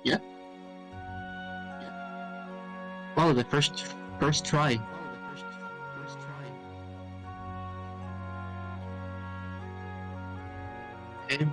Yeah. Oh, the first try. Okay.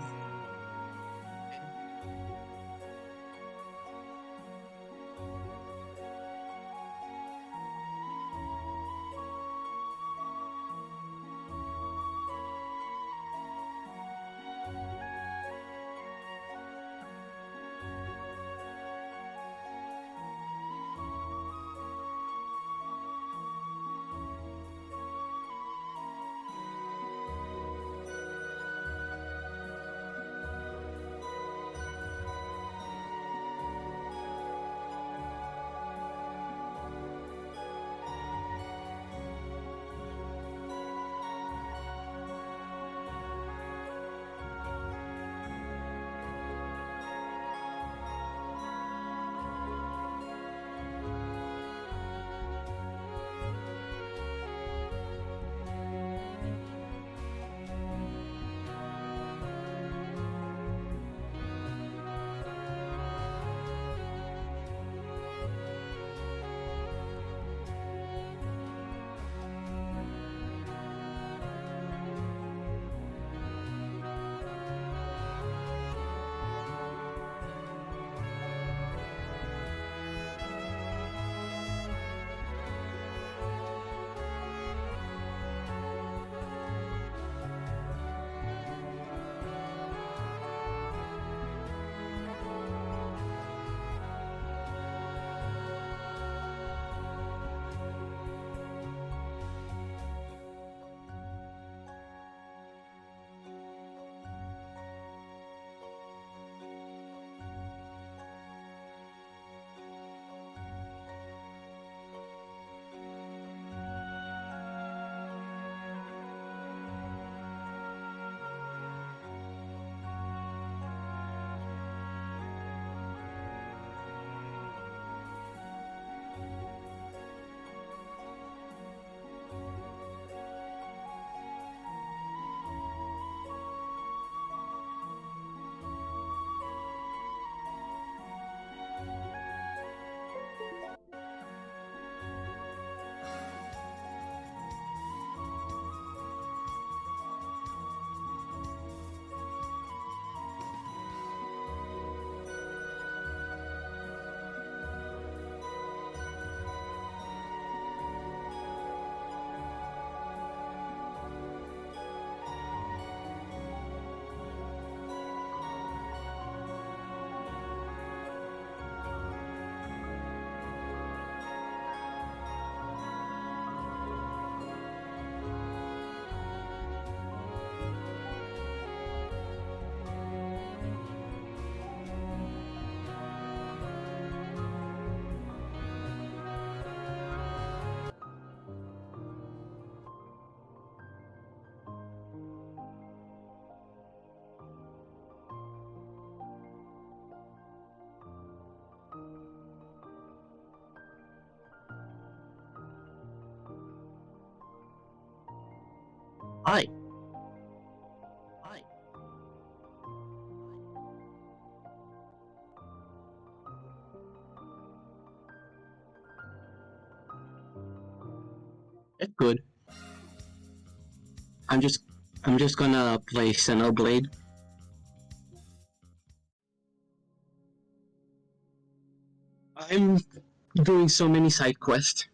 Hi. It's good. I'm just I'm just gonna play Xenoblade. I'm doing so many side quests.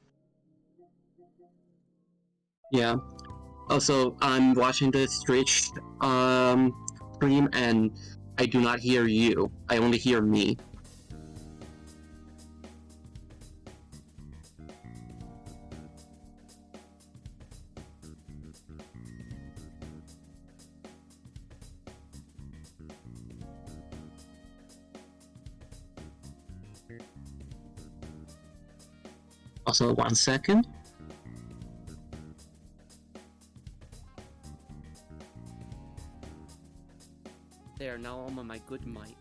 Yeah. Also, I'm watching the Twitch stream and I do not hear you. I only hear me. Also, 1 second. There, now I'm on my good mic.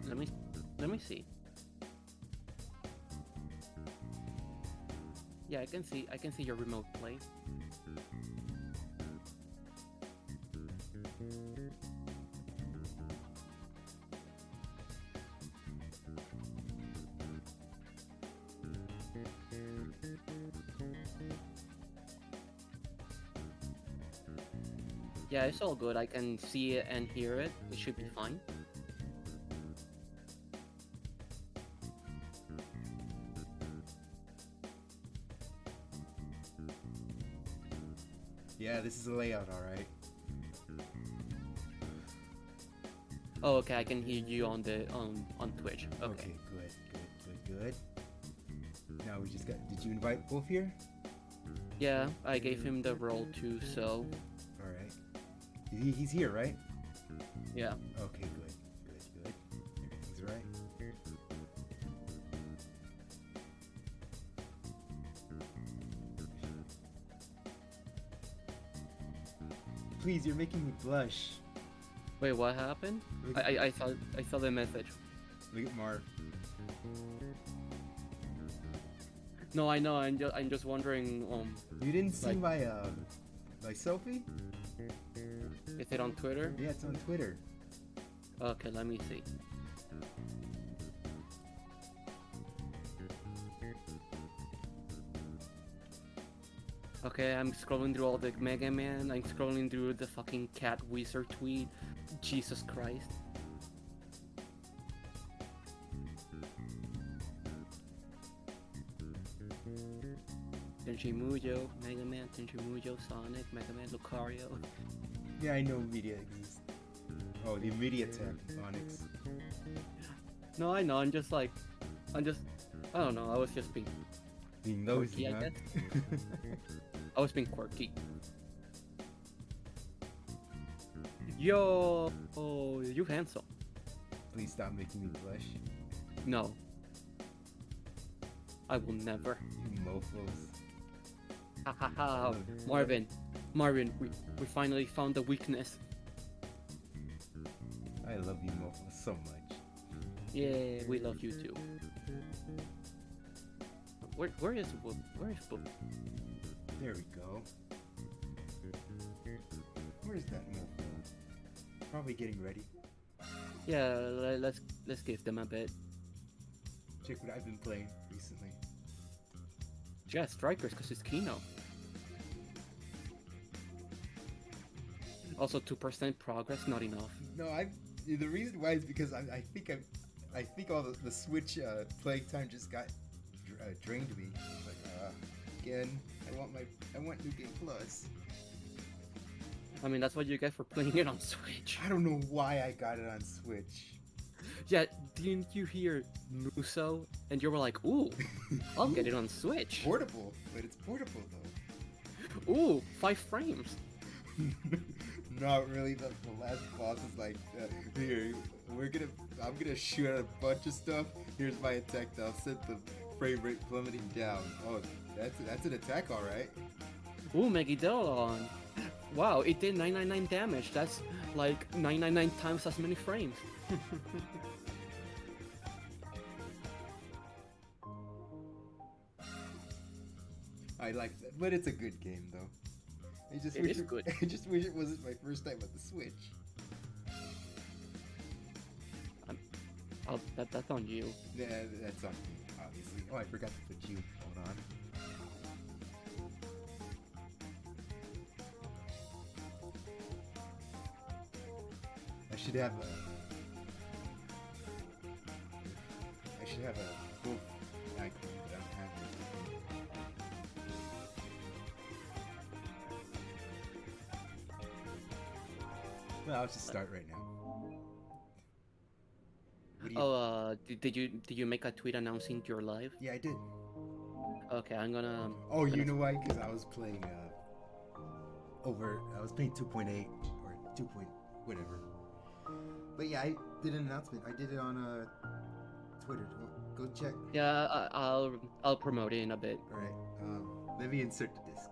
Let me let me see. Yeah, I can see your remote play. Yeah, it's all good. I can see it and hear it. It should be fine. Yeah, this is the layout, alright. Oh, okay. I can hear you on the on Twitch. Okay. Okay, good. Now we just got. Did you invite Wolf here? Yeah, I gave him the role too. So Alright. He's here, right? yeah. Okay, good. Everything's right. Please, you're making me blush. Wait, what happened? Look, I saw the message. look at Marv. No, I know. I'm just wondering. You didn't see Like- my selfie? Is it on Twitter? Yeah, it's on Twitter. Okay, let me see. Okay, I'm scrolling through all the Mega Man. I'm scrolling through the fucking Cat Wizard tweet. Jesus Christ. Tenchi Muyo, Mega Man, Tenchi Muyo, Sonic, Mega Man, Lucario. Yeah, I know media exists. Oh, the MediaTek Onyx. No, I know. I'm just. I don't know. I was just being. Being nosy, Quirky, I huh? I was being quirky. Yo, oh, you handsome. Please stop making me blush. No. I will never. You mofos. Ha ha ha. Marvin, we finally found the weakness. I love you mofos so much. Yeah, we love you too. Where is Boop? Where is Boop? There we go. Where's that mofo? Probably getting ready. Yeah, let's give them a bit. Check what I've been playing recently. Yeah, Strikers, cause it's Kino. Also, 2% progress, not enough. No, the reason why is because I think all the Switch playing time just got drained me. Like again, I want New Game Plus. I mean, that's what you get for playing it on Switch. I don't know why I got it on Switch. Yeah, didn't you hear Muso? And you were like, ooh, I'll get it on Switch. Portable, but it's portable though. Ooh, 5 frames. Not really. The last boss is like, here, I'm gonna shoot at a bunch of stuff. Here's my attack. I'll set the frame rate plummeting down. Oh, that's an attack, all right. Ooh, Megidolon. Wow, it did 999 damage. That's like 999 times as many frames. I like that, but it's a good game though. I just It wish is good. I just wish it wasn't my first time with the Switch. That's on you. Yeah, that's on me, obviously. Oh, I forgot to put you. Hold on. I should have a wolf icon, but I don't have it. Well, I'll just start right now. What do you- Oh, did you make a tweet announcing your live? Yeah, I did. Okay, I'm gonna. Oh, you know why? Because I was playing I was playing 2.8 or 2. Whatever. But yeah, I did an announcement. I did it on Twitter. Go check. Yeah, I'll promote it in a bit. All right. Let me insert the disc.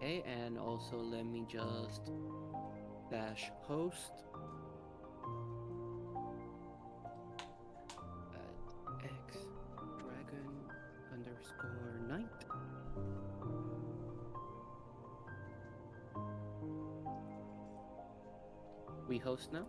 Okay, and also let me just dash host at x dragon underscore night. We host now.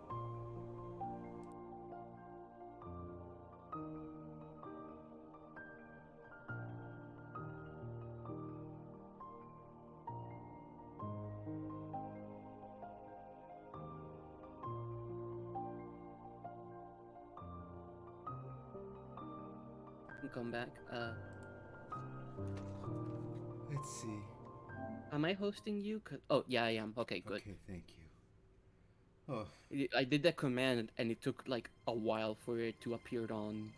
Come back. Let's see. Am I hosting you? Oh, yeah, I am. Okay, good. Okay, thank you. Oh, I did that command and it took like a while for it to appear on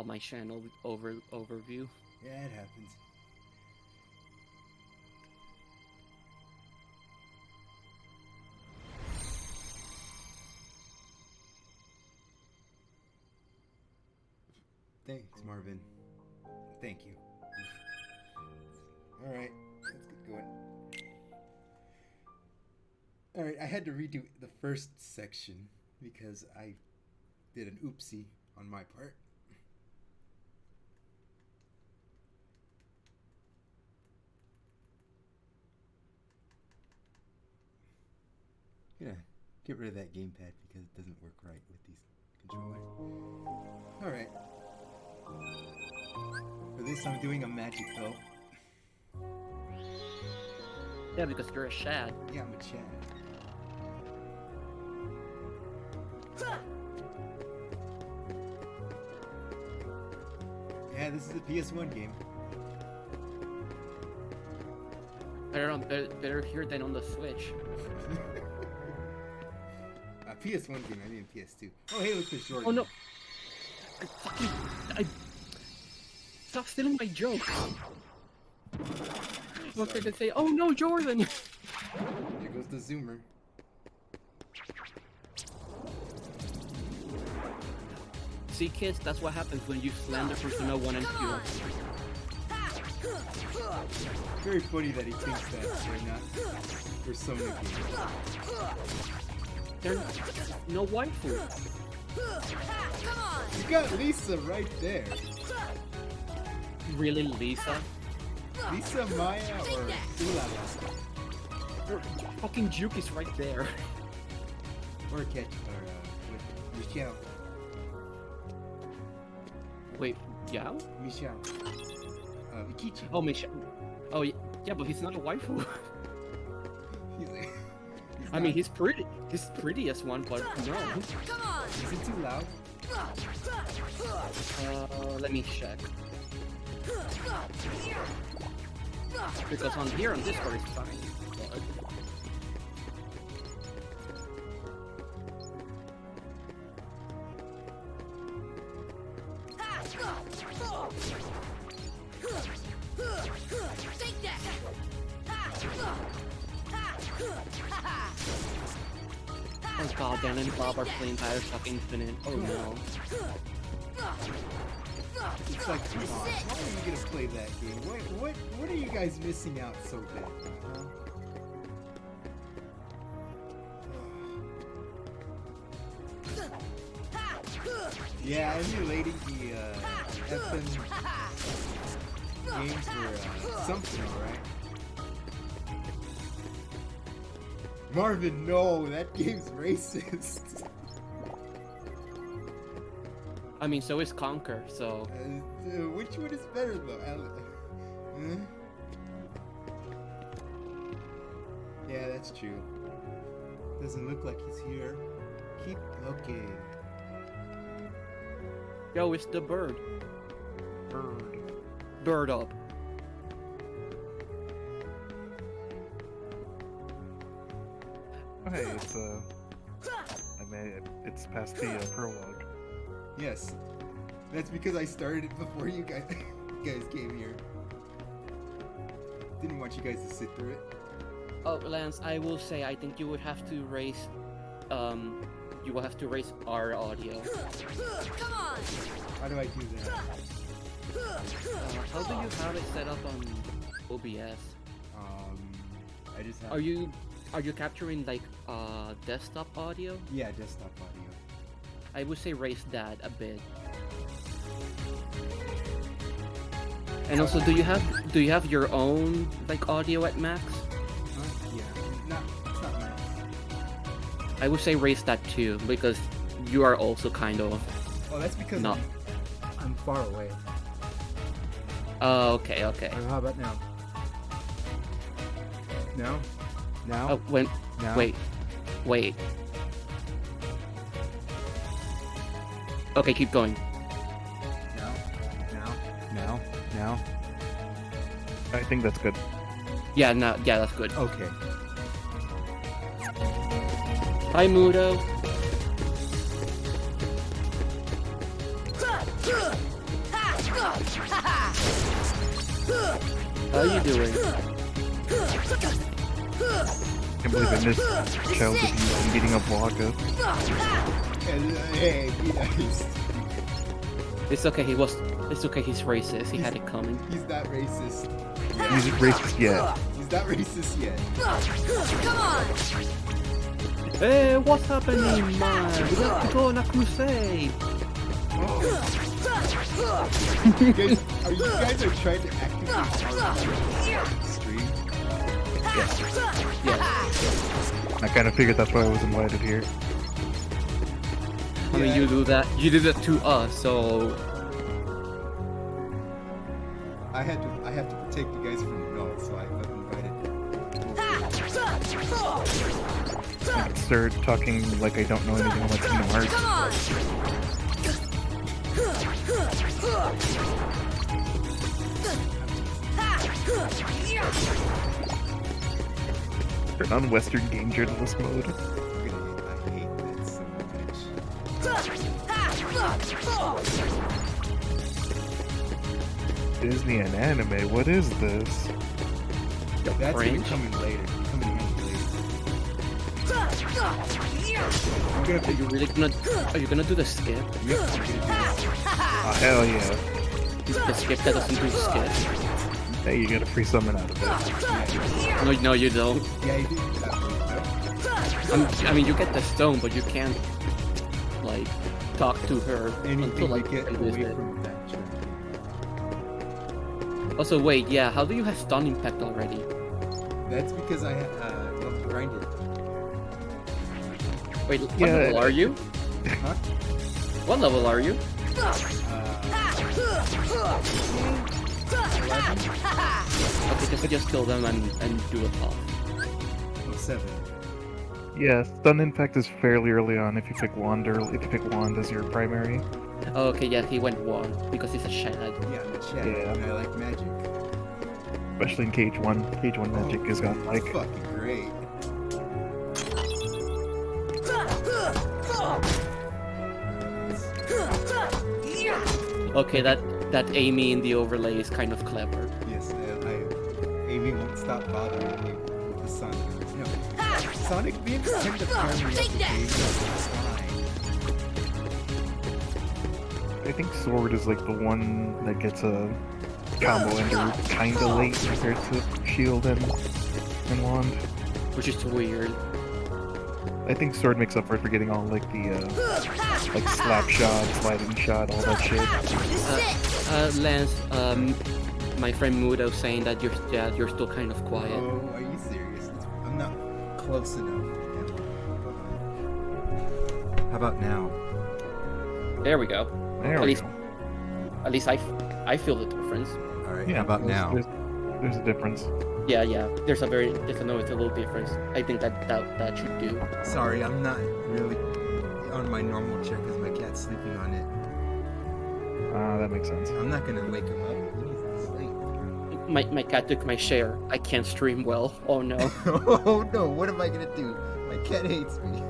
my channel overview. yeah, it happens. Thanks, Marvin. Thank you. Alright, let's get going. Alright, I had to redo the first section because I did an oopsie on my part. Yeah, get rid of that gamepad because it doesn't work right with these controllers. Alright. For this, I'm doing a magic belt. Yeah, because you're a shad. Yeah, I'm a Chad. Yeah, this is a PS1 game. Better here than on the Switch. A PS1 game, I mean PS2. Oh, hey, look, there's Jordan. Oh no! I stop stealing my joke. I was going to say, oh no, Jordan! There goes the zoomer. See, kids, that's what happens when you slander Persona 1 and 2. Very funny that he thinks that they're not Persona games. There's no waifu. You got Lisa right there. Really, Lisa? Lisa, Maya, or Ulala? Fucking Juke is right there. Or Ketch, or Michelle. Wait, yeah? Michelle. Mikichi. Oh, Michelle. Oh, yeah, but he's not a waifu. He's I mean, he's pretty. He's the prettiest one, but no. Come on! Is it too loud? Let me check. Because on here on Discord it's fine. But... Take that! Oh god, Dan and Bob are playing Bioshock Infinite. Oh no. It's like, come on, why are you gonna play that game? What are you guys missing out so bad? Huh? Yeah, emulating the FN games were something, alright? Marvin, no, that game's racist. I mean, so is Conquer, so... Which one is better though? Yeah, that's true. Doesn't look like he's here. Keep looking. Yo, it's the bird. Bird up. Oh, hey, it's it's past the prologue. Yes, that's because I started it before you guys came here. Didn't want you guys to sit through it. Oh, Lance, I will say, I think you would have to raise, you will have to raise our audio. Come on! How do I do that? How do you have it set up on OBS? I just have. Are you capturing like desktop audio? Yeah, desktop audio. I would say raise that a bit. And also, do you have your own like audio at max? Huh? Yeah. It's not max. I would say raise that too, because you are also kind of. Oh, that's because No. I'm far away. Oh, okay. How about now? No? Now? Oh, Now? wait. Okay, keep going. Now? I think that's good. Yeah, that's good. Okay. Hi, Mudo. How you doing? I can't believe I missed child abuse and beating up Waka. Hey, be nice. It's okay. It's okay. He's racist. He had it coming. He's not racist. He's racist yet. He's not racist yet. Come on! Hey, what's happening, man? We have to go on a crusade. You guys are trying to activate stream? Yeah. I kind of figured that's why I was invited here. I mean, you do that to us, so I have to protect you guys from the null, so I got invited. I start talking like I don't know anything about Kingdom Hearts. Come on! Turn on Western game journalist mode. I hate that so much. Disney and anime, what is this? That's French? coming later. I'm gonna are figure. you gonna do the skip? Yep, I'm gonna do this. Oh, hell yeah. The skip that doesn't do skip. Hey, you get a free summon out of it. No, you don't. Yeah, you do. I mean, you get the stone, but you can't like talk to her Anything until to like get you away visit. from that journey. Also, wait, yeah. How do you have stun impact already? That's because I grinded. Wait, what Yeah. level are you? Huh? What level are you? 11? Okay, just kill them and do a pop. Oh, 7. Yeah, stun impact is fairly early on if you pick Wand or if you pick Wand as your primary. Oh, okay, yeah, he went one because he's a shad. Yeah, I'm a shadow, Yeah. and I like magic. Especially in Cage 1. Cage 1 magic is got like It's fucking great. Okay, that Amy in the overlay is kind of clever. Yes, Amy won't stop bothering me with the sun. You know, Sonic beams tend to turn me up the game. It's fine. I think Sword is like the one that gets a combo ender kinda late compared to Shield and Wand. which is weird. I think Sword makes up for it for getting all like the like slap shot, sliding shot, all that shit. Lance, my friend Mudo saying that you're still kind of quiet. Oh, are you serious? I'm not close enough. How about now? There we go. There At we least- go. At least I feel the difference. All right. Yeah, How about now? There's a difference. Yeah. There's a little difference. I think that should do. Sorry, I'm not really on my normal chair because my cat's sleeping on it. That makes sense. I'm not gonna wake him up. He needs to sleep. My cat took my share. I can't stream well. Oh no. Oh no! What am I gonna do? My cat hates me.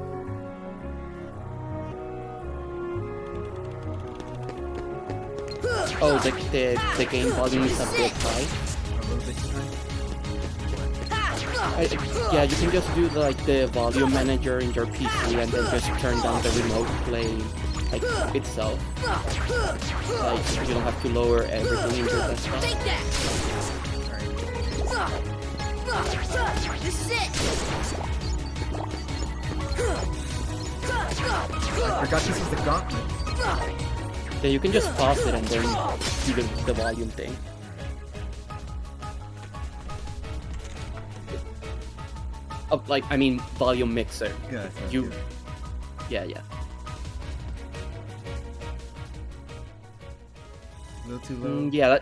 Oh, the game volume is a bit high. A little bit tonight. Yeah, you can just do the volume manager in your PC and then just turn down the remote play like itself. Like you don't have to lower everything in your desktop. Take that! This is it! I forgot this was the gauntlet. Yeah, you can just pause it and then do the volume thing. Oh, I mean volume mixer. Yeah, that sounds You, good. yeah. A little too low. Yeah,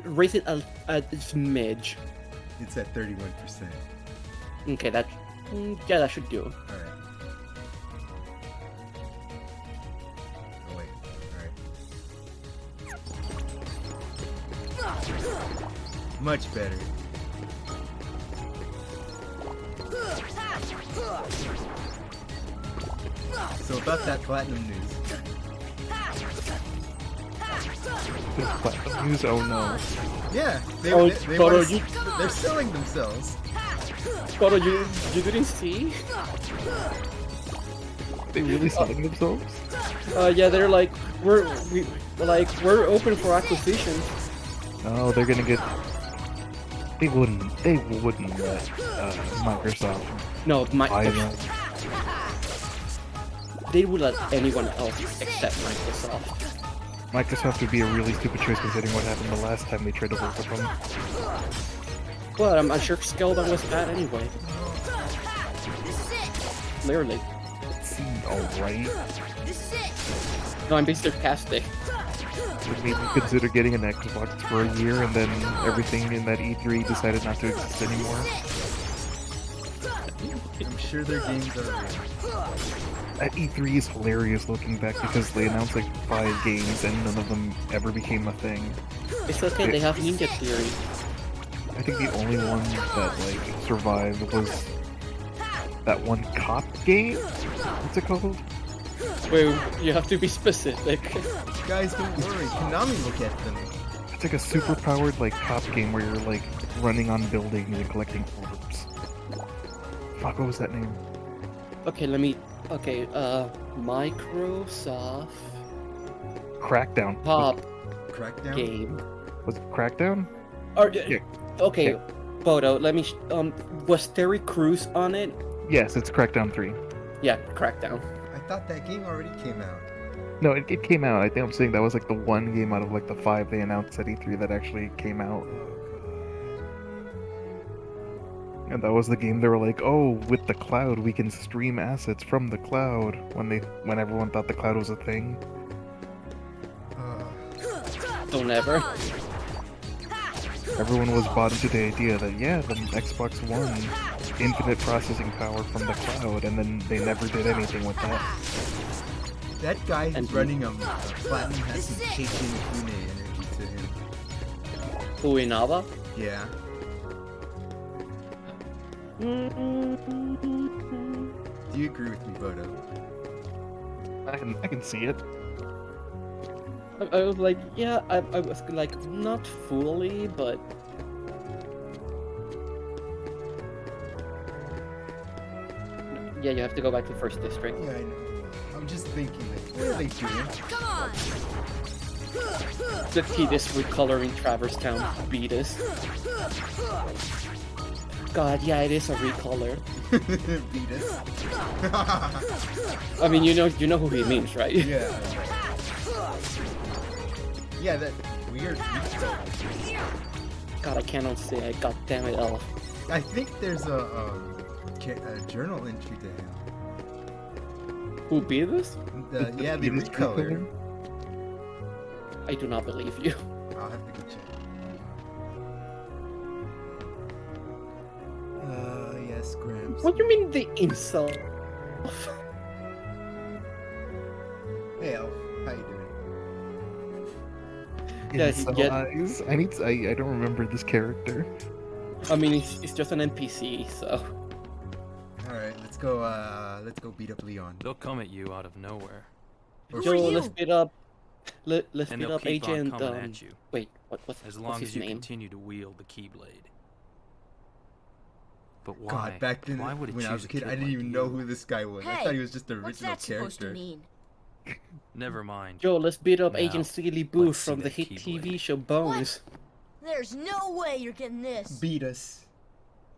raise it a smidge. It's at 31%. Okay, that should do. Alright. Oh wait. Alright. Much better. So about that platinum news. There's platinum news? Oh no. Yeah, they Photo, wanna- they're selling themselves. Photo, you didn't see? They really selling themselves? Yeah, they're like we're open for acquisition. No, they're gonna get. They wouldn't let Microsoft No, buy them. they would let anyone else except Microsoft. Microsoft would be a really stupid choice considering what happened the last time they tried to work with them. But I'm sure Scalebound was bad anyway. This is it! Clearly. It seemed alright. This is it! No, I'm being sarcastic. Would maybe consider getting an Xbox for a year and then everything in that E3 decided not to exist anymore. I'm sure their games are real. That E3 is hilarious looking back because they announced like 5 games and none of them ever became a thing. It's okay, they have Ninja Theory. I think the only one that like survived was that one cop game? What's it called? Wait, you have to be specific. Guys, don't worry. Konami will get them. It's like a super powered like cop game where you're like running on buildings and collecting orbs. Fuck, what was that name? Okay, Microsoft Crackdown. Top Crackdown? game. Was it Crackdown? Or, Yeah. okay, Yeah. Photo, was Terry Crews on it? Yes, it's Crackdown 3. Yeah, Crackdown. I thought that game already came out. No, it came out. I think I'm saying that was like the one game out of like the 5 they announced at E3 that actually came out. And that was the game they were like, oh, with the cloud we can stream assets from the cloud when everyone thought the cloud was a thing. Don't ever. Everyone was bought into the idea that yeah, the Xbox One, infinite processing power from the cloud, and then they never did anything with that. That guy who's And- running Platinum has some Keiji Inafune energy to him. Uinaba? Yeah. Do you agree with me, Bodo? I can see it. I was like, yeah, I was like, not fully, but... Yeah, you have to go back to First District. Yeah, I know. I'm just thinking, like, what are they doing? Come on. The kid is recoloring Traverse Town Beatus. God, yeah, it is a recolor. Beat us. I mean, you know who he means, right? Yeah. Yeah, that weird. God, I cannot say it. God damn it, Elf. I think there's a journal entry to him. Who Beatus? Yeah, the Beatus recolor. I do not believe you. I'll have to go check. Yes, Gramps. What do you mean the insult? Hey, Elf. How you doing? Yeah, he get- Eyes. I don't remember this character. I mean, it's just an NPC, so. Alright, let's go beat up Leon. They'll come at you out of nowhere, Or Joe, are let's you? beat up. Let's and beat they'll up keep on Agent. coming at you Wait, what's as what's long his as you name? continue to wield the Keyblade. But why? God, back then Why would it when I was choose a kid, I didn't like even you? know who this guy was. I Hey, thought he was just the What's original that supposed to character. mean? Never mind. Joe, let's beat up Now, Agent Steely Boo let's see from the that hit Keyblade. TV show Bones. There's no way you're getting this. Beat us.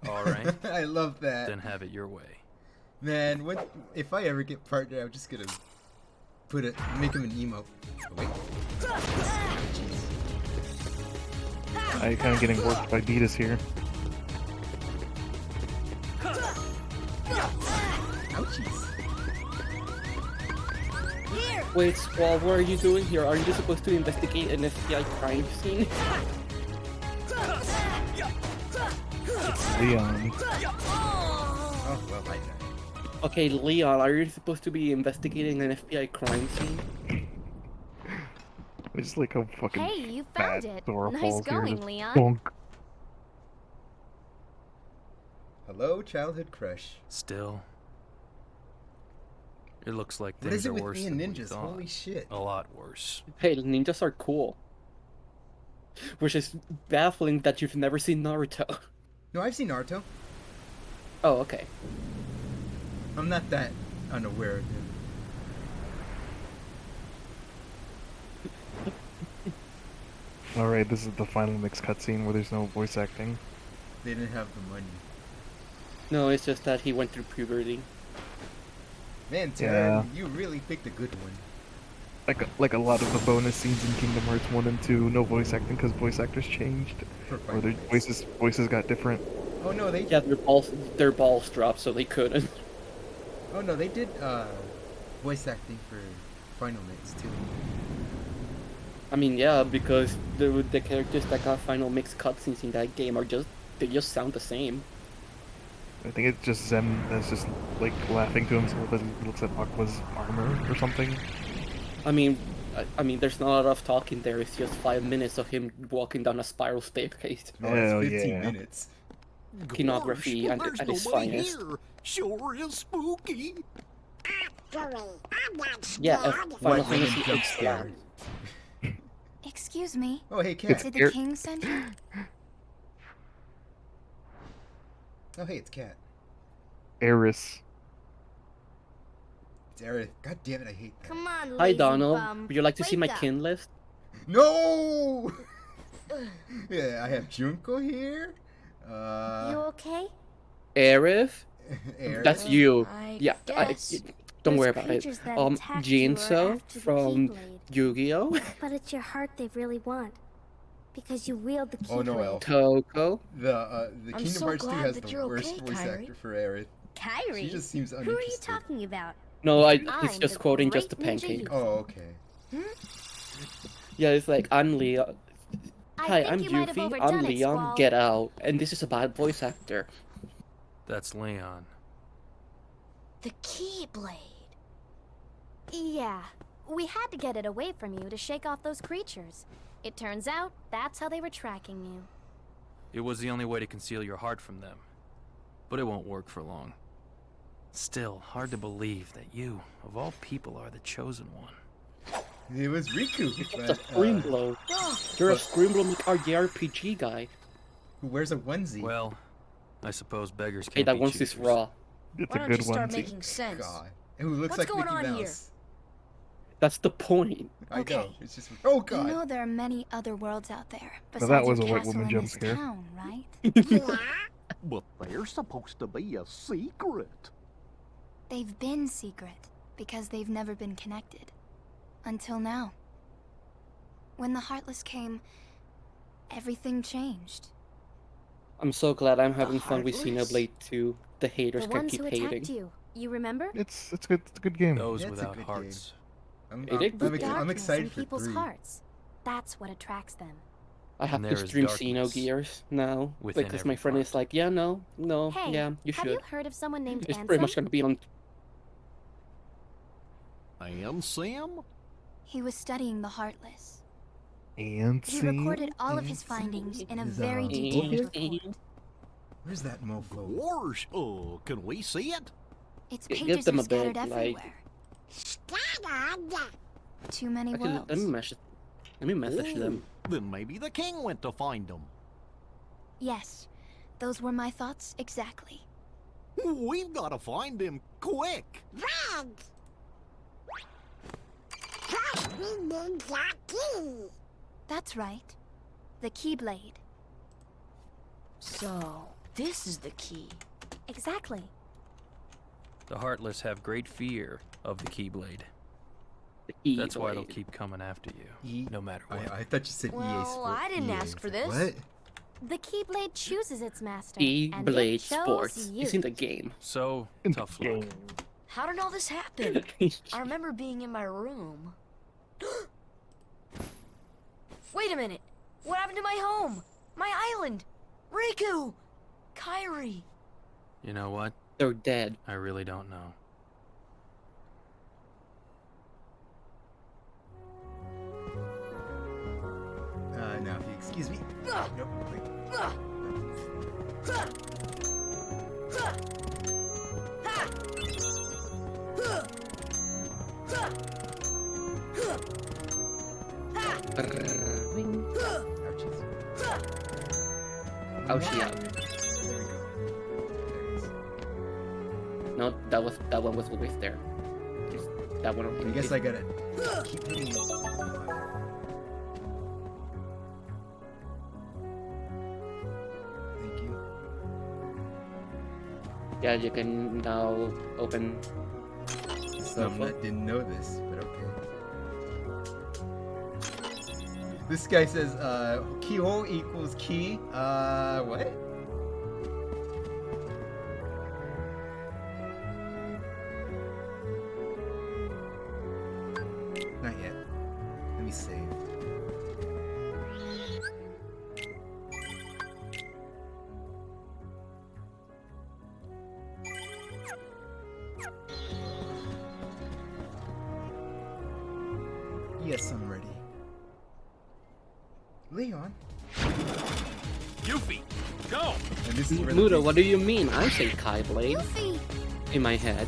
All right, I love that. then have it your way. Man, what if I ever get partner? I'm just gonna make him an emote. Oh, wait. I kind of getting worked by Beatus here. Ouchies. Here. Wait, Squall, what are you doing here? Are you supposed to investigate an FBI crime scene? Leon. Oh well, I know. Okay, Leon, are you supposed to be investigating an FBI crime scene? I just like how fucking Hey, you fat found it. Dora Nice falls here. going, Just Leon. bonk. Hello, childhood crush. Still, it looks like What things is it are with worse me and than we ninjas? thought. Holy shit. A lot worse. Hey, ninjas are cool. Which is baffling that you've never seen Naruto. No, I've seen Naruto. Oh, okay. I'm not that unaware of him. Alright, this is the final mix cutscene where there's no voice acting. They didn't have the money. No, it's just that he went through puberty. Man, Yeah. Terran, you really picked a good one. Like a lot of the bonus scenes in Kingdom Hearts 1 and 2, no voice acting because voice actors changed. For Or their Final Mix. voices got different. Oh no, they Yeah, their balls dropped, so they couldn't. Oh no, they did voice acting for Final Mix too. I mean, yeah, because the characters that got final mix cutscenes in that game are they just sound the same. I think it's just Zem that's just like laughing to himself as he looks at Aqua's armor or something. I mean, there's not a lot of talking there. It's just 5 minutes of him walking down a spiral staircase. No, Hell it's 15 yeah. minutes. Iconography and at its finest. Sure is spooky. Yeah, Final What, Fantasy jump 8 scare? Excuse me. Oh hey, It's- Cat. Did Air- the king send you? Oh hey, it's Cat. Eris. It's Aerith. God damn it, I hate that. Come on, Hi, lazy Donald. bum. Would you like to see my Wake up. kin list? No! Yeah, I have Junko here. You Uh, okay? Aerith? Aerith. That's you. I Yeah, guess. don't Those worry about it. creatures that attacked you are Jinso after the from Keyblade. Yu-Gi-Oh! But it's your heart they really want. Because you wield the Oh, no, Keyblade. Elf. Toko. The I'm Kingdom so Hearts 2 glad has that the you're worst okay, voice Kyrie. actor for Aerith. Kyrie. She just seems Who are you uninterested. talking about? No, he's I'm just the quoting just the great ninja pancake. you- Oh, okay. Yeah, it's like, I'm Leon. I Hi, think I'm you might have Yuffie. overdone I'm it, Leon. Squall. Get out. And this is a bad voice actor. That's Leon. The Keyblade. Yeah. We had to get it away from you to shake off those creatures. It turns out that's how they were tracking you. It was the only way to conceal your heart from them. But it won't work for long. Still, hard to believe that you, of all people, are the chosen one. It was Riku. It's a but, scream blow. You're a scream blow RPG guy. who wears a onesie. Well, I suppose beggars Hey, can't that be one's this choosers. raw. It's Why a don't good you start one. making sense? God. Who looks What's like going Mickey on here? Mouse. That's the point. I know. Okay. It's just. Oh You god. know there are many other worlds out there that besides was your a white castle woman and jump this scare. town, right? But they're supposed to be a secret. They've been secret because they've never been connected. Until now. When the Heartless came, everything changed. I'm so glad I'm having fun with Heartless? Xenoblade 2. The haters The can ones keep who attacked hating. you. You remember? It's good. It's a good game. Those Yeah, it's a without good hearts. I'm, It is I'm, good. I'm, I'm Darkness excited in for people's 3. hearts. That's what attracts them. I have And to there is stream darkness Xenogears now within because my every friend is heart. like, yeah, no, Hey, yeah, you have should. you heard of someone named It's Ansem? pretty much gonna be on. And Sam? He was studying the Heartless. And He see, recorded all of his Ansem findings in a is, very uh, detailed Ansem. report. Where's that mofo? Wars? Can we see it? Its Give pages them are a bit, scattered like- everywhere. Too many Actually, worlds. let me message them. Then maybe the king went to find them. Yes, those were my thoughts exactly. We've got to find him quick. That's right. The Keyblade. So, this is the key. Exactly. The Heartless have great fear of the Keyblade. The That's why they'll Keyblade. keep coming after you, E- no matter what. I thought you said EA Well, Sports. I didn't ask for this. What? The Keyblade chooses its master. and it Keyblade chose Sports. You. It's in the game. So, in the tough luck. game. How did all this happen? I remember being in my room. Wait a minute. What happened to my home? My island? Riku! Kairi! You know what? They're dead. I really don't know. No, excuse me. Nope, wait. Ouchies. Ouchie out. There we go. There it is. No, that one was always there. Just that one. I guess I gotta keep hitting it. Thank you. Yeah, you can now open. Some that didn't know this, but okay. This guy says, Kyo equals key. What? Not yet. Let me save. Yes, I'm ready. Leon. Yuffie, go! And this is where Mudo, the what do you mean? I say Keyblade Yuffie! in my head.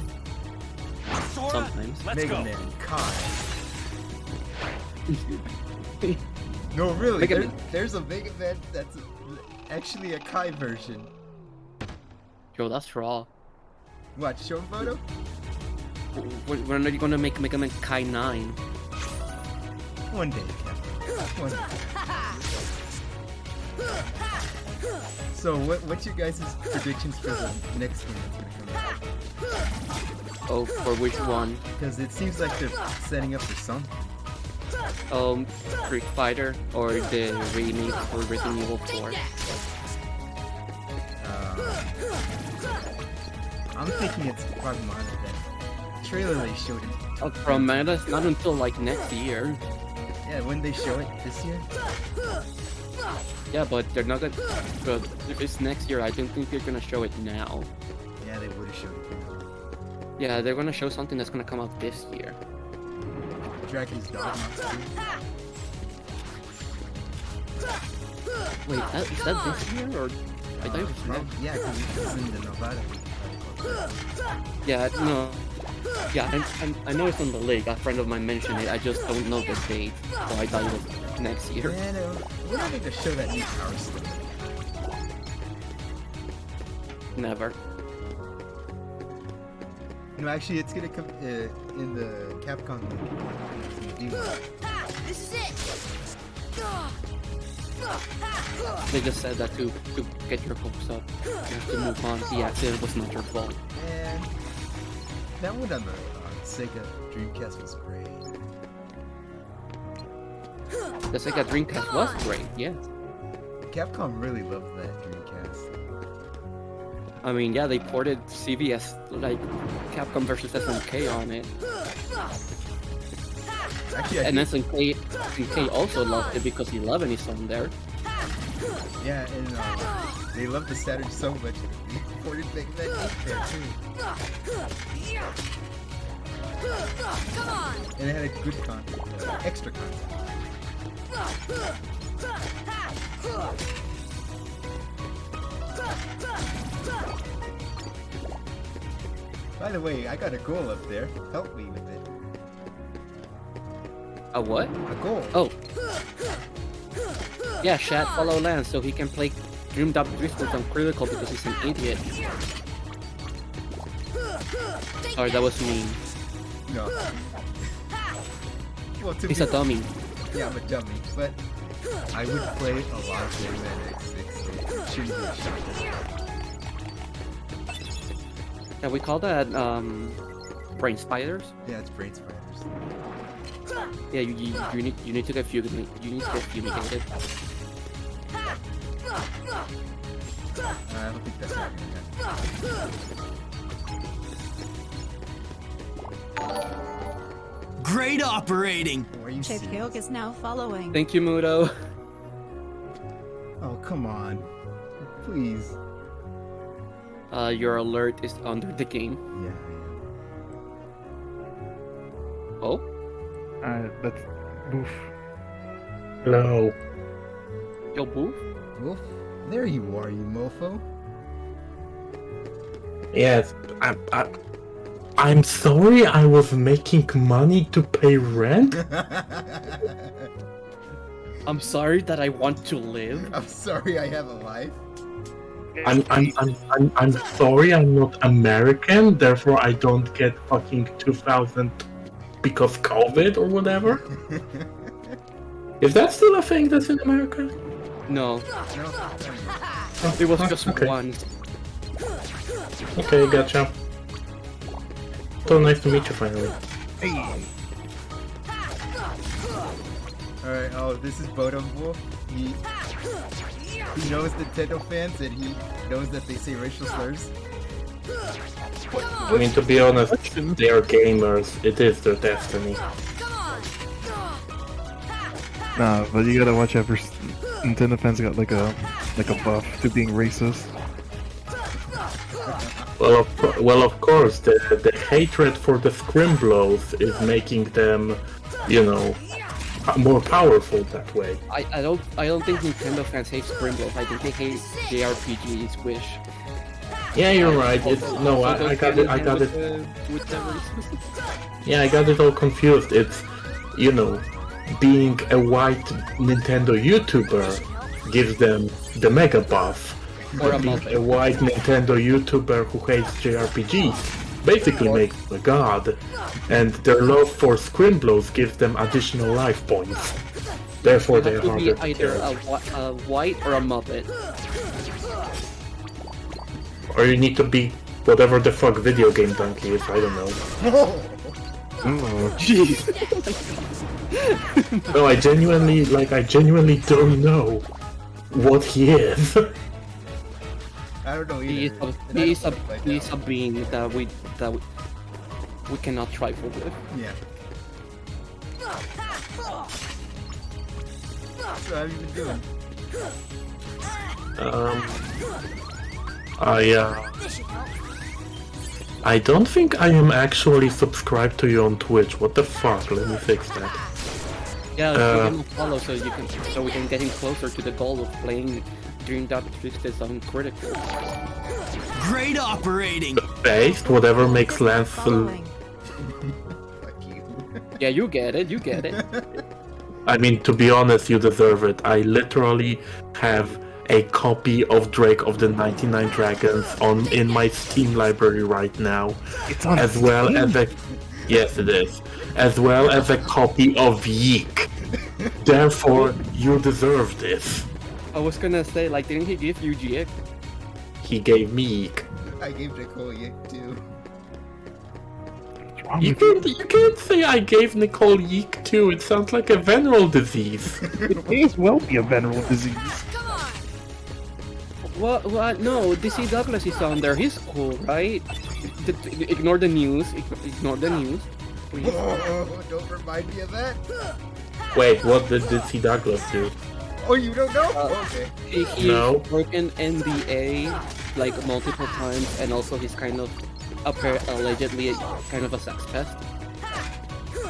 Sora, Sometimes. let's Mega go. Man Kai. No, really, Mega there, Man. there's a Mega Man that's actually a Kai version. Yo, that's raw. What, show him photo? When are you gonna make Mega Man Kai 9? One day, Captain. One day. So, what's your guys' predictions for the next game that's gonna come out? Oh, for which one? Because it seems like they're setting up for something. Street Fighter or the remake for Resident Evil 4? I'm thinking it's Pragmata. That trailer they showed it. From Meta, not until like next year. Yeah, when they show it this year? Yeah, but they're not gonna. But if it's next year, I don't think they're gonna show it now. Yeah, they would have showed it. Yeah, they're gonna show something that's gonna come out this year. Dragon's Dogma 2. Wait, is that this year or? I thought it was next. Yeah, because it's in the Nevada. Yeah, no. Yeah, I know it's on the league. A friend of mine mentioned it. I just don't know the date, so I thought it was next year. Yeah, no. When are they gonna show that new Power Stone? Never. No, actually, it's gonna come. in the Capcom game. This is it. They just said that to get your hopes up. You have to move on. The accident was not your fault. And that one on the Sega Dreamcast was great. The Sega Dreamcast was great, yes. Capcom really loved that Dreamcast. I mean, yeah, they ported CVS, like, Capcom vs. SNK on it. Actually, And SNK also loved it because 11 is on there. yeah, and they loved the Saturn so much they ported Mega Man 8 there too. Come on. And it had a good content, extra content. By the way, I got a goal up there. Help me with it. A what? A goal. Oh. Yeah, Shad follow Lance so he can play Dreamed Up Drifters on Critical because he's an idiot. Sorry, that was mean. No. Well, to He's be a dummy. Yeah, I'm a dummy, but I would play a lot of Mega Man X6, so it shouldn't be a shock. Yeah, we call that brain spiders. Yeah, it's brain spiders. Yeah, you need to get fumigated. You need to get fumigated. I don't think that's not gonna happen. Great operating! Why are you Chip serious? Hyuk is now following. Thank you, Mudo. Oh, come on. Please. Your alert is under the game. Yeah, Oh? That's Boof. Hello. Yo, Boof? Wolf? There you are, you mofo. Yes, I'm sorry I was making money to pay rent. I'm sorry that I want to live. I'm sorry I have a life. I'm sorry I'm not American, therefore I don't get fucking 2000 because COVID or whatever. Is that still a thing that's in America? No, No. it was just okay. once. Okay, gotcha. So nice to meet you finally. Alright, oh, this is Bodum Wolf. He knows Nintendo fans and he knows that they say racial slurs. I mean, to be honest, they are gamers. It is their destiny. Nah, but you gotta watch out for Nintendo fans got like a buff to being racist. Well, of course, the hatred for the Scrimblows is making them, you know, more powerful that way. I don't think Nintendo fans hate Springboard. I think they hate JRPGs, Wish. Yeah, you're right. It's no, I got it. Yeah, I got it all confused. It's, you know, being a white Nintendo YouTuber gives them the mega buff. Or being a white Nintendo YouTuber who hates JRPGs basically makes them a god. And their love for Scrimblows gives them additional life points. Therefore, they are harder to either kill. a white or a Muppet. Or you need to be whatever the fuck video game donkey is. I don't know. Oh, jeez. No, I genuinely don't know what he is. I don't know either. He is a being that we cannot trifle with. Yeah. So how have you been doing? I don't think I am actually subscribed to you on Twitch. What the fuck? Let me fix that. Yeah, give him a follow so we can get him closer to the goal of playing Dreamed Up Drifters on Critical. Great operating! Based, whatever makes Lance. Yeah, you get it. I mean, to be honest, you deserve it. I literally have a copy of Drake of the 99 Dragons in my Steam library right now, it's on as well Steam? as a Yes, it is. As well as a copy of Yeek. Therefore, you deserve this. I was gonna say, like, didn't he give you Jig? He gave me Yeek. I gave Nicole Yick too. You can't say I gave Nicole Yeek too. It sounds like a venereal disease. It may as well be a venereal disease. What? No, DC Douglas is on there. He's cool, right? Ignore the news. Ignore the news. Please. Oh, don't remind me of that. Wait, what did DC Douglas do? Oh, you don't know? Okay. He's No. broken NDA like multiple times, and also he's kind of allegedly kind of a sex pest.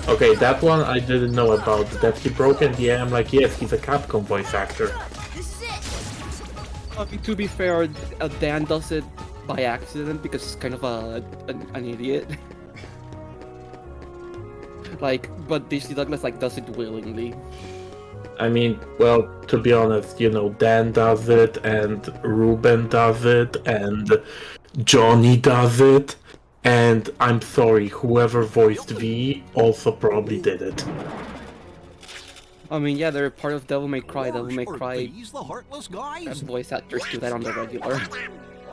Okay, that one I didn't know about. That he broke NDA, I'm like, yes, he's a Capcom voice actor. To be fair, Dan does it by accident because he's kind of an idiot. Like, but DC Douglas like does it willingly. I mean, well, to be honest, you know, Dan does it, and Ruben does it, and Johnny does it, and I'm sorry, whoever voiced V also probably did it. I mean, yeah, they're part of Devil May Cry. Devil May Are Cry these the heartless guys? voice actors do that on the regular.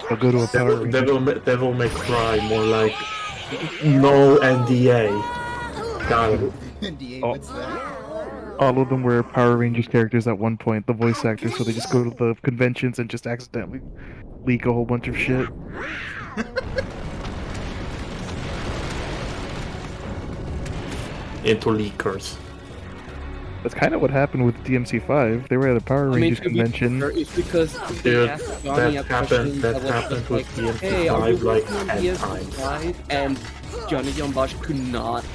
I'll go to a Power Ranger. Devil May Cry, more like no NDA. Got it. NDA, Oh. what's that? All of them were Power Rangers characters at one point, the voice actors, so they just go to the conventions and just accidentally leak a whole bunch of shit. Into leakers. That's kind of what happened with DMC5. They were at a Power Rangers to be convention. fair, it's because they Dude, asked Johnny a question that was happened just with hey, are you DMC5 like working on 10 times. DMC5? And Johnny Yambash could not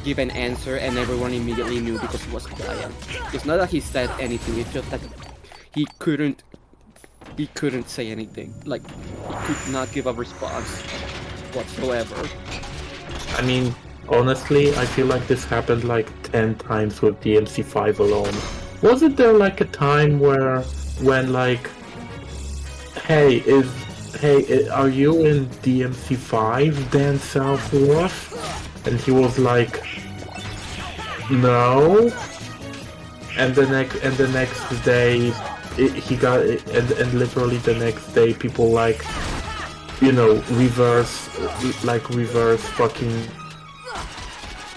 give an answer, and everyone immediately knew because he was quiet. It's not that he said anything, it's just that he couldn't say anything. Like, he could not give a response whatsoever. I mean, honestly, I feel like this happened like 10 times with DMC5 alone. Wasn't there like a time when like, hey, are you in DMC5, Dan Southworth? And he was like, no. And the next day, he got and literally the next day, people like, you know, reverse fucking.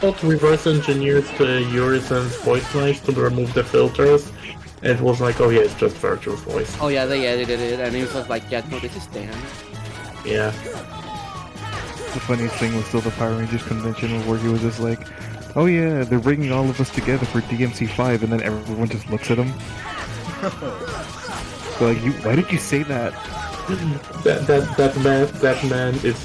Not reverse engineered Urisen's voice lines to remove the filters. And it was like, oh yeah, it's just Virtual's voice. Oh yeah, they edited it, and he was just like, yeah, no, this is Dan. Yeah. The funniest thing was still the Power Rangers convention where he was just like, oh yeah, they're bringing all of us together for DMC5, and then everyone just looks at him. So like, why did you say that? That man is...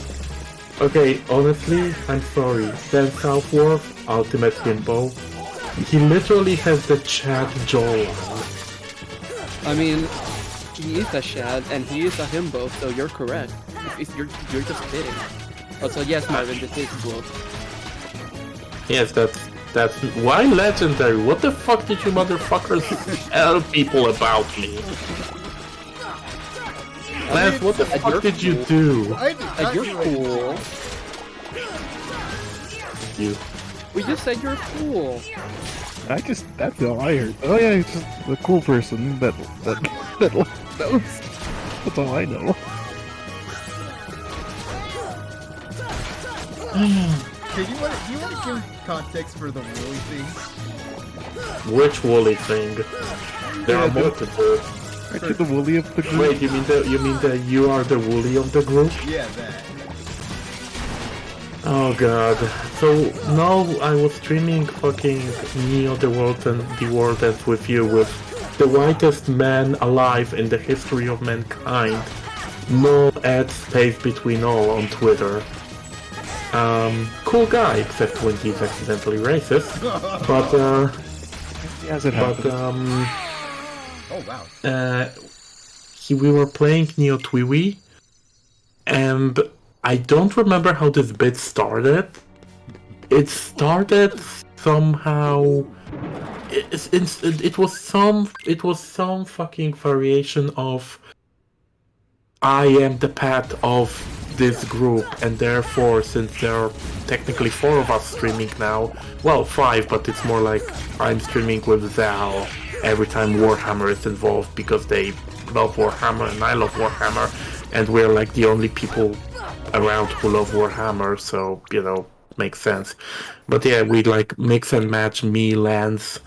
Okay, honestly, I'm sorry. Dan Southworth, Ultimate Himbo, he literally has the Chad jawline. I mean, he is a Shad, and he is a himbo, so you're correct. You're just kidding. Also, yes, Marvin, this is cool. Yes, that's why legendary. What the fuck did you motherfuckers tell people about me? Lance, what the fuck did you do? You're cool. You. We just said you're cool. That's all I heard. Oh yeah, he's just a cool person that knows. That's all I know. Okay, do you want to give context for the woolly thing? Which woolly thing? There are multiple. Aren't you the woolly of the group? Wait, you mean that you are the woolly of the group? Yeah, that. Oh god. So now I was streaming fucking Neo the World Ends with you with the whitest man alive in the history of mankind. No ad space between all on Twitter. Cool guy, except when he's accidentally racist. But Yes, it happens. Oh wow. We were playing Neo Twiwi, and I don't remember how this bit started. It started somehow. It was some fucking variation of I am the path of this group, and therefore, since there are technically 4 of us streaming now, well, 5, but it's more like I'm streaming with Zal every time Warhammer is involved because they love Warhammer and I love Warhammer, and we're like the only people around who love Warhammer, so, you know, makes sense. But yeah, we like mix and match me, Lance,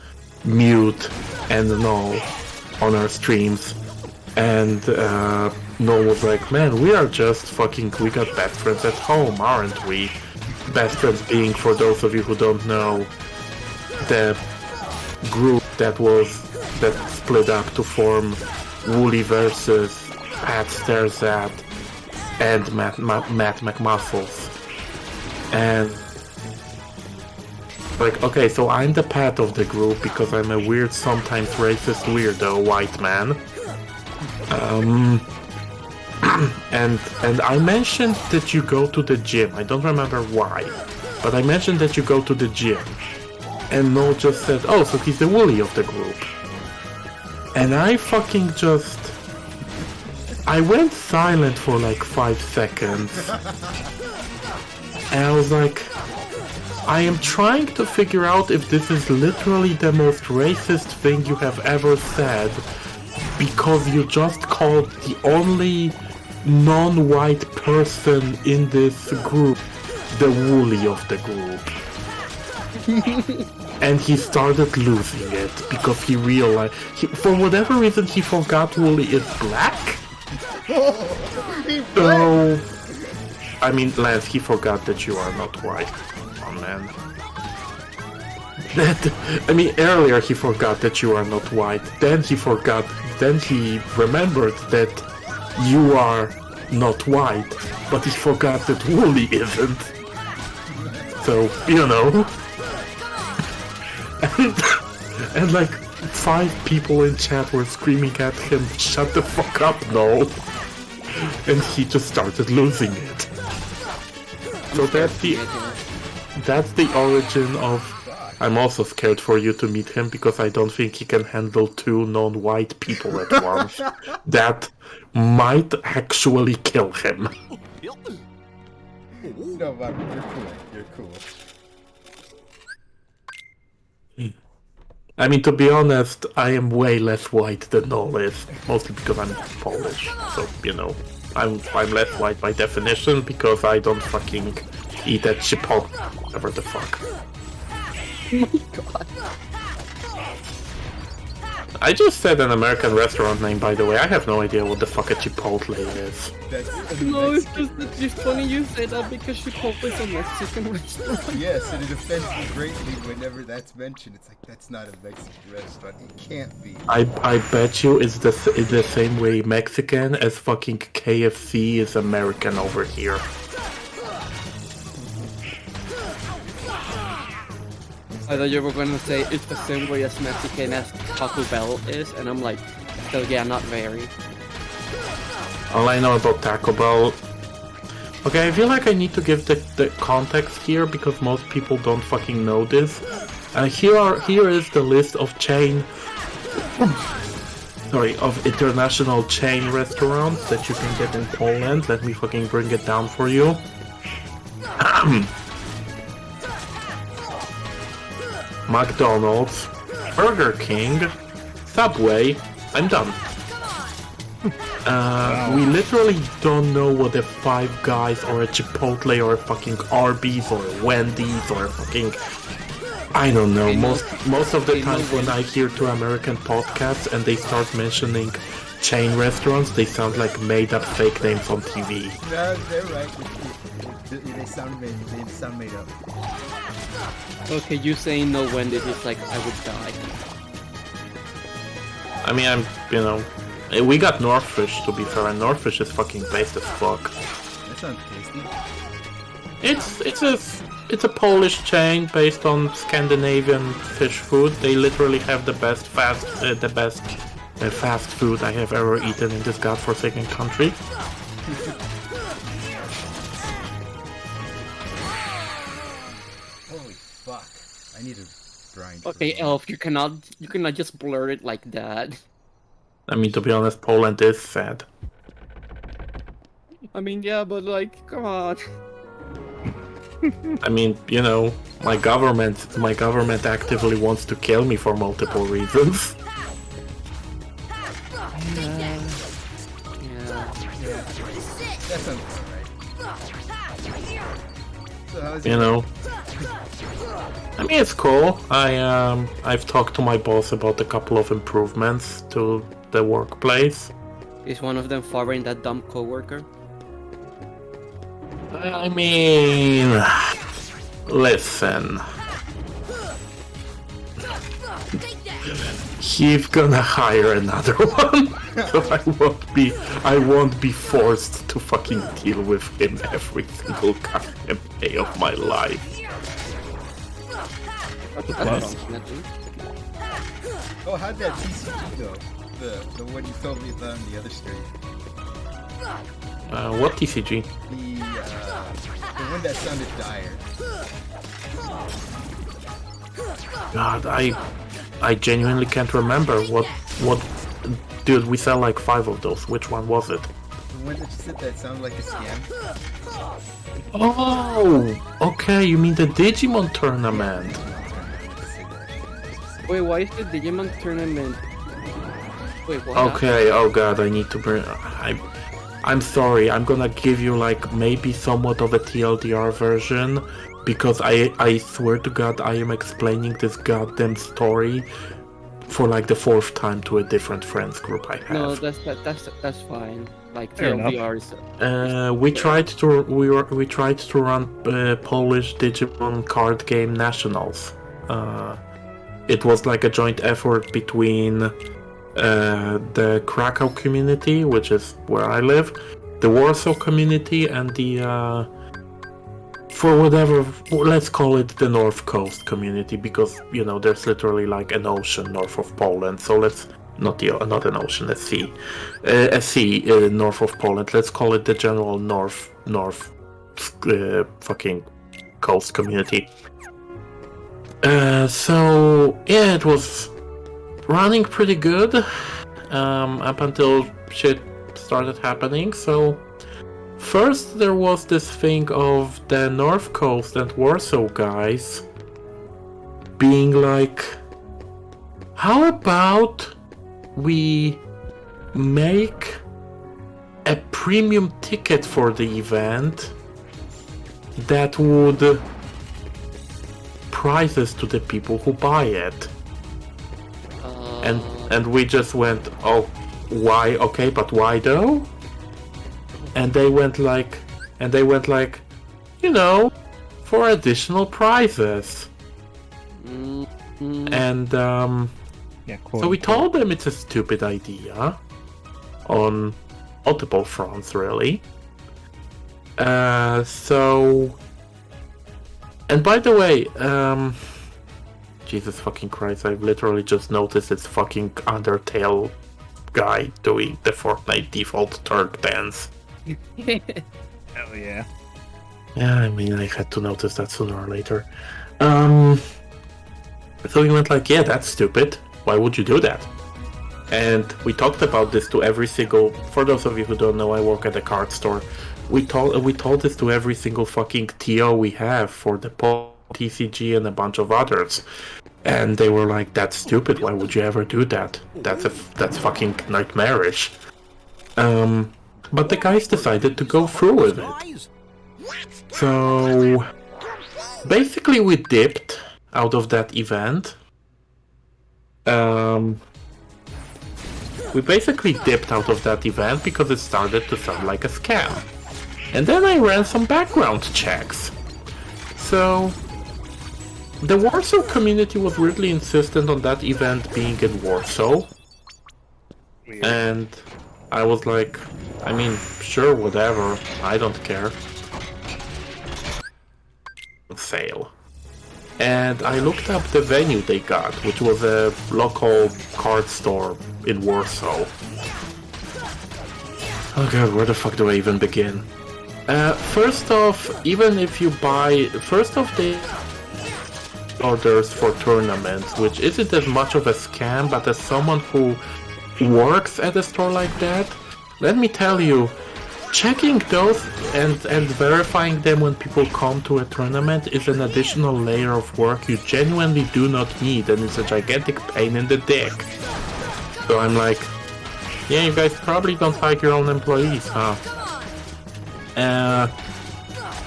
Mute, and Null on our streams, and Null was like, man, we are just fucking, we got best friends at home, aren't we? Best friends being, for those of you who don't know, the group that split up to form Wooly versus Pat Stares At and Matt McMuscles. And like, okay, so I'm the Pat of the group because I'm a weird, sometimes racist weirdo white man. And I mentioned that you go to the gym. I don't remember why, but I mentioned that you go to the gym. And Noel just said, oh, so he's the Wooly of the group. And I fucking just... I went silent for like 5 seconds. And I was like, I am trying to figure out if this is literally the most racist thing you have ever said, because you just called the only non-white person in this group the Wooly of the group. And he started losing it because he realized, for whatever reason, he forgot Wooly is black. So, I mean, Lance, he forgot that you are not white. Oh man. I mean, earlier he forgot that you are not white. Then he remembered that you are not white, but he forgot that Wooly isn't. So, you know. And like 5 people in chat were screaming at him, shut the fuck up, no. And he just started losing it. So that's the origin of... I'm also scared for you to meet him because I don't think he can handle 2 non-white people at once. That might actually kill him. No, man, you're cool. I mean, to be honest, I am way less white than Noel is, mostly because I'm Polish. So, you know, I'm less white by definition because I don't fucking eat at Chipotle, whatever the fuck. Oh my god. I just said an American restaurant name, by the way. I have no idea what the fuck a Chipotle is. No, it's just that it's funny you say that because Chipotle is a Mexican restaurant. Yes, and it offends me greatly whenever that's mentioned. It's like, that's not a Mexican restaurant. It can't be. I bet you it's the same way Mexican as fucking KFC is American over here. I thought you were gonna say it's the same way as Mexican as Taco Bell is, and I'm like, so yeah, not very. All I know about Taco Bell... Okay, I feel like I need to give the context here because most people don't fucking know this. Here is the list of of international chain restaurants that you can get in Poland. Let me fucking bring it down for you. McDonald's, Burger King, Subway. I'm done. We literally don't know what a Five Guys or a Chipotle or a fucking Arby's or a Wendy's or a fucking... I don't know. Most of the time when I hear 2 American podcasts and they start mentioning chain restaurants, they sound like made-up fake names on TV. No, they're right. They sound made up. Okay, you saying no Wendy's is like, I would die. I mean, you know, we got Northfish to be fair, and Northfish is fucking based as fuck. That sounds tasty. It's a Polish chain based on Scandinavian fish food. They literally have the best fast food I have ever eaten in this godforsaken country. Holy fuck! I need to grind. Okay, Elf, you cannot just blur it like that. I mean, to be honest, Poland is sad. I mean, yeah, but like, come on. I mean, you know, my government actively wants to kill me for multiple reasons. Yeah. That sounds alright. So how's You know. I mean, it's cool. I've talked to my boss about a couple of improvements to the workplace. Is one of them firing that dumb coworker? I mean, listen. He's gonna hire another one, so I won't be forced to fucking deal with him every single goddamn day of my life. Oh, how'd that TCG go? The one you told me about on the other stream. What TCG? The one that sounded dire. God, I genuinely can't remember what. Dude, we sell like 5 of those. Which one was it? The one that you said that sounded like a scam. Oh, okay. You mean the Digimon tournament? Wait, why is the Digimon tournament? Wait, what? Okay. Oh God, I need to bring. I'm sorry. I'm gonna give you like maybe somewhat of a TLDR version. Because I swear to God, I am explaining this goddamn story for like the 4th time to a different friends group I have. No, that's fine. Like Fair TLDR is. We tried to run Polish Digimon card game nationals. It was like a joint effort between the Krakow community, which is where I live, the Warsaw community, and the for whatever, let's call it the North Coast community, because, you know, there's literally like an ocean north of Poland, so let's, not an ocean, a sea north of Poland, let's call it the general north fucking coast community. So, yeah, it was running pretty good, up until shit started happening, so... First, there was this thing of the North Coast and Warsaw guys being like, how about we make a premium ticket for the event that would prizes to the people who buy it? And we just went, oh, why? Okay, but why though? And they went like, you know, for additional prizes. And Yeah, so we told them it's a stupid idea on multiple fronts, really. So, and by the way, Jesus fucking Christ, I've literally just noticed it's fucking Undertale guy doing the Fortnite default Turk dance. Hell yeah. Yeah, I mean, I had to notice that sooner or later. So we went like, yeah, that's stupid. Why would you do that? And we talked about this to every single... For those of you who don't know, I work at a card store. We told this to every single fucking TO we have for the TCG and a bunch of others. And they were like, that's stupid. Why would you ever do that? That's fucking nightmarish. But the guys decided to go through with it. So basically we dipped out of that event. We basically dipped out of that event because it started to sound like a scam. And then I ran some background checks. So the Warsaw community was really insistent on that event being in Warsaw. Weird. And I was like, I mean, sure, whatever, I don't care. Fail. And I looked up the venue they got, which was a local card store in Warsaw. Oh god, where the fuck do I even begin? First off, even if you buy... First off, they orders for tournaments, which isn't as much of a scam, but as someone who works at a store like that, let me tell you, checking those and verifying them when people come to a tournament is an additional layer of work you genuinely do not need, and it's a gigantic pain in the dick. So I'm like, yeah, you guys probably don't like your own employees, huh?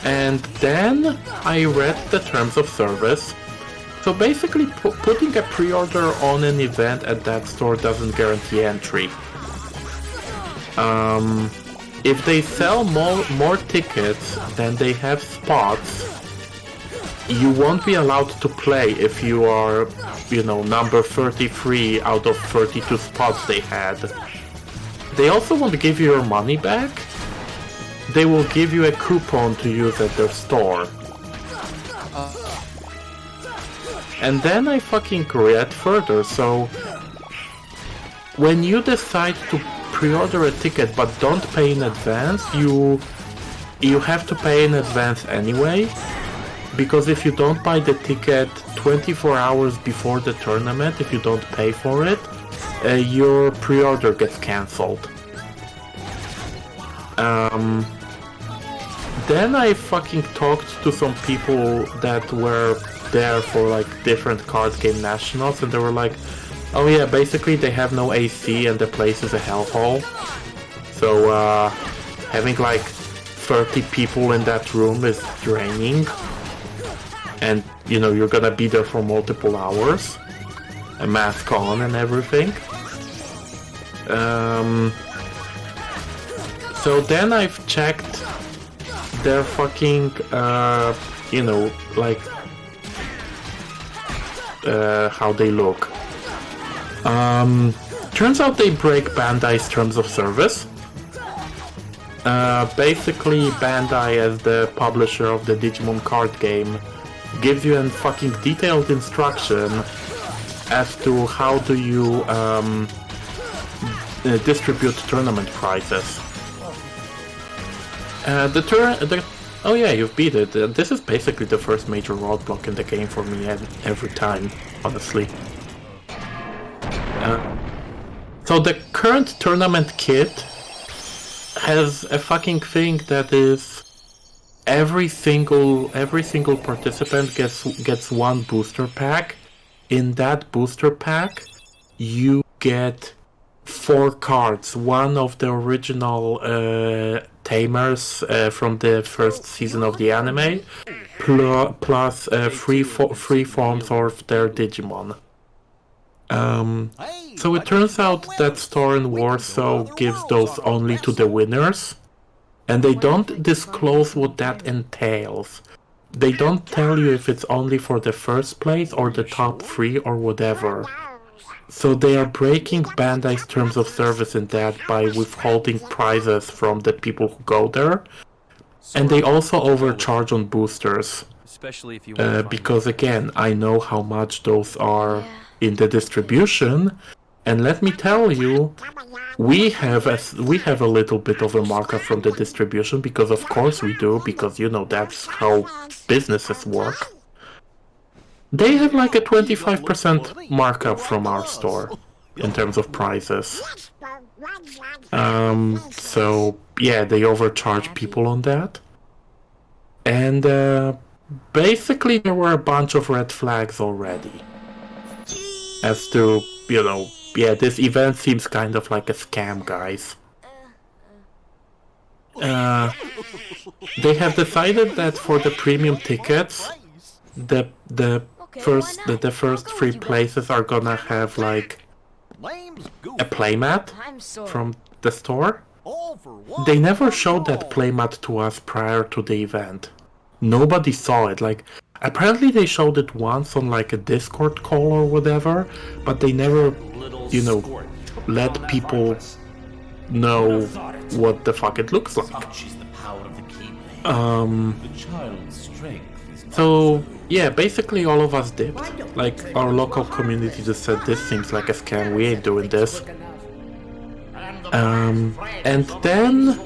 And then I read the terms of service. So basically, putting a pre-order on an event at that store doesn't guarantee entry. If they sell more tickets than they have spots, you won't be allowed to play if you are, you know, number 33 out of 32 spots they had. They also won't give you your money back. They will give you a coupon to use at their store. And then I fucking read further, so when you decide to pre-order a ticket but don't pay in advance, you have to pay in advance anyway, because if you don't buy the ticket 24 hours before the tournament, if you don't pay for it, your pre-order gets cancelled. Then I fucking talked to some people that were there for like different card game nationals, and they were like, oh yeah, basically they have no AC and the place is a hellhole. So having like 30 people in that room is draining. And you know, you're gonna be there for multiple hours. A mask on and everything. So then I've checked their fucking, you know, like, how they look. Turns out they break Bandai's terms of service. Basically, Bandai, as the publisher of the Digimon card game, gives you a fucking detailed instruction as to how do you distribute tournament prizes. Oh yeah, you've beat it. This is basically the first major roadblock in the game for me every time, honestly. So the current tournament kit has a fucking thing that is every single participant gets one booster pack. In that booster pack, you get 4 cards. One of the original Tamers from the first season of the anime, plus 3 forms of their Digimon. So it turns out that store in Warsaw gives those only to the winners, and they don't disclose what that entails. They don't tell you if it's only for the first place or the top 3 or whatever. So they are breaking Bandai's terms of service in that by withholding prizes from the people who go there, and they also overcharge on boosters. Especially if you because again, I know how much those are in the distribution, and let me tell you, we have a little bit of a markup from the distribution, because of course we do, because you know that's how businesses work. They have like a 25% markup from our store in terms of prices. So yeah, they overcharge people on that. And basically there were a bunch of red flags already. As to, you know, yeah, this event seems kind of like a scam, guys. They have decided that for the premium tickets, the first 3 places are gonna have like a playmat from the store. They never showed that playmat to us prior to the event. Nobody saw it. Like, apparently they showed it once on like a Discord call or whatever, but they never, you know, let people know what the fuck it looks like. So yeah, basically all of us dipped. Like, our local community just said, this seems like a scam, we ain't doing this. And then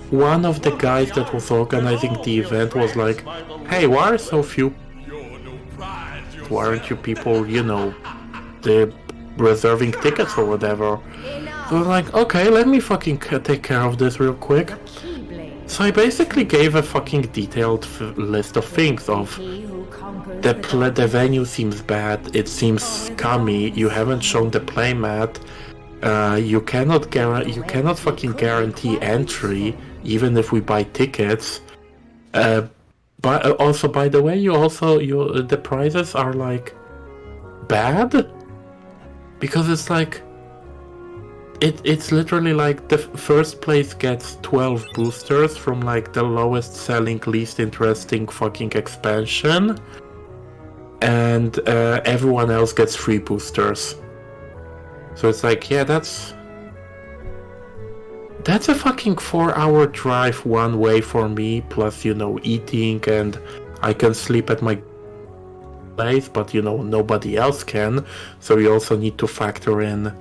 one of the guys that was organizing the event was like, hey, why are so few... Why aren't you people, you know, reserving tickets or whatever? So like, okay, let me fucking take care of this real quick. So I basically gave a fucking detailed list of things of the venue seems bad, it seems scummy, you haven't shown the playmat, you cannot fucking guarantee entry even if we buy tickets. But also, by the way, the prizes are like bad because it's like it's literally like the first place gets 12 boosters from like the lowest selling, least interesting fucking expansion, and everyone else gets 3 boosters. So it's like, yeah, that's a fucking 4-hour drive one way for me, plus, eating, and I can sleep at my place, but, nobody else can. So you also need to factor in,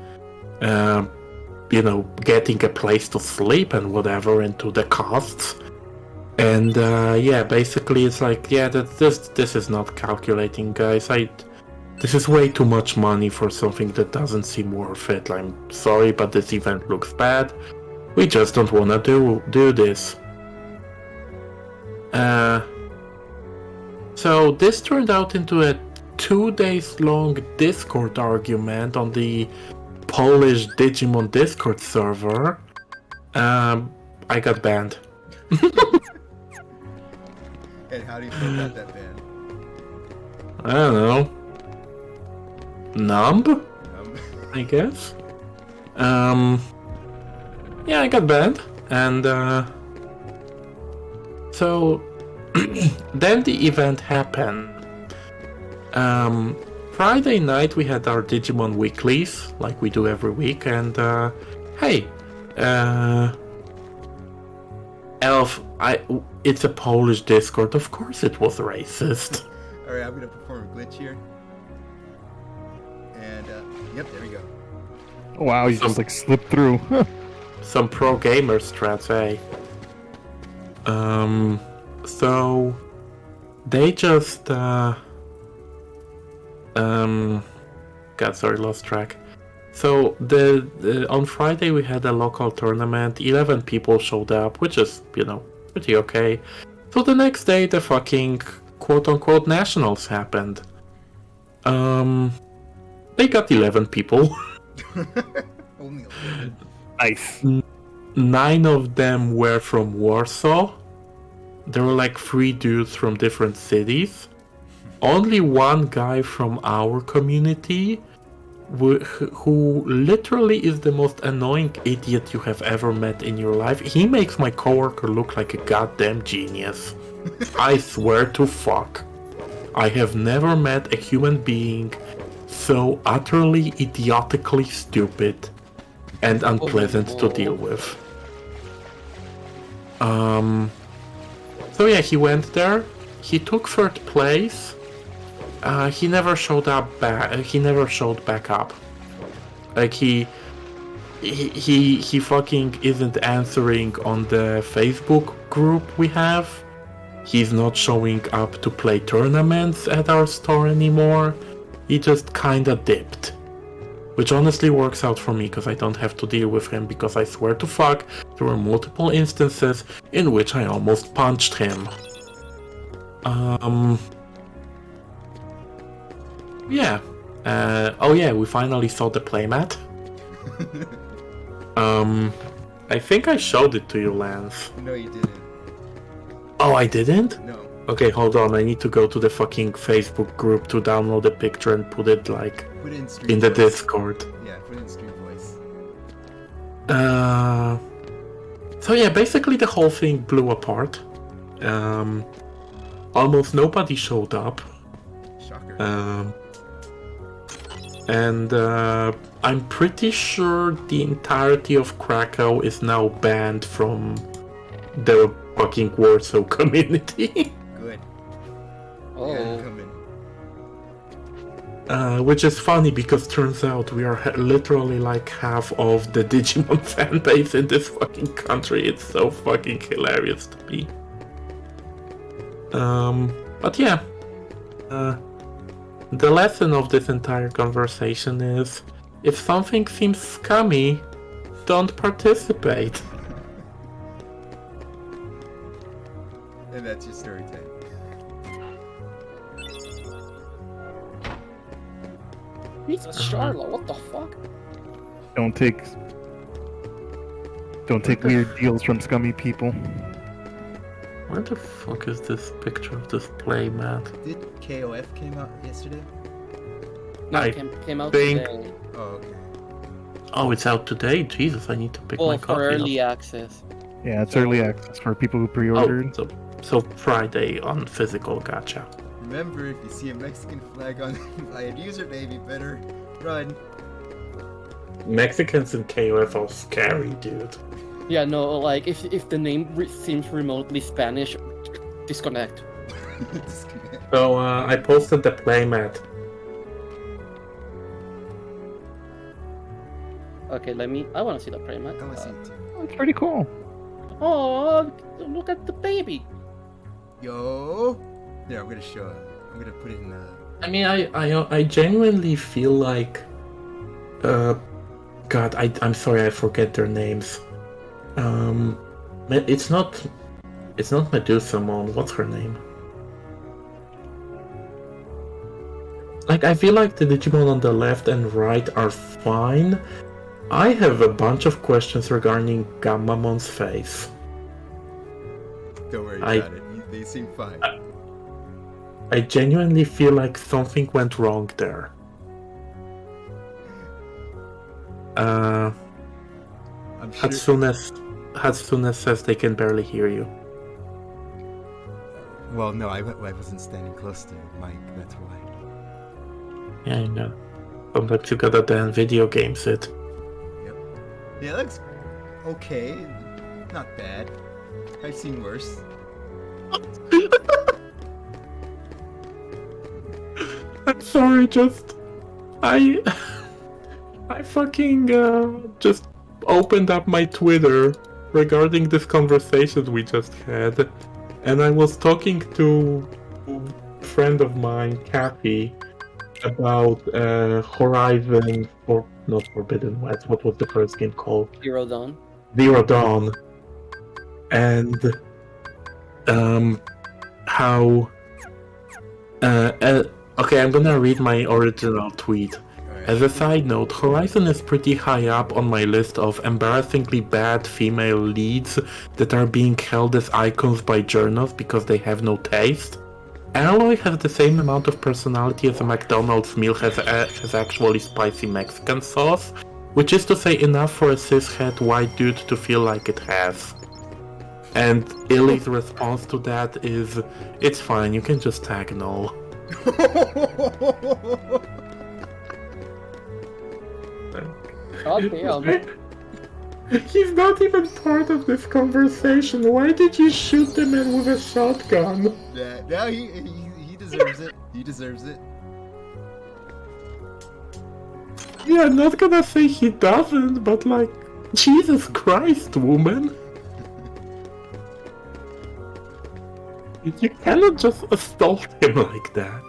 getting a place to sleep and whatever into the costs. And, basically it's like, yeah, this is not calculating, guys. This is way too much money for something that doesn't seem worth it. I'm sorry, but this event looks bad. We just don't want to do this. So this turned out into a 2 days long Discord argument on the Polish Digimon Discord server. I got banned. And how do you feel about that ban? I don't know. Numb? I guess. Yeah, I got banned, and so then the event happened. Friday night we had our Digimon weeklies, like we do every week, and hey, Elf, it's a Polish Discord, of course it was racist. Alright, I'm gonna perform a glitch here. And, yep, there we go. Oh, wow, you just like slipped through. Some pro gamer strats, eh? So they just God, sorry, lost track. So on Friday we had a local tournament. 11 people showed up, which is pretty okay. So the next day the fucking quote-unquote nationals happened. They got 11 people. Only 11. Nice. 9 of them were from Warsaw. There were like 3 dudes from different cities. Only one guy from our community, who literally is the most annoying idiot you have ever met in your life. He makes my coworker look like a goddamn genius. I swear to fuck. I have never met a human being so utterly idiotically stupid and unpleasant to deal with. So yeah, he went there. He took 3rd place. He never showed up back. He never showed back up. Like he fucking isn't answering on the Facebook group we have. He's not showing up to play tournaments at our store anymore. He just kinda dipped. Which honestly works out for me, because I don't have to deal with him, because I swear to fuck, there were multiple instances in which I almost punched him. Yeah. Oh yeah, we finally saw the playmat. I think I showed it to you, Lance. No, you didn't. Oh, I didn't? No. Okay, hold on, I need to go to the fucking Facebook group to download the picture and put it like Put it in the voice. Discord. Yeah, put it in stream voice. So yeah, basically the whole thing blew apart. Almost nobody showed up. Shocker. And I'm pretty sure the entirety of Krakow is now banned from the fucking Warsaw community. Good. Oh. Yeah, come in. Which is funny because turns out we are literally like half of the Digimon fan base in this fucking country. It's so fucking hilarious to me. But yeah. The lesson of this entire conversation is, if something seems scummy, don't participate. And that's your story time. It's Charlotte, what the fuck? Don't take weird deals from scummy people. Where the fuck is this picture of this playmat? Did KOF came out yesterday? No, I it came out think- today. Oh, okay. Oh, it's out today? Jesus, I need to pick my Well, copy for up. early access. Yeah, it's early access for people who pre-ordered. So Friday on physical, gotcha. Remember, if you see a Mexican flag on a username, you better run. Mexicans in KOF are scary, dude. Yeah, no, like, if the name seems remotely Spanish, disconnect. So I posted the playmat. Okay, I wanna see the playmat. I want to see it too. It's pretty cool. Oh, look at the baby. Yo! There, I'm gonna show it. I'm gonna put it in the... I mean, I genuinely feel like, God, I'm sorry, I forget their names. It's not Medusamon. What's her name? Like, I feel like the Digimon on the left and right are fine. I have a bunch of questions regarding Gammamon's face. Don't worry about it. They seem fine. I genuinely feel like something went wrong there. I'm sure... Hatsune says they can barely hear you. Well, no, I wasn't standing close to Mike, that's why. Yeah, I know. Sometimes you gotta then video games it. Yep. Yeah, it looks okay. Not bad. I've seen worse. I'm sorry, I fucking just opened up my Twitter regarding this conversation we just had, and I was talking to a friend of mine, Kathy, about Horizon, or not Forbidden West, what was the first game called? Zero Dawn. Zero Dawn, and how okay, I'm gonna read my original tweet. As a side note, Horizon is pretty high up on my list of embarrassingly bad female leads that are being held as icons by journals because they have no taste. Aloy has the same amount of personality as a McDonald's meal has actually spicy Mexican sauce, which is to say enough for a cishet white dude to feel like it has. And Illy's response to that is, it's fine, you can just tag Null. God damn. He's not even part of this conversation. Why did you shoot the man with a shotgun? Yeah, no, he deserves it. He deserves it. Yeah, I'm not gonna say he doesn't, but like, Jesus Christ, woman. You cannot just assault him like that.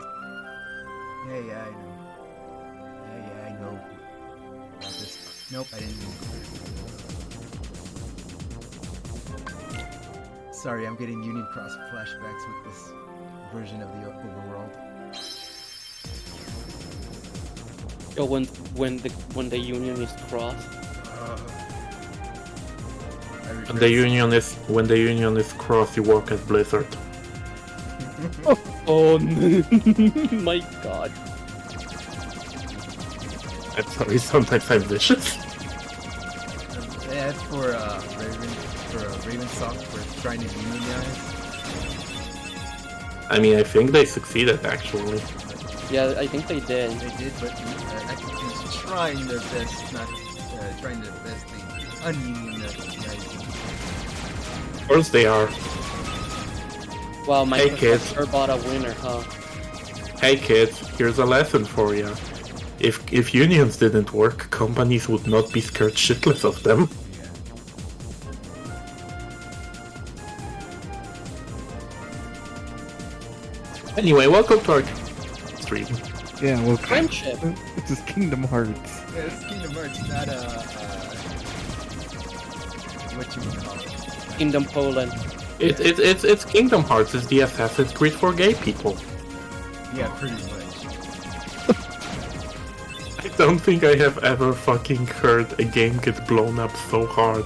Yeah, I know. Yeah, I know. About this. Nope, I didn't mean to. Sorry, I'm getting Union Cross flashbacks with this version of the overworld. Yo, when the union is crossed. When the union is crossed, you work at Blizzard. Oh my god. I'm sorry, sometimes I'm vicious. Yeah, that's for Ravensoft for trying to unionize. I mean, I think they succeeded actually. Yeah, I think they did. They did, but Activision's trying their best, not trying their best to ununionize. Of course they are. Wow, Hey, Microsoft kids. sure bought a winner, huh? Hey kids, here's a lesson for you. If unions didn't work, companies would not be scared shitless of them. Anyway, welcome to our stream. Yeah, well, Friendship. This is Kingdom Hearts. Yeah, it's Kingdom Hearts, not What you call it? Kingdom Poland. It's Kingdom Hearts. It's the Assassin's Creed for gay people. Yeah, pretty much. I don't think I have ever fucking heard a game get blown up so hard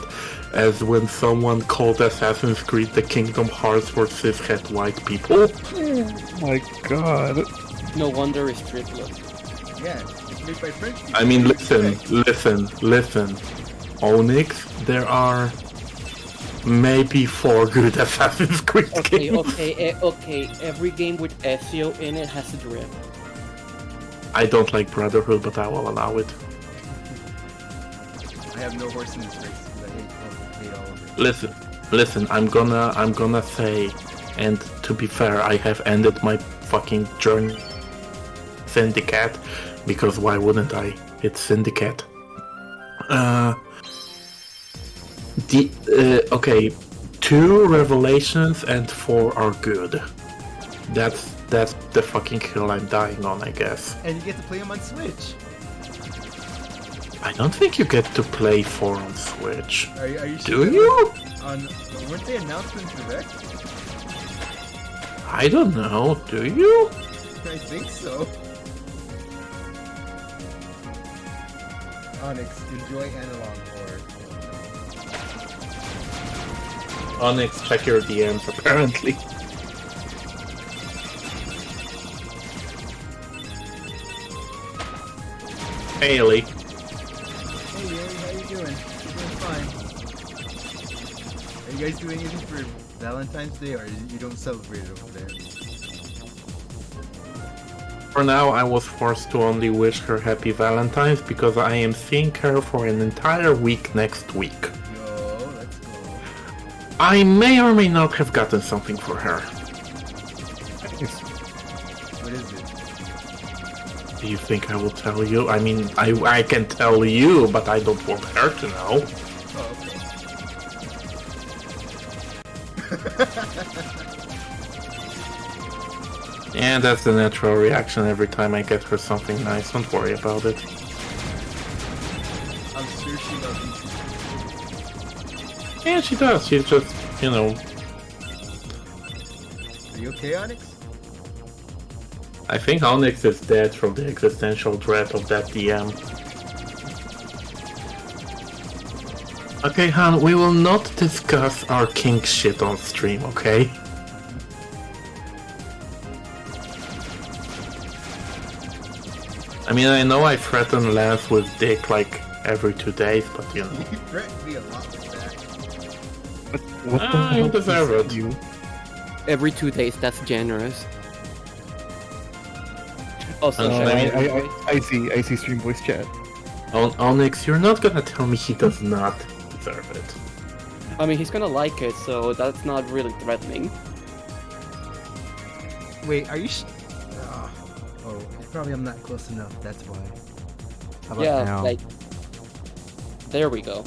as when someone called Assassin's Creed the Kingdom Hearts for cishet white people. Oh my god. No wonder it's triplet. Yeah, it's made by French people. I mean, listen. Onyx, there are maybe 4 good Assassin's Creed games. Okay. Every game with Ezio in it has a drip. I don't like Brotherhood, but I will allow it. I have no horse in this race because I hate all of it. Listen, I'm gonna say, and to be fair, I have ended my fucking journey Syndicate, because why wouldn't I? It's Syndicate. Okay, 2 revelations and 4 are good. That's the fucking hill I'm dying on, I guess. And you get to play them on Switch. I don't think you get to play 4 on Switch. Are you Do sure? you? Weren't they announcements direct? I don't know. Do you? I think so. Onyx, enjoy Analog or... Onyx, check your DMs, apparently. Hey, Ellie. Hey, Yuri, how you doing? You doing fine? Are you guys doing anything for Valentine's Day, or you don't celebrate it over there? For now, I was forced to only wish her happy Valentine's because I am seeing her for an entire week next week. Yo, let's go. I may or may not have gotten something for her. What is it? Do you think I will tell you? I mean, I can tell you, but I don't want her to know. Oh, okay. And that's the natural reaction every time I get her something nice. Don't worry about it. I'm sure she loves you. Yeah, she does. She's just, you know... Are you okay, Onyx? I think Onyx is dead from the existential dread of that DM. Okay, Han, we will not discuss our kink shit on stream, okay? I mean, I know I threaten Lance with dick like every 2 days, but you know. You threatened me a lot with that. What the hell you deserve is it. you? Every 2 days, that's generous. Also, I mean, I see stream voice chat. Onyx, you're not gonna tell me he does not deserve it. I mean, he's gonna like it, so that's not really threatening. Wait, are you oh, probably I'm not close enough, that's why. How about Yeah, now? like... There we go.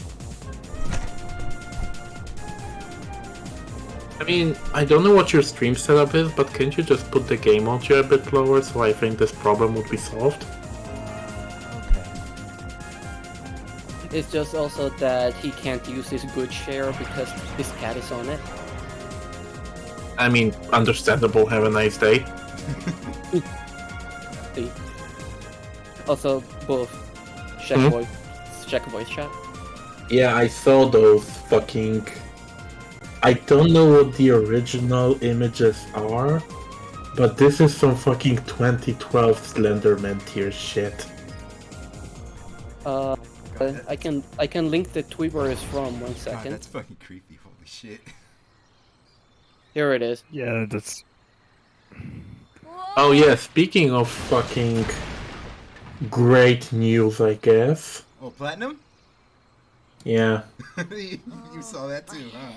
I mean, I don't know what your stream setup is, but can't you just put the game audio a bit lower so I think this problem would be solved? Okay. It's just also that he can't use his good share because his cat is on it. I mean, understandable, have a nice day. See? Also, both check voice chat. Yeah, I saw those fucking... I don't know what the original images are, but this is some fucking 2012 Slenderman tier shit. I can link the tweet where it's from. 1 second. God, that's fucking creepy. Holy shit. Here it is. Yeah, that's... Oh yeah, speaking of fucking great news, I guess. Oh, Platinum? Yeah, you saw that too, huh?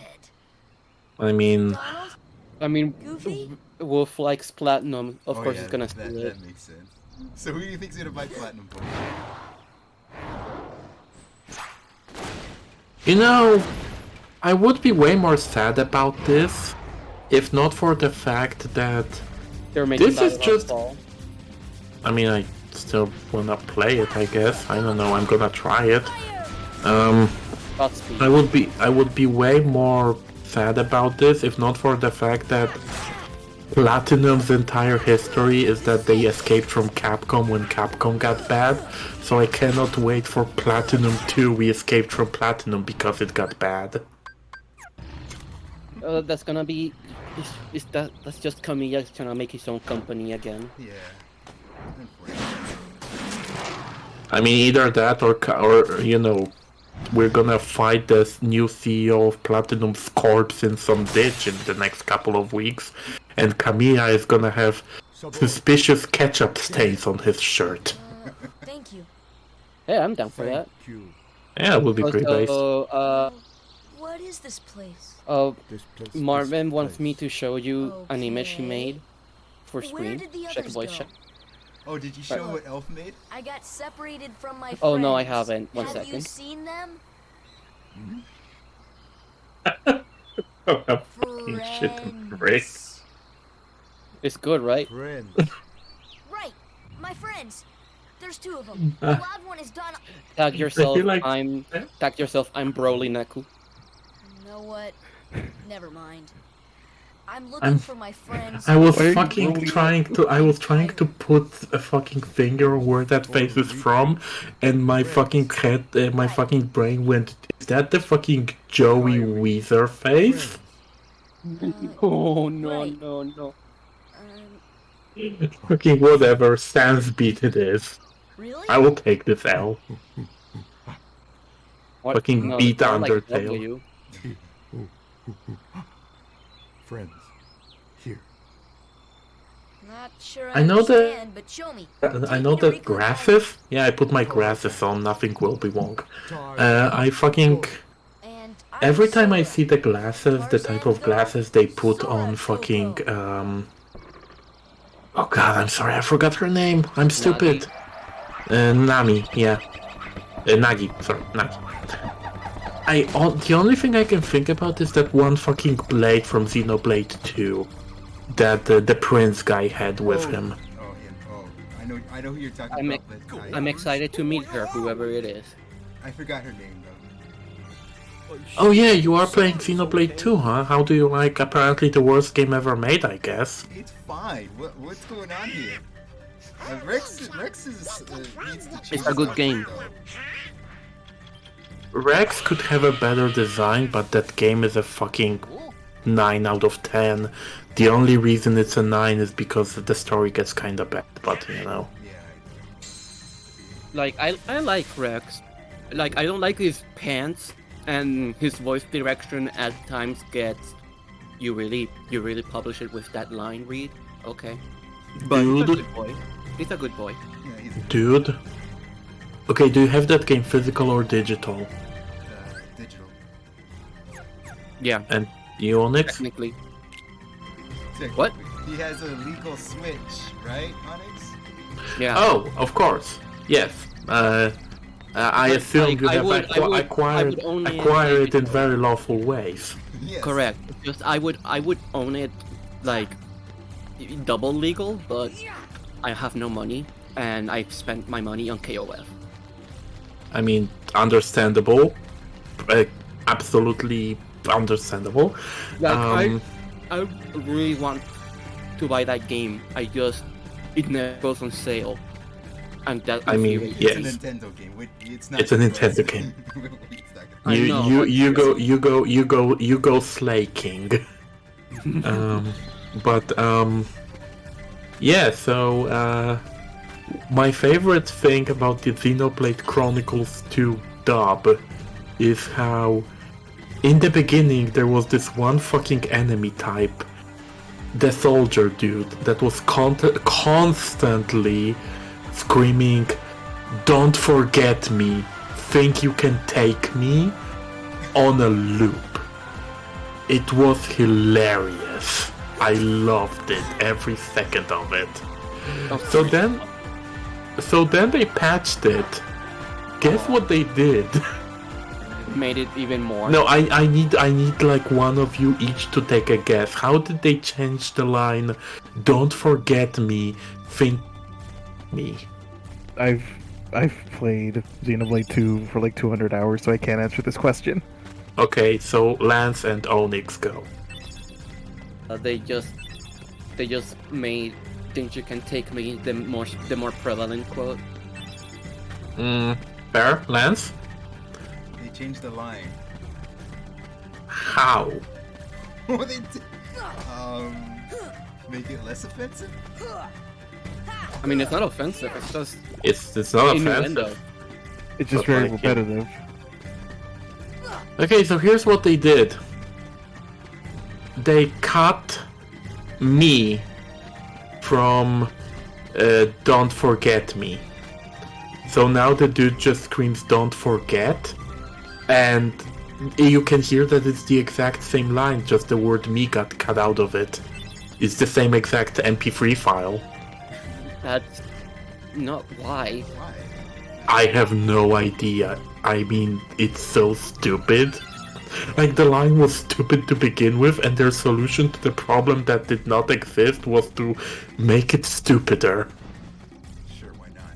I mean... Goofy? Wolf likes Platinum. Of Oh, course yeah, he's gonna that steal it. makes sense. So who do you think's gonna buy Platinum for? You know, I would be way more sad about this if not for the fact that They're making this is Battle just... Fall. I mean, I still wanna play it, I guess. I don't know, I'm gonna try it. Godspeed. I would be way more sad about this if not for the fact that Platinum's entire history is that they escaped from Capcom when Capcom got bad. So I cannot wait for Platinum 2. We escaped from Platinum because it got bad. That's gonna be. That's just Kamiya trying to make his own company again. Yeah. I mean, either that or you know, we're gonna fight this new CEO of Platinum's corpse in some ditch in the next couple of weeks, and Kamiya is gonna have suspicious ketchup stains on his shirt. Thank you. Yeah, I'm down for that. Yeah, it will be great based. What is this place? Marvin wants me to show you an image he Okay. made for Where stream. did the Check others boys, go? check. Oh, did you show what Elf made? I got separated from my friends. Oh, no, I haven't. One Have you second. seen them? Friends. It's good, right? Friends. Right, my friends. There's two of them. The loud one is Don. Tag yourself. like- Tag yourself. I'm Broly Neku. You know what? Never mind. I'm looking for my friends. I was Why are you fucking rolling trying to. I was trying to put a fucking finger on where that face is from, and my fucking head, my fucking brain went. Is that the fucking Joey Weezer face? Oh no Right. no no! Fucking whatever. Sans beat it is. Really? I will take this L. What? Fucking No, beat it's more like Undertale. W. Friends. Here. Not sure I know that- understand, but show me. I know that glasses. Yeah, I put my glasses on. Nothing will be wrong. I fucking. And Every time I see the glasses, the type of glasses they put on fucking oh god, I'm sorry, I forgot her name. I'm stupid. Nami, yeah. Nagi, sorry, Nagi. The only thing I can think about is that one fucking blade from Xenoblade 2 that the prince guy had with him. Oh, him. Oh, I know who you're talking I'm, about. But I'm excited to meet her, whoever it is. I forgot her name though. Oh yeah, you are playing Xenoblade 2, huh? How do you like apparently the worst game ever made, I guess? It's fine. What's going on here? Rex is needs to change. It's a good his game. outfit, Rex could have a better design, but that game is a fucking 9 out of 10. The only reason it's a 9 is because the story gets kinda bad, but you know. though. Yeah. Like I like Rex. Like I don't like his pants and his voice direction at times gets. You really publish it with that line read? Okay. But he's a Dude. good boy. He's a good boy. Yeah, he's Dude. Okay, do you have that game physical or digital? digital. Yeah, And you own it? technically. What? He has a legal Switch, right, Onyx? Yeah. Oh, of course. Yes. I But, assume like, you I have would- I would only acquired it in digital. very lawful ways. Yes. Correct. Just I would own it like double legal, but I have no money and I spent my money on KOF. I mean, understandable. Absolutely understandable. Like I really want to buy that game. It never goes on sale. And that I mean, infuriates yeah. It's a Yes. Nintendo game. It's not. It's a US. Nintendo game. It's not gonna- I know, but You go Slay King. Yeah, so my favorite thing about the Xenoblade Chronicles 2 dub is how in the beginning there was this one fucking enemy type, the soldier dude, that was constantly screaming, "Don't forget me, think you can take me," on a loop. It was hilarious. I loved it, every second of it. So then they patched it. Guess what they did? made it even more. No, I need like one of you each to take a guess. How did they change the line? Don't forget me, think me. I've I've played Xenoblade 2 for like 200 hours, so I can't answer this question. Okay, so Lance and Onyx go. They just made things you can take me the more prevalent quote. Fair, Lance? They changed the line. How? What they did? Make it less offensive? I mean, it's not offensive. It's just It's not innuendo. offensive. It's just But very like, yeah. repetitive. Okay, so here's what they did. They cut me from Don't Forget Me. So now the dude just screams Don't Forget, and you can hear that it's the exact same line, just the word me got cut out of it. It's the same exact MP3 file. That's not why. Why? I have no idea. I mean, it's so stupid. Like, the line was stupid to begin with, and their solution to the problem that did not exist was to make it stupider. Sure, why not?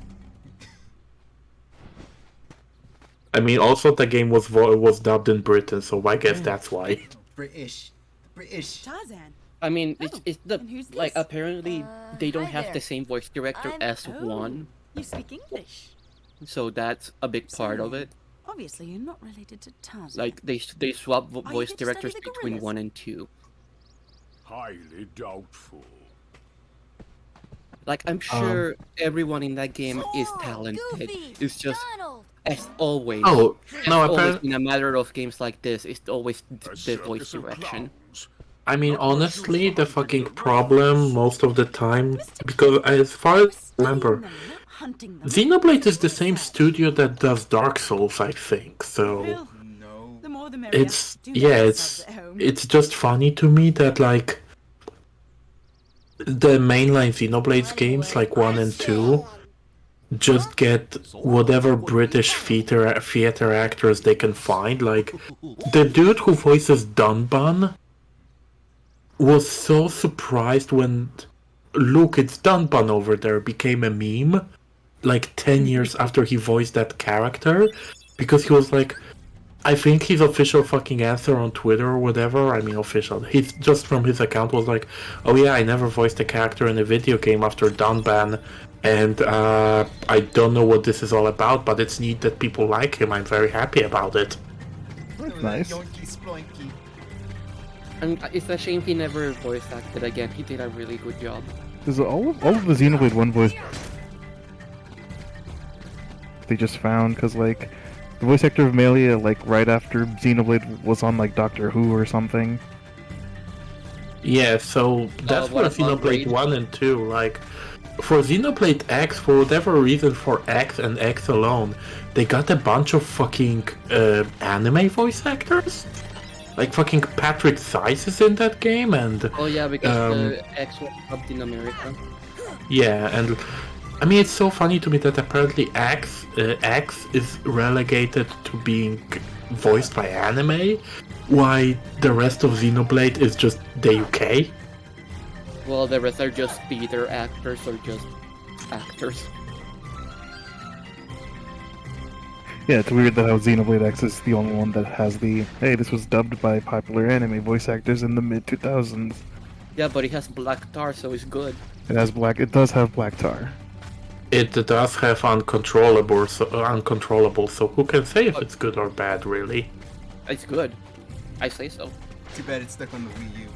I mean, also the game was dubbed in Britain, so I guess that's why. British. Tarzan. I mean, it's the and who's like this? apparently they don't hi have there. the same voice director I'm- as one, You speak English. so that's a big part of it. Obviously, you're not related to Tarzan. Like they swap you voice here to study directors the between gorillas? 1 and 2. Highly doubtful. Like I'm sure everyone in that game is Oh, talented. Goofy, It's just Donald. as always. Oh, as no, always apparently. in a matter of games like this, it's always A the voice circus of direction. clowns. I mean, honestly, the fucking problem most of the time, because as far as I remember, Xenoblade is the same studio that does Dark Souls, I think, so No. The more the merrier. it's, Do yeah, let it's, yourselves at home. it's just funny to me that, like, the mainline Xenoblade games, like 1 and 2, just get whatever British theater actors they can find. Like, the dude who voices Dunban was so surprised when "Look, it's Dunban over there" became a meme, like 10 years after he voiced that character, because he was like, I think his official fucking answer on Twitter or whatever, I mean official, he's just from his account was like, oh yeah, I never voiced a character in a video game after Dunban, and I don't know what this is all about, but it's neat that people like him, I'm very happy about it. That's nice. Yoinky sploinky. And it's a shame he never voice acted again. He did a really good job. Because all of the Xenoblade 1 voice they just found, because like the voice actor of Melia, like right after Xenoblade was on like Doctor Who or something. Yeah, so that's for what about Xenoblade Raid? 1 and 2, like, for Xenoblade X, for whatever reason, for X and X alone, they got a bunch of fucking anime voice actors? Like fucking Patrick Zeiss is in that game, and Oh yeah, because the X was dubbed in America. yeah, and I mean it's so funny to me that apparently X is relegated to being voiced by anime, why the rest of Xenoblade is just the UK. Well, the rest are just theater actors or just actors. Yeah, it's weird that how Xenoblade X is the only one that has the, hey, this was dubbed by popular anime voice actors in the mid 2000s. Yeah, but it has black tar, so it's good. It does have black tar. It does have uncontrollable, so who can say if it's good or bad, really? It's good. I say so. Too bad it's stuck on the Wii U.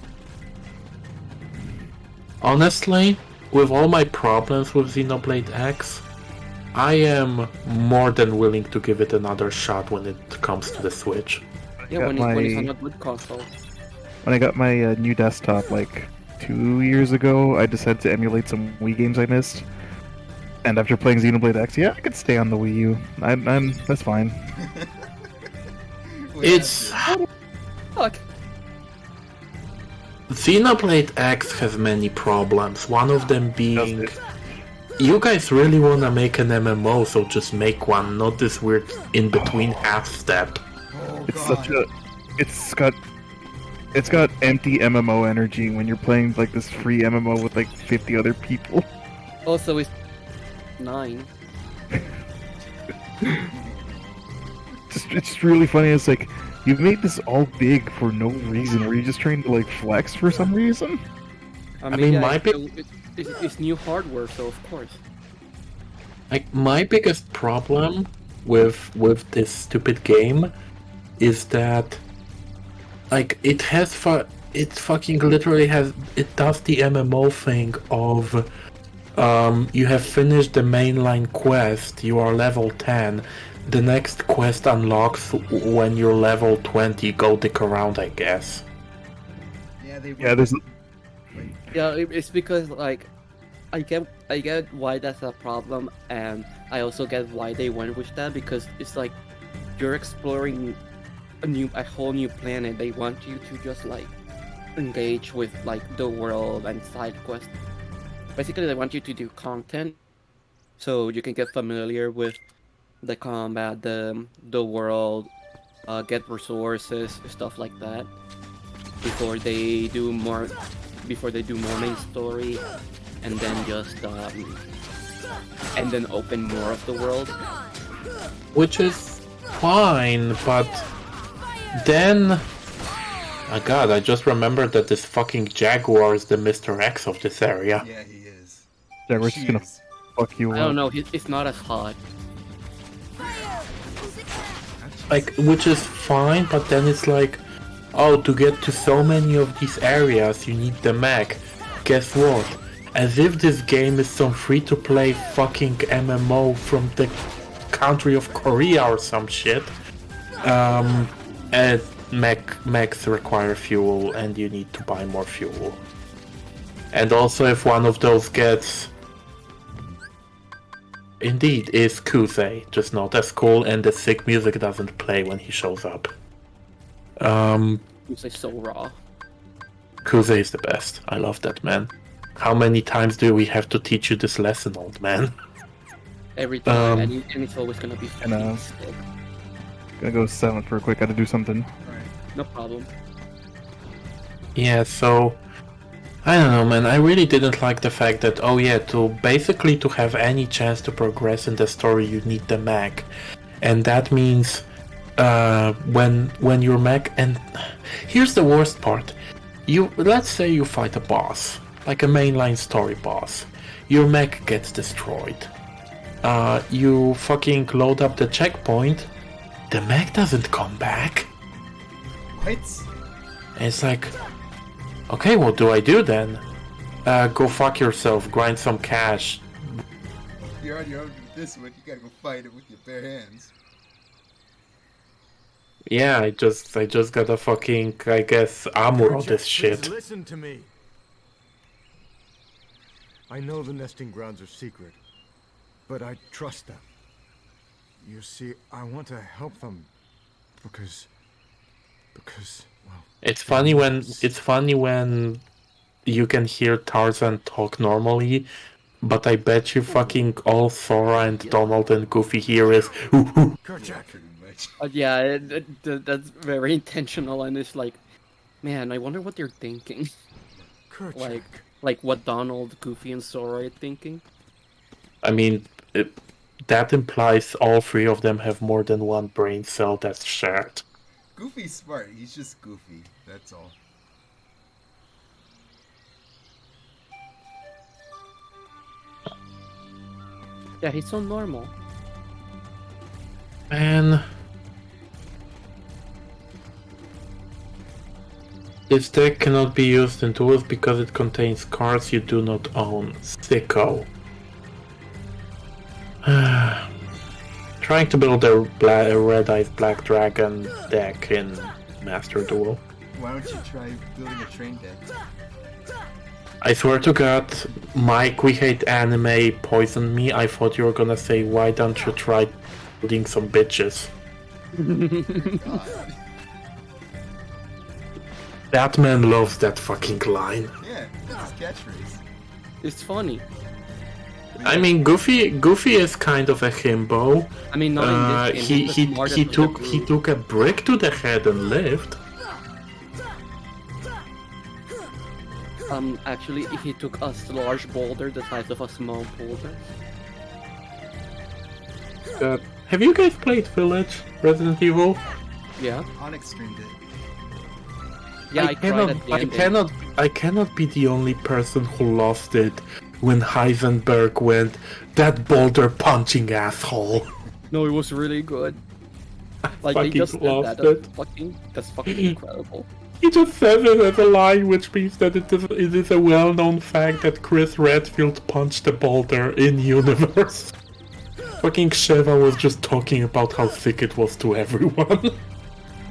Honestly, with all my problems with Xenoblade X, I am more than willing to give it another shot when it comes to the Switch. Yeah, got when it's my- on a good console. When I got my new desktop like 2 years ago, I decided to emulate some Wii games I missed. And after playing Xenoblade X, yeah, I could stay on the Wii U. That's fine. It's... Fuck. Xenoblade X has many problems, one of them being... You guys really wanna make an MMO, so just make one, not this weird in-between half step. It's such a, it's got empty MMO energy when you're playing like this free MMO with like 50 other people. Also, it's 9. It's really funny. It's like you've made this all big for no reason. Were you just trying to like flex for some reason? I mean, mean, yeah, my it's new hardware, so of course. Like my biggest problem with this stupid game is that like it fucking literally it does the MMO thing of you have finished the mainline quest, you are level 10, the next quest unlocks when you're level 20, go dick around, I guess. Yeah, there's It's because like I get why that's a problem, and I also get why they went with that, because it's like you're exploring a whole new planet. They want you to just like engage with like the world and side quests. Basically, they want you to do content so you can get familiar with the combat, the world, get resources, stuff like that before they do main story, and then just and then open more of the world. Which is fine, but then oh god, I just remembered that this fucking Jaguar is the Mr. X of this area. Yeah, he is. Jaguar's just gonna fuck you I up. don't know, it's not as hot. Like, which is fine, but then it's like, oh, to get to so many of these areas, you need the mech. Guess what? As if this game is some free-to-play fucking MMO from the country of Korea or some shit. And mechs require fuel, and you need to buy more fuel. And also, if one of those gets... Indeed, is Kusei, just not as cool, and the sick music doesn't play when he shows up. It's so raw. Kusei is the best. I love that man. How many times do we have to teach you this lesson, old man? Every time, and it's always gonna be And gonna go silent for a quick. Gotta do something. no problem. Yeah, so I don't know, man. I really didn't like the fact that to have any chance to progress in the story, you need the mech, and that means when your mech. And here's the worst part: let's say you fight a boss, like a mainline story boss. Your mech gets destroyed. You fucking load up the checkpoint. The mech doesn't come back. What? And it's like, okay, what do I do then? Go fuck yourself, grind some cash. You're on your own with this one, you gotta go fight it with your bare hands. Yeah, I just gotta fucking, I guess, armor all this shit. Please listen to me. I know the nesting grounds are secret, but I trust them. You see, I want to help them because, well... It's funny when you can hear Tarzan talk normally, but I bet you fucking all Sora and Donald and Goofy here is Yeah, that's very intentional, and it's like, man, I wonder what they're thinking. like what Donald, Goofy, and Sora are thinking. I mean, that implies all three of them have more than one brain cell that's shared. Goofy's smart, he's just goofy, that's all. Yeah, he's so normal. Man. This deck cannot be used in duels because it contains cards you do not own. Sicko. Trying to build a Red Eyes Black Dragon deck in Master Duel. Why don't you try building a train deck? I swear to God, Mike, we hate anime, poisoned me. I thought you were gonna say, why don't you try building some bitches? That man loves that fucking line. Yeah, that's his catchphrase. It's funny. I mean, Goofy is kind of a himbo. I mean, not in this game. He took a brick to the head and lived. Actually, he took a large boulder the size of a small boulder. have you guys played Village Resident Evil? Yeah. Onyx streamed it. Yeah, I tried at the ending. I cannot be the only person who lost it when Heisenberg went, "That boulder punching asshole." No, it was really good. Like, they fucking just did lost that. it. That's fucking incredible. He just says it as a line, which means that it is a well-known fact that Chris Redfield punched a boulder in universe. Fucking Sheva was just talking about how sick it was to everyone.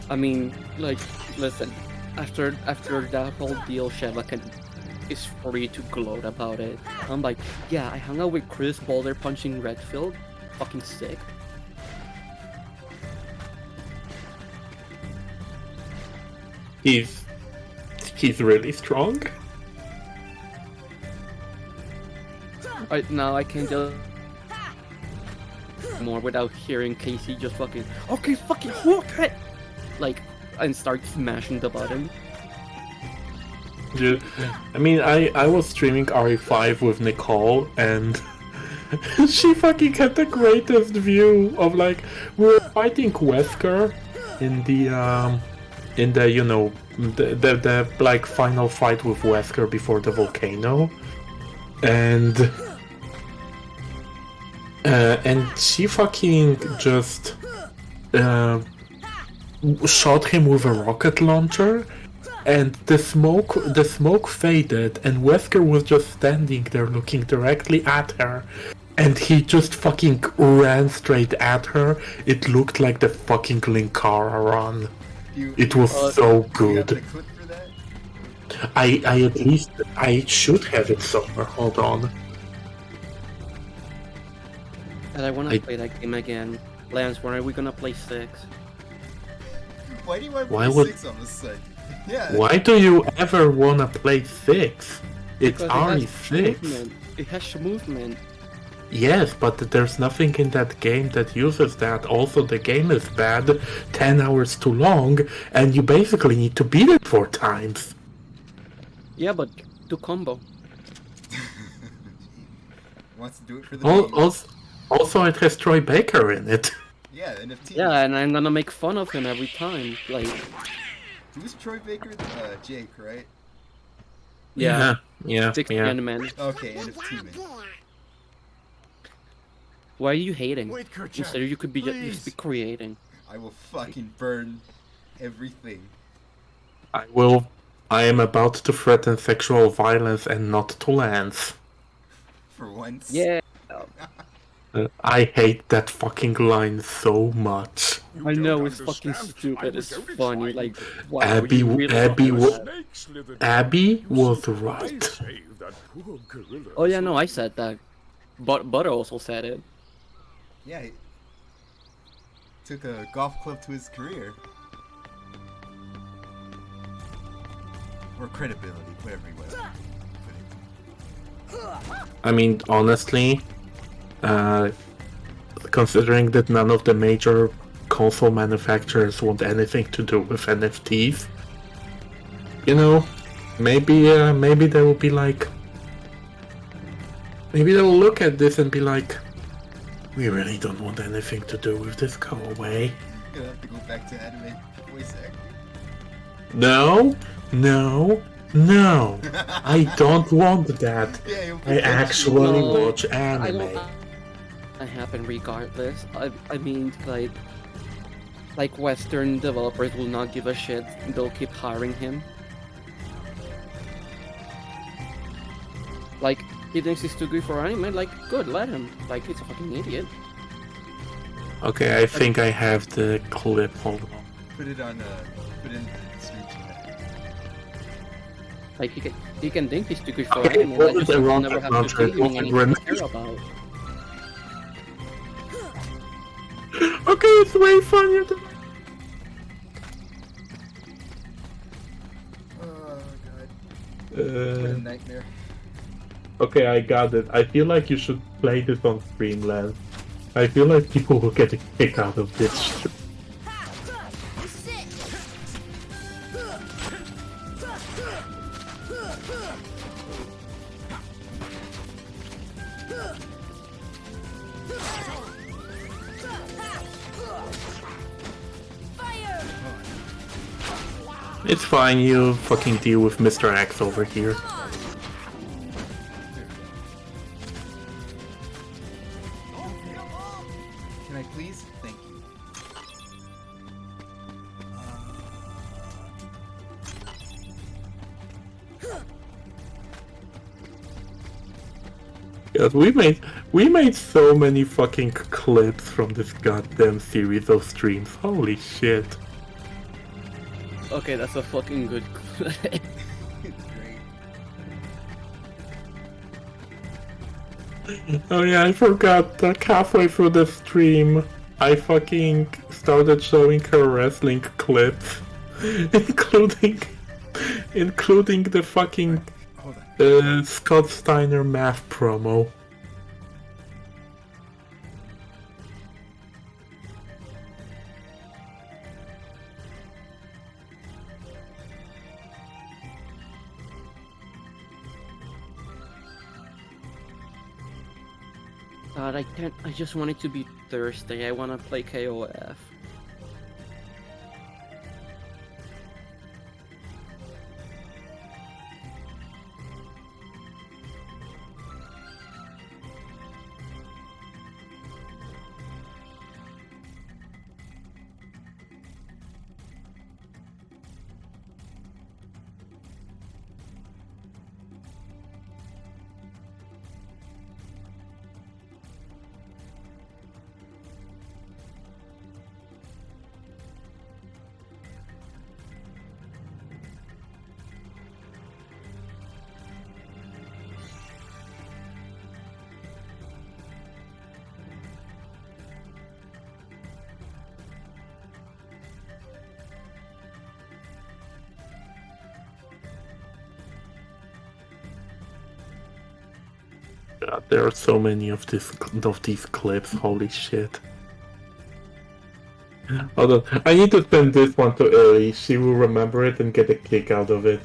I mean, like, listen, after that whole deal, Sheva is free to gloat about it. I'm like, yeah, I hung out with Chris boulder punching Redfield. Fucking sick. He's really strong. Right now, I can just more without hearing Casey just fucking okay, fucking hook it, like, and start smashing the button. Yeah. I mean, I was streaming RE5 with Nicole, and she fucking had the greatest view of, like, we were fighting Wesker in the you know, the like final fight with Wesker before the volcano, and she fucking just shot him with a rocket launcher, and the smoke faded, and Wesker was just standing there looking directly at her, and he just fucking ran straight at her. It looked like the fucking Linkara run. It was so good. Do you have the clip for that? I at least I should have it somewhere. Hold on. And I want to play that game again. Lance, when are we gonna play 6? Why do you want to Why play would- 6 on the site? Yeah. Why do you ever wanna play 6? It's Because already it has 6. movement. It has movement. Yes, but there's nothing in that game that uses that. Also, the game is bad, 10 hours too long, and you basically need to beat it 4 times. Yeah, but do combo. Wants to do it for the game. Also, it has Troy Baker in it. Yeah, NFT. Yeah, and I'm gonna make fun of him every time. Like, Who's Troy Baker? Jake, right? yeah, yeah. 6 man. Okay, NFT man. Why are you hating? Wait, Kerchak, Instead, you could be please. just be creating. I will fucking burn everything. I am about to threaten sexual violence and not to Lance. For once. Yeah. I hate that fucking line so much. I know it's fucking stupid. It's funny. Like, wow. Abby, you really Abby, thought that? Abby was right. Oh yeah, no, I said that. But Butter also said it. Yeah, he took a golf club to his career. Or credibility, whatever you want to put it. I mean, honestly, considering that none of the major console manufacturers want anything to do with NFTs, you know, maybe they will be like, maybe they will look at this and be like, we really don't want anything to do with this, go away. You'll have to go back to anime voice acting. No, I don't want that. Yeah, I actually No, watch anime. I happen regardless. I mean, like Western developers will not give a shit. They'll keep hiring him. Like, he thinks he's too good for anime. Like, good, let him. Like, he's a fucking idiot. Okay, I think I have the clip. Hold on. Put it on, put it in the stream chat. Like, he can think he's too good for Okay, anime. what Like, was just the wrong never have to launcher? see him in anything to care about. Okay, it's way funnier than... Oh god. What a nightmare. Okay, I got it. I feel like you should play this on Streamlabs. I feel like people will get a kick out of this shit. It's fine, you fucking deal with Mr. X over here. Can I please? Thank you. Yes, we made so many fucking clips from this goddamn series of streams. Holy shit. Okay, that's a fucking good clip. Oh yeah, I forgot, like halfway through the stream, I fucking started showing her wrestling clips, including the fucking Scott Steiner math promo. God, I can't. I just want it to be Thursday. I want to play KOF. God, there are so many of these clips, holy shit. Hold on, I need to send this one to Ellie, she will remember it and get a kick out of it.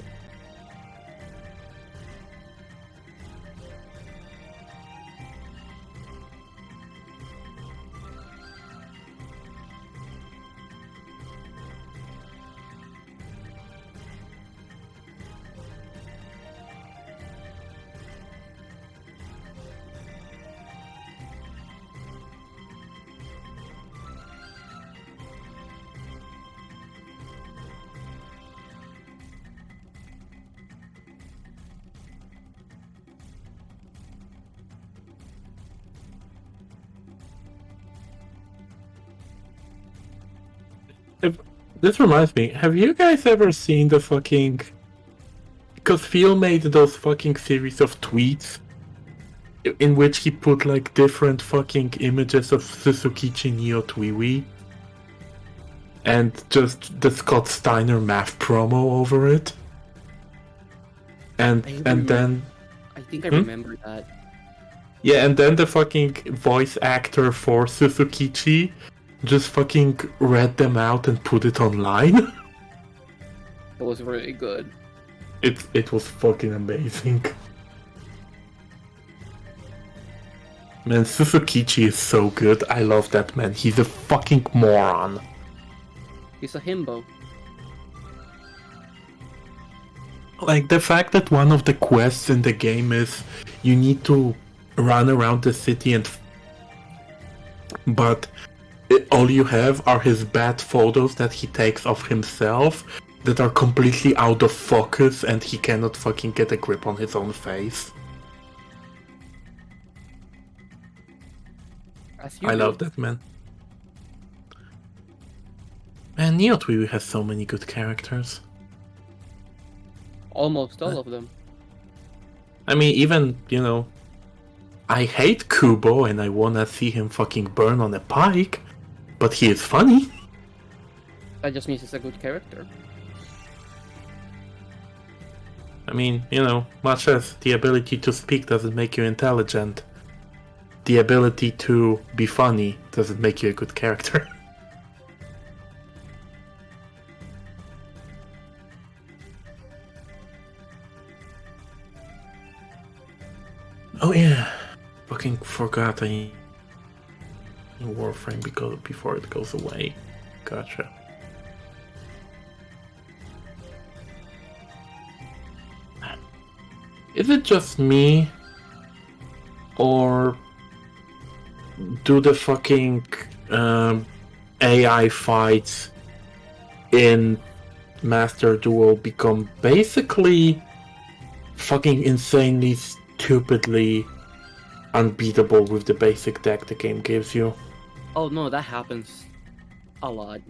This reminds me, have you guys ever seen the fucking... Because Phil made those fucking series of tweets in which he put like different fucking images of Suzukichi Neo Twiwi and just the Scott Steiner math promo over it. And then... I think I remember that. Yeah, and then the fucking voice actor for Suzukichi just fucking read them out and put it online. It was really good. It was fucking amazing. Man, Suzukichi is so good. I love that man. He's a fucking moron. He's a himbo. Like the fact that one of the quests in the game is you need to run around the city and but all you have are his bad photos that he takes of himself that are completely out of focus and he cannot fucking get a grip on his own face. I love that man. Man, Neo Twiwi has so many good characters. Almost all of them. I mean, even, you know, I hate Kubo and I wanna see him fucking burn on a pike, but he is funny. That just means he's a good character. I mean, you know, much as the ability to speak doesn't make you intelligent, the ability to be funny doesn't make you a good character. Oh yeah, fucking forgot I need Warframe before it goes away. Gotcha. is it just me, or do the fucking AI fights in Master Duel become basically fucking insanely, stupidly unbeatable with the basic deck the game gives you? Oh no, that happens a lot.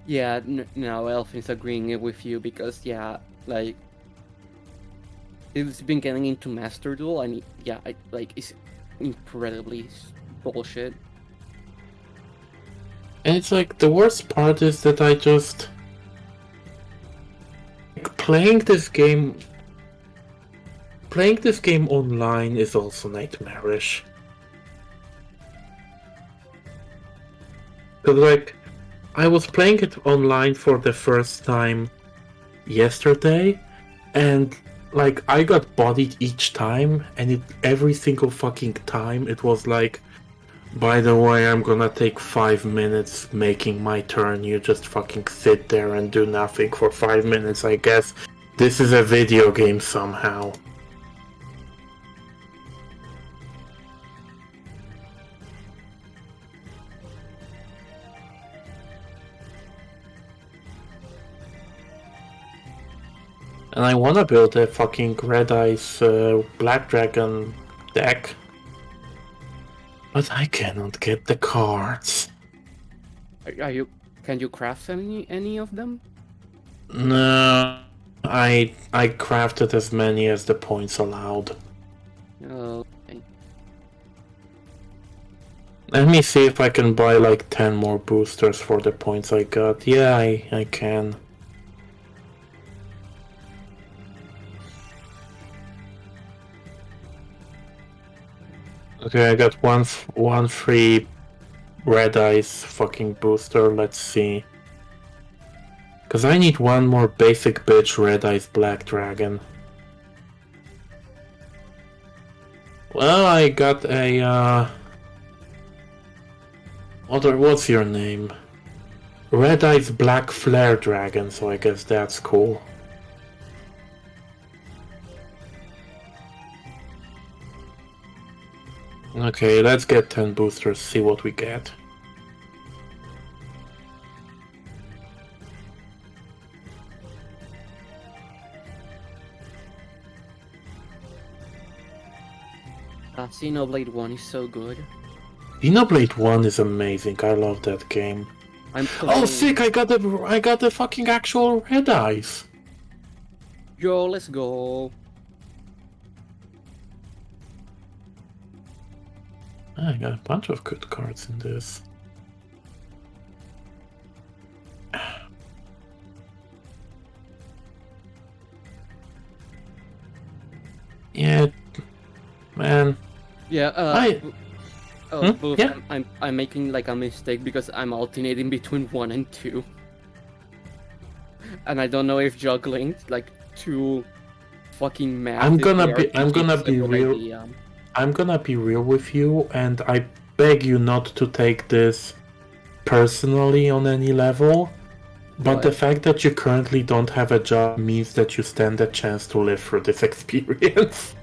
Yeah, no, Elfin's agreeing with you because, yeah, like, it's been getting into Master Duel, and yeah, it's incredibly bullshit. And it's like, the worst part is that I just... Playing this game online is also nightmarish. Cause like, I was playing it online for the first time yesterday, and like, I got bodied each time, and every single fucking time it was like, by the way, I'm gonna take 5 minutes making my turn, you just fucking sit there and do nothing for 5 minutes, I guess. This is a video game somehow. And I wanna build a fucking Red Eyes Black Dragon deck. But I cannot get the cards. Can you craft any of them? No, I crafted as many as the points allowed. Oh, okay. Let me see if I can buy like 10 more boosters for the points I got. Yeah, I can. Okay, I got one free Red Eyes fucking booster. Let's see. Cause I need one more basic bitch Red Eyes Black Dragon. Well, I got a what's your name? Red Eyes Black Flare Dragon, so I guess that's cool. Okay, let's get 10 boosters, see what we get. Xenoblade 1 is so good. Xenoblade 1 is amazing, I love that game. Oh sick, I got the fucking actual Red Eyes! Yo, let's go. I got a bunch of good cards in this. Yeah, man. Yeah, Boof, Yeah? I'm making like a mistake because I'm alternating between 1 and 2. And I don't know if juggling like 2 fucking math I'm is gonna there be to keep a good real. idea. I'm gonna be real with you, and I beg you not to take this personally on any level. But the fact that you currently don't have a job means that you stand a chance to live through this experience.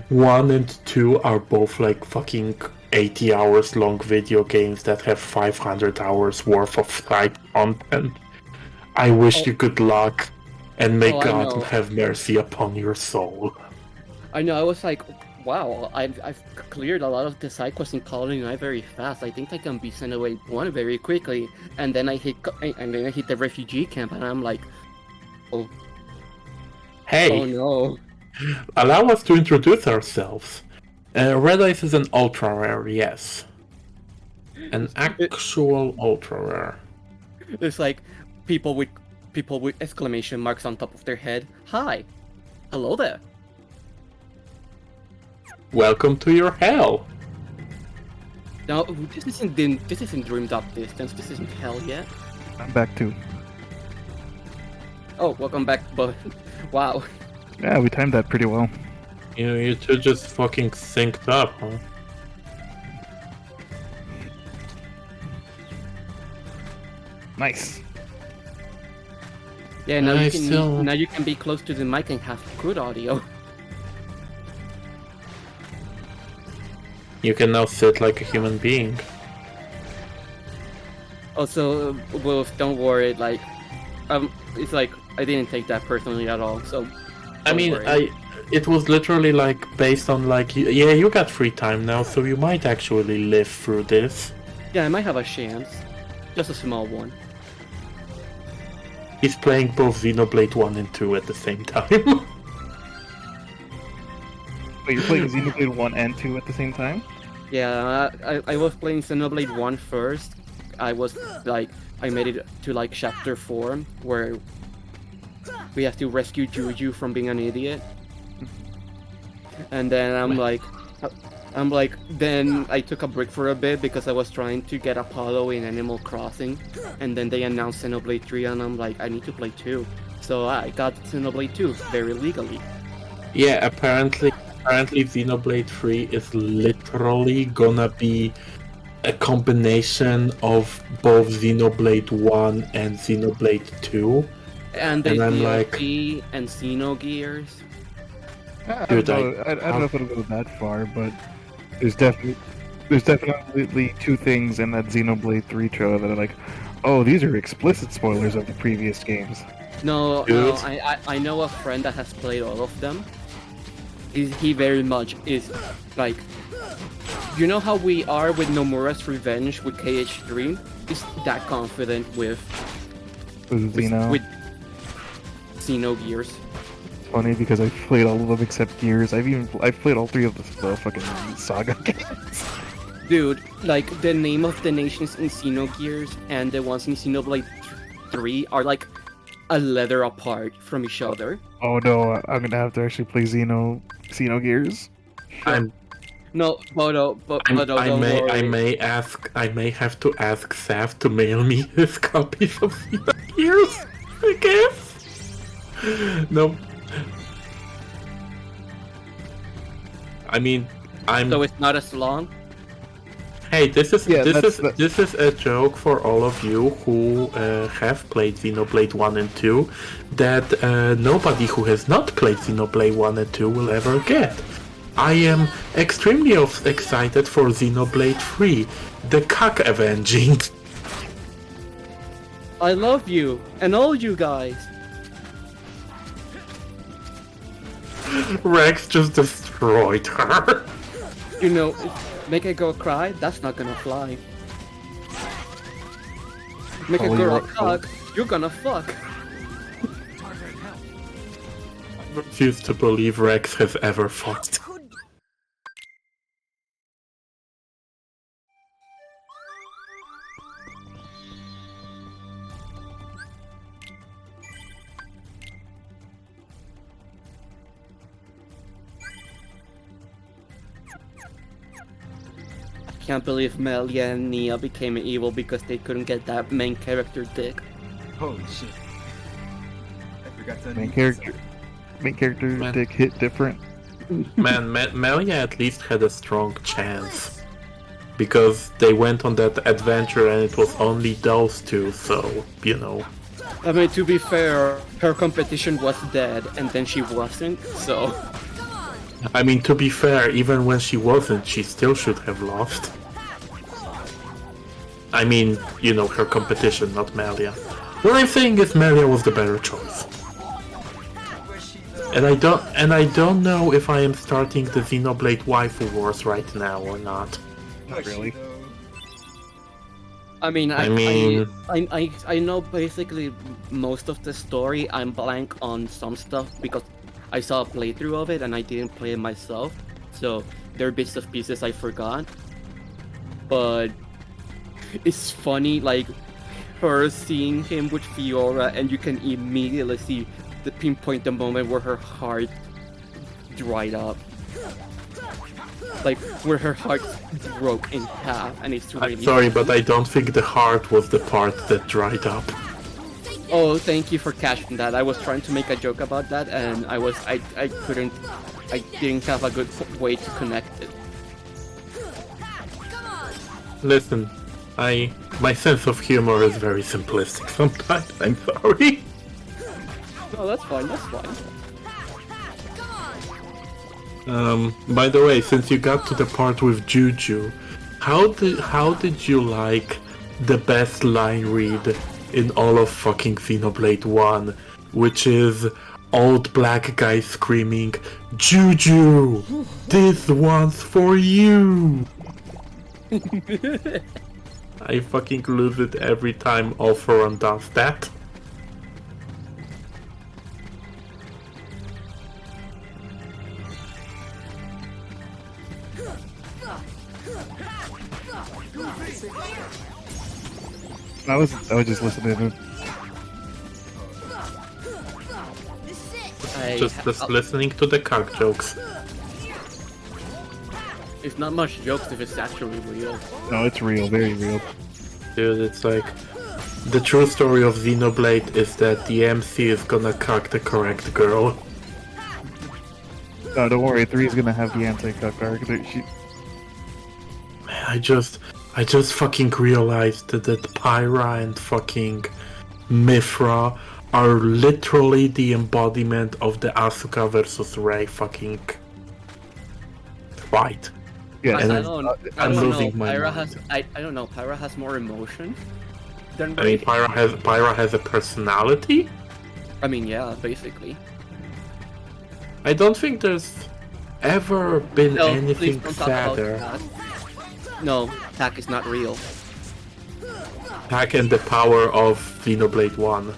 1 and 2 are both like fucking 80 hours long video games that have 500 hours worth of side content. I wish you good luck, and may God have mercy upon your soul. I know, I was like, wow, I've cleared a lot of the side quests in Colony Night very fast. I think I can beat Xenoblade 1 very quickly. And then I hit the refugee camp, and I'm like, oh. Hey! Oh no. Allow us to introduce ourselves. Red Eyes is an ultra rare, yes. An actual ultra rare. It's like people with exclamation marks on top of their head. Hi. Hello there. Welcome to your hell. No, this isn't Dreamed Up Distance. This isn't hell yet. I'm back too. Oh, welcome back, but wow. Yeah, we timed that pretty well. You two just fucking synced up, huh? Nice. Yeah, now I you can still- now you can be close to the mic and have good audio. You can now sit like a human being. Also, Wolf, don't worry. Like, it's like I didn't take that personally at all. So, I don't mean, worry. it was literally like based on like, yeah, you got free time now, so you might actually live through this. Yeah, I might have a chance, just a small one. He's playing both Xenoblade 1 and 2 at the same time. Wait, you're playing Xenoblade 1 and 2 at the same time? Yeah, I was playing Xenoblade 1 first. I was like, I made it to like chapter 4, where we have to rescue Juju from being an idiot. And then then I took a break for a bit because I was trying to get Apollo in Animal Crossing. And then they announced Xenoblade 3 and I'm like, I need to play 2. So I got Xenoblade 2 very legally. Yeah, apparently Xenoblade 3 is literally gonna be a combination of both Xenoblade 1 and Xenoblade 2. And they And I'm DLC and Xenogears. I Dude, don't know if it'll go that far, but there's definitely two things in that Xenoblade 3 trailer that are like, oh, these are explicit spoilers of the previous games. No, Dude. I know a friend that has played all of them. He very much is like, you know how we are with Nomura's Revenge with KH3? He's that confident with Xeno. Xenogears. It's funny because I've played all of them except Gears. I've played all 3 of the fucking Saga games. Dude, like the name of the nations in Xenogears and the ones in Xenoblade 3 are like a letter apart from each other. Oh no, I'm gonna have to actually play Xenogears. No, Bodo, don't I worry. may have to ask Saf to mail me his copies of Xenogears, I guess. No. I mean, So it's not as long? Hey, this is Yeah, this is a joke for all of you who have played Xenoblade 1 and 2 that nobody who has not played Xenoblade 1 and 2 will ever get. I am extremely excited for Xenoblade 3, the Cuck Avenging. I love you, and all you guys. Rex just destroyed her. You know, make a girl cry, that's not gonna fly. Make a Oh, girl you're- hug, you're gonna fuck. I refuse to believe Rex has ever fucked. Can't believe Melia and Nia became evil because they couldn't get that main character dick. Holy shit. I forgot to Main unmute character Man. dick hit different. Man, Melia at least had a strong chance. Because they went on that adventure and it was only those two, so, you know. I mean, to be fair, her competition was dead, and then she wasn't, so... I mean, to be fair, even when she wasn't, she still should have lost. I mean, you know, her competition, not Melia. What I'm saying is Melia was the better choice. And I don't know if I am starting the Xenoblade waifu wars right now or not. Not really. I mean, I mean- I know basically most of the story. I'm blank on some stuff because I saw a playthrough of it and I didn't play it myself. So there are bits of pieces I forgot. But it's funny, like her seeing him with Fiora, and you can immediately see pinpoint the moment where her heart dried up. Like where her heart broke in half, and it's really. I'm sorry, but I don't think the heart was the part that dried up. Oh, thank you for catching that. I was trying to make a joke about that, and I didn't have a good way to connect it. Listen, I My sense of humor is very simplistic sometimes. I'm sorry. No, that's fine. That's fine. By the way, since you got to the part with Juju, how did you like the best line read in all of fucking Xenoblade 1, which is old black guy screaming, "Juju, this one's for you." I fucking lose it every time Ultron does that. I was just listening. Just listening to the cock jokes. It's not much jokes if it's actually real. No, it's real, very real. Dude, it's like the true story of Xenoblade is that the MC is gonna cock the correct girl. No, don't worry. 3 is gonna have the anti-cuck arc. I just fucking realized that Pyra and fucking Mithra are literally the embodiment of the Asuka versus Rei fucking fight. Yeah, I and don't I'm know. losing my Pyra mind. has I don't know. Pyra has more emotion than I mean, Rei. Pyra has a personality? I mean, yeah, basically. I don't think there's ever been No, anything please don't talk about sadder. that. No, Tak is not real. Pack and the power of Xenoblade 1.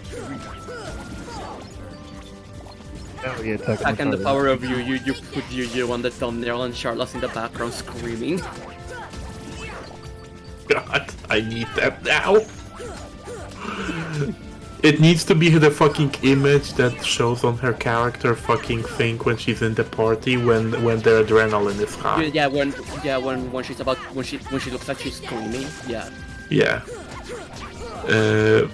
Oh yeah, Tak and the power of you put you on the thumbnail and Charlotte's in the background screaming. God, I need that now. It needs to be the fucking image that shows on her character fucking thing when she's in the party when the adrenaline is high. Yeah, when she's about when she looks like she's screaming. Yeah. Yeah.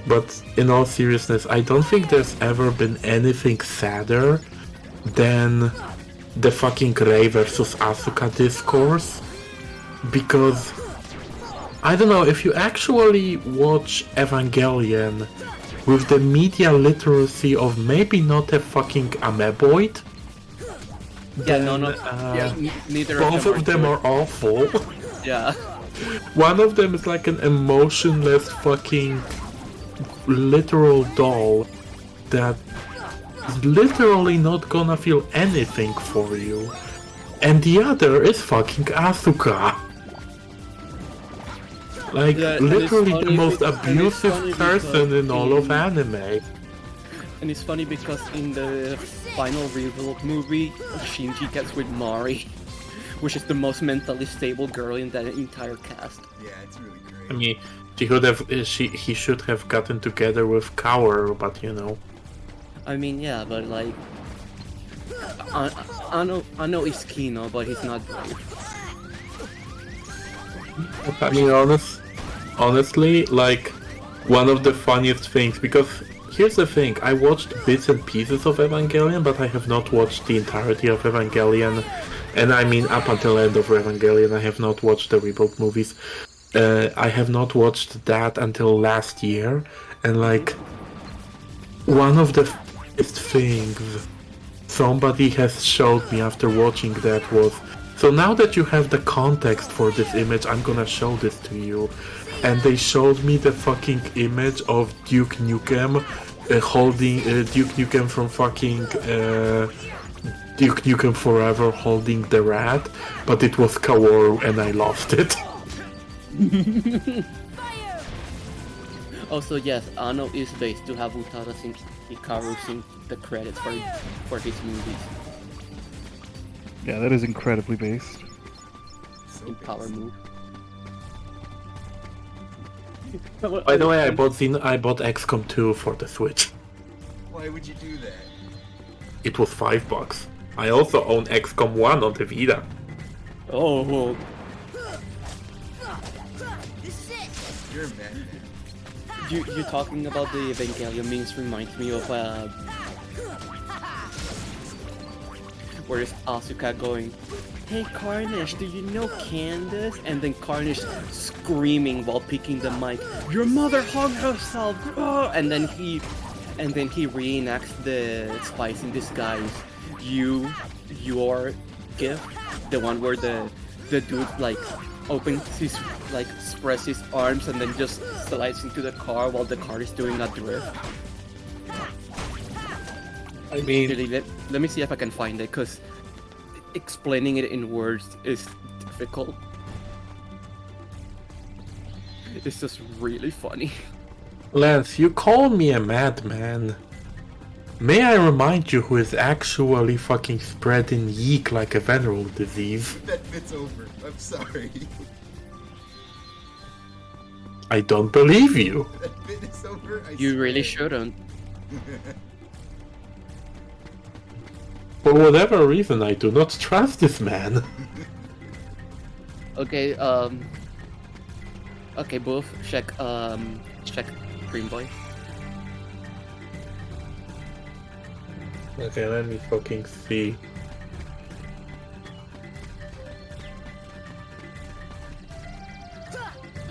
But in all seriousness, I don't think there's ever been anything sadder than the fucking Rei versus Asuka discourse. Because, I don't know, if you actually watch Evangelion with the media literacy of maybe not a fucking ameboid, Yeah, no. Neither both of them are awful. Yeah. One of them is like an emotionless fucking literal doll that is literally not gonna feel anything for you. And the other is fucking Asuka. Like, Yeah, and literally it's the funny most and it's abusive funny person because in all of anime. And it's funny because in the final rebuild movie, Shinji gets with Mari, which is the most mentally stable girl in that entire cast. Yeah, it's really great. I mean, he should have gotten together with Kaoru, but you know. I mean, yeah, but like, I know he's Kino, but he's not brave. I mean, honestly, like, one of the funniest things, because here's the thing, I watched bits and pieces of Evangelion, but I have not watched the entirety of Evangelion, and I mean, up until the end of Evangelion, I have not watched the Rebuild movies. I have not watched that until last year, and like, one of the funniest things somebody has showed me after watching that was, so now that you have the context for this image, I'm gonna show this to you. And they showed me the fucking image of Duke Nukem holding Duke Nukem from fucking Duke Nukem Forever holding the rat, but it was Kaworu and I lost it. Also, yes, Anno is based to have Utada sing Hikaru sing the credits for his movies Yeah, that is incredibly based. in Power Move. By the way, I bought XCOM 2 for the Switch. Why would you do that? It was $5. I also own XCOM 1 on the Vita. Oh. You're a man. You talking about the Evangelion memes reminds me of where is Asuka going? "Hey Carnage, do you know Candace?" And then Carnage screaming while picking the mic, "Your mother hung herself!" And then he reenacts the Spies in Disguise. Your gift, the one where the dude like opens his spreads his arms and then just slides into the car while the car is doing a drift. I mean, Really, let me see if I can find it, because explaining it in words is difficult. It's just really funny. Lance, you call me a madman. May I remind you who is actually fucking spreading yeek like a venereal disease? That bit's over. I'm sorry. I don't believe you. That bit is over. You really shouldn't. For whatever reason, I do not trust this man. Okay, okay, both check Green Boy. Okay, let me fucking see.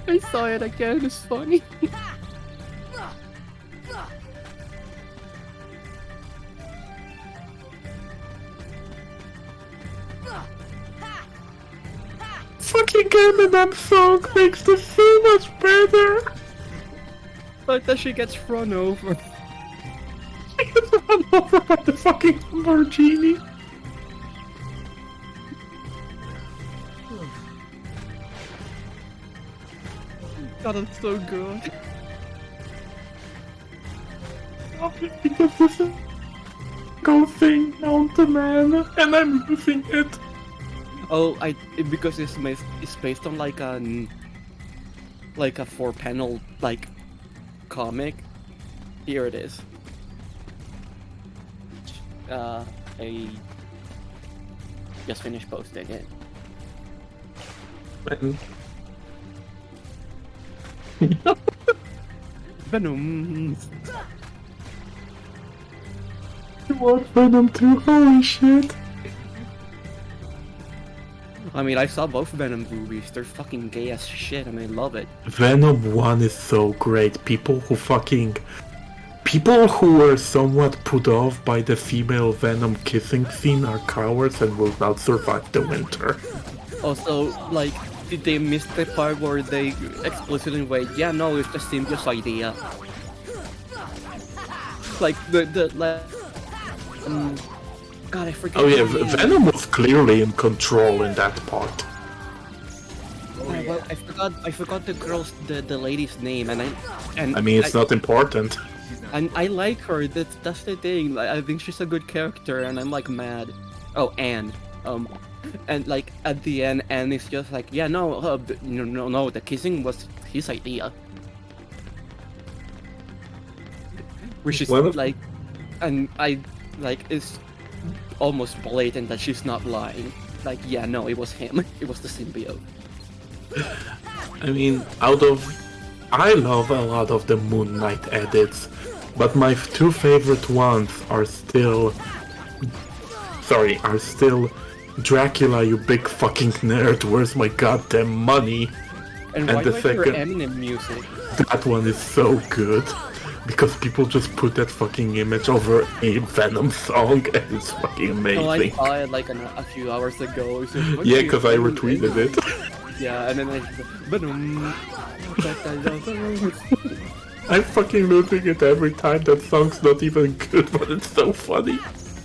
I saw it again, it's funny. Fucking Eminem song makes this so much better. But then she gets run over. She gets run over by the fucking Lamborghini. God, that's so good. Because this is go thing known to man, and I'm using it. Oh, because it's based on like a 4-panel like comic. Here it is. I just finished posting it. Venom. You want Venom too? Holy shit! I mean, I saw both Venom movies. They're fucking gay as shit, and I love it. Venom 1 is so great. People who were somewhat put off by the female Venom kissing scene are cowards and will not survive the winter. Also, like, did they miss the part where they explicitly wait? Yeah, no, it's the symbiote idea. Like God, I forget. Oh yeah, the name. Venom was clearly in control in that part. Yeah, well, I forgot the lady's name, and I mean, it's not important. And I like her. That's the thing. Like, I think she's a good character, and I'm like mad. Oh, Anne. And like at the end, Anne is just like, yeah, no, no, the kissing was his idea. Which is like, and I like it's almost blatant that she's not lying. Like, yeah, no, it was him. It was the symbiote. I mean, I love a lot of the Moon Knight edits, but my two favorite ones are still Dracula, you big fucking nerd, where's my goddamn money? And why the second Eminem music? That one is so good. Because people just put that fucking image over a Venom song and it's fucking amazing. Oh, I saw it like a few hours ago. So yeah, because I retweeted it. Yeah, and then Venom. I'm fucking losing it every time. That song's not even good, but it's so funny.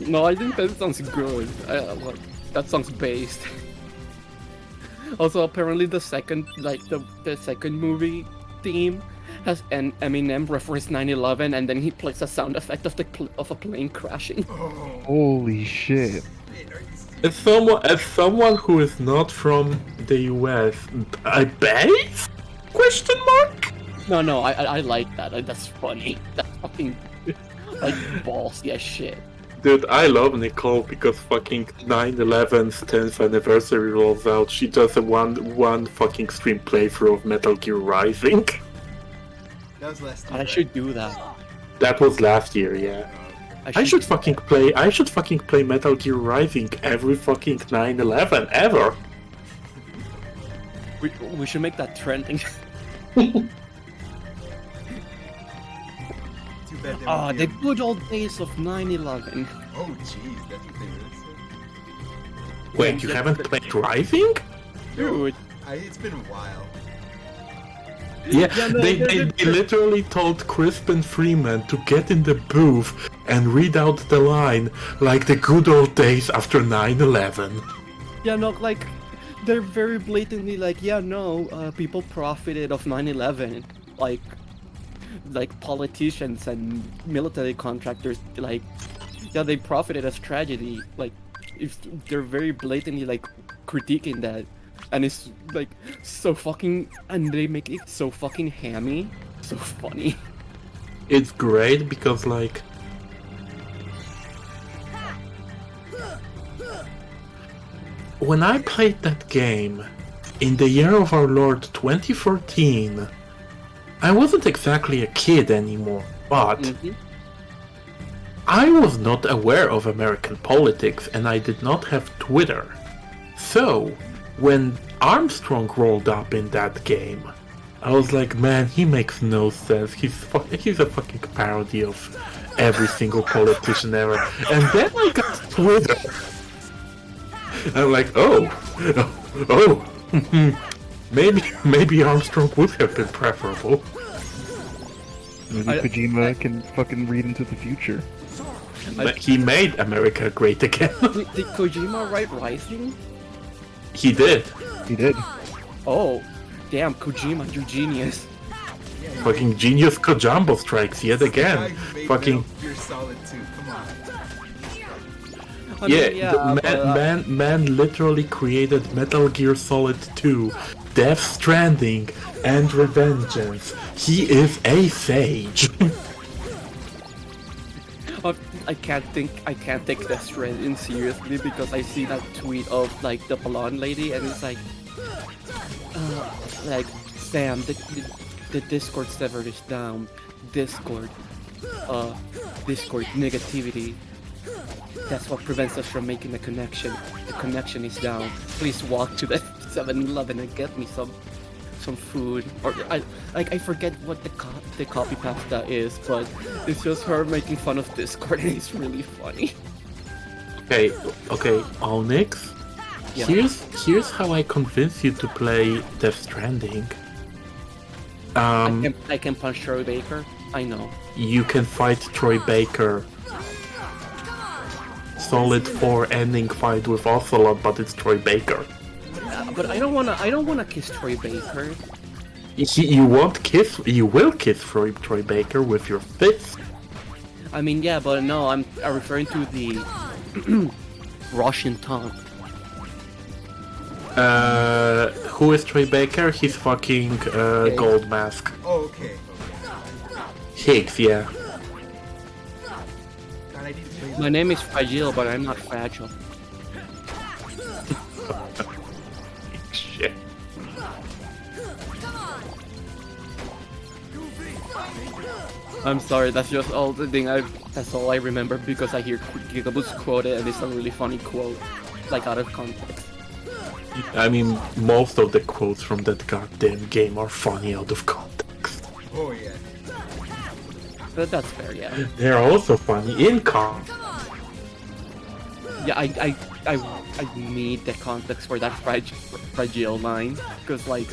No, I think that sounds good. That song's based. Also, apparently the second movie theme has an Eminem reference 9/11, and then he plays a sound effect of a plane crashing. Holy shit! As someone who is not from the US, I base? Question mark? No, I like that. That's funny. That's fucking like ballsy as shit. Dude, I love Nicole because fucking 9/11's 10th anniversary rolls out. She does a one fucking stream playthrough of Metal Gear Rising. That was last year. I should do that. That was last year, yeah. I should fucking play Metal Gear Rising every fucking 9/11 ever. We should make that trending. Too bad they Ah, won't the be good old days of 9/11. Oh, jeez, that's what they really said. Wait, you haven't played Rising? Dude. It's been a while. Yeah, no, they literally told Crispin Freeman to get in the booth and read out the line like the good old days after 9/11. Yeah, no, like, they're very blatantly like, yeah, no, people profited of 9/11. Like politicians and military contractors, like, yeah, they profited as tragedy. Like, if they're very blatantly, like, critiquing that. And it's, like, so fucking, and they make it so fucking hammy. So funny. It's great because, like, when I played that game in the year of our Lord 2014, I wasn't exactly a kid anymore, but I was not aware of American politics and I did not have Twitter. So, when Armstrong rolled up in that game, I was like, man, he makes no sense. He's a fucking parody of every single politician ever. And then I got Twitter. I'm like, oh, maybe Armstrong would have been preferable. Maybe Kojima can fucking read into the future. But he made America great again. Did Kojima write Rising? He did. He did. Oh, damn, Kojima, you genius. Fucking genius Kojambo strikes yet again. Fucking. You're solid too. Come on. I mean, The man literally created Metal Gear Solid 2, Death Stranding, and Revengeance. He is a sage. I can't take Death Stranding seriously because I see that tweet of like the blonde lady and it's like Sam, the Discord server is down. Discord negativity. That's what prevents us from making the connection. The connection is down. Please walk to the 7-Eleven and get me some food. Or I forget what the copy pasta is, but it's just her making fun of Discord and it's really funny. Okay, Onyx. Yeah. Here's how I convince you to play Death Stranding. I can punch Troy Baker. I know. You can fight Troy Baker. Solid 4 ending fight with Ocelot, but it's Troy Baker. But I don't wanna kiss Troy Baker. You will kiss Troy Baker with your fist. I mean, yeah, but no, I'm referring to the Russian tongue. Who is Troy Baker? He's fucking Gold Mask. Oh, okay. Higgs, yeah. My name is Fragile, but I'm not fragile. Shit. I'm sorry, that's just all the thing that's all I remember because I hear Gigaboots quote it and it's a really funny quote, like out of context. I mean, most of the quotes from that goddamn game are funny out of context. Oh yeah. But that's fair, yeah. They're also funny in context. Yeah, I need the context for that fragile line because like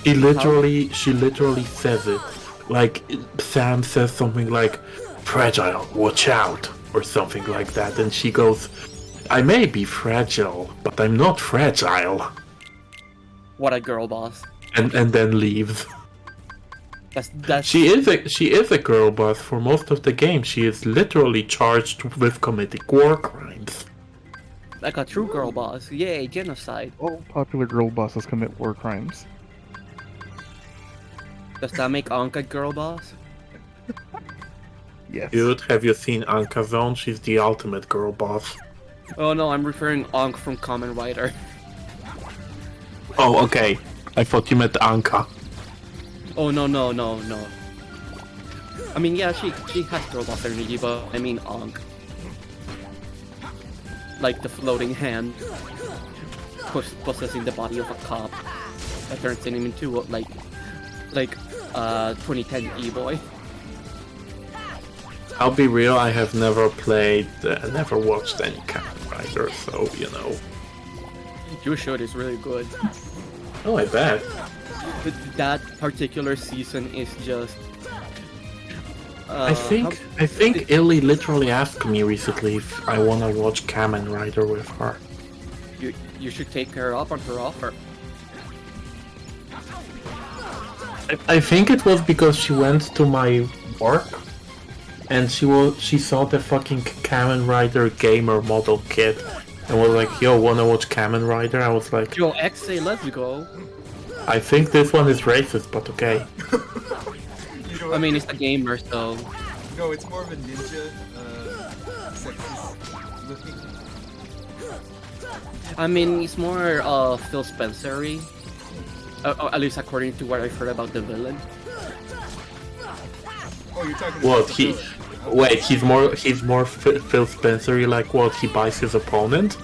She literally says it. Like, Sam says something like, fragile, watch out, or something like that, and she goes, I may be fragile, but I'm not fragile. What a girl boss. And then leaves. That's She is a girl boss for most of the game. She is literally charged with committing war crimes. like a true girl boss. Yay, genocide. All popular girl bosses commit war crimes. Does that make Anka girl boss? Yes. Dude, have you seen Anka Zone? She's the ultimate girl boss. Oh no, I'm referring Ankh from Kamen Rider. Oh, okay. I thought you meant Anka. Oh no. I mean, yeah, she has girl boss energy, but I mean, Ankh. Like the floating hand possessing the body of a cop that turns him into like 2010 E-boy. I'll be real, I have never played, never watched any Kamen Rider, so, you know. You should, it's really good. Oh, I bet. That particular season is just... I think Illy literally asked me recently if I wanna watch Kamen Rider with her. You should take her up on her offer. I think it was because she went to my work and she saw the fucking Kamen Rider gamer model kit and was like, yo, wanna watch Kamen Rider? I was like, yo, XA, let's go. I think this one is racist, but okay. I mean, it's a gamer, so... No, it's more of a ninja, sexist looking. I mean, it's more Phil Spencer-y. At least according to what I've heard about the villain. Oh, you're talking What, about he's more Phil Spencer-y, like what, he buys his opponent?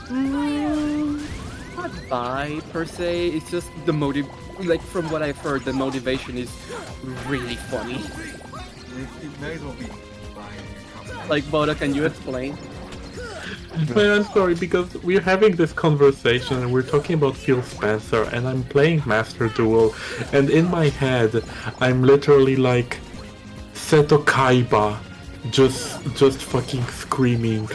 Not buy, per se, it's just the motive, like from what I've heard, the motivation is really funny. It might as well be buying. Like, Boda, can you explain? Man, I'm sorry, because we're having this conversation and we're talking about Phil Spencer and I'm playing Master Duel and in my head I'm literally like Seto Kaiba just fucking screaming,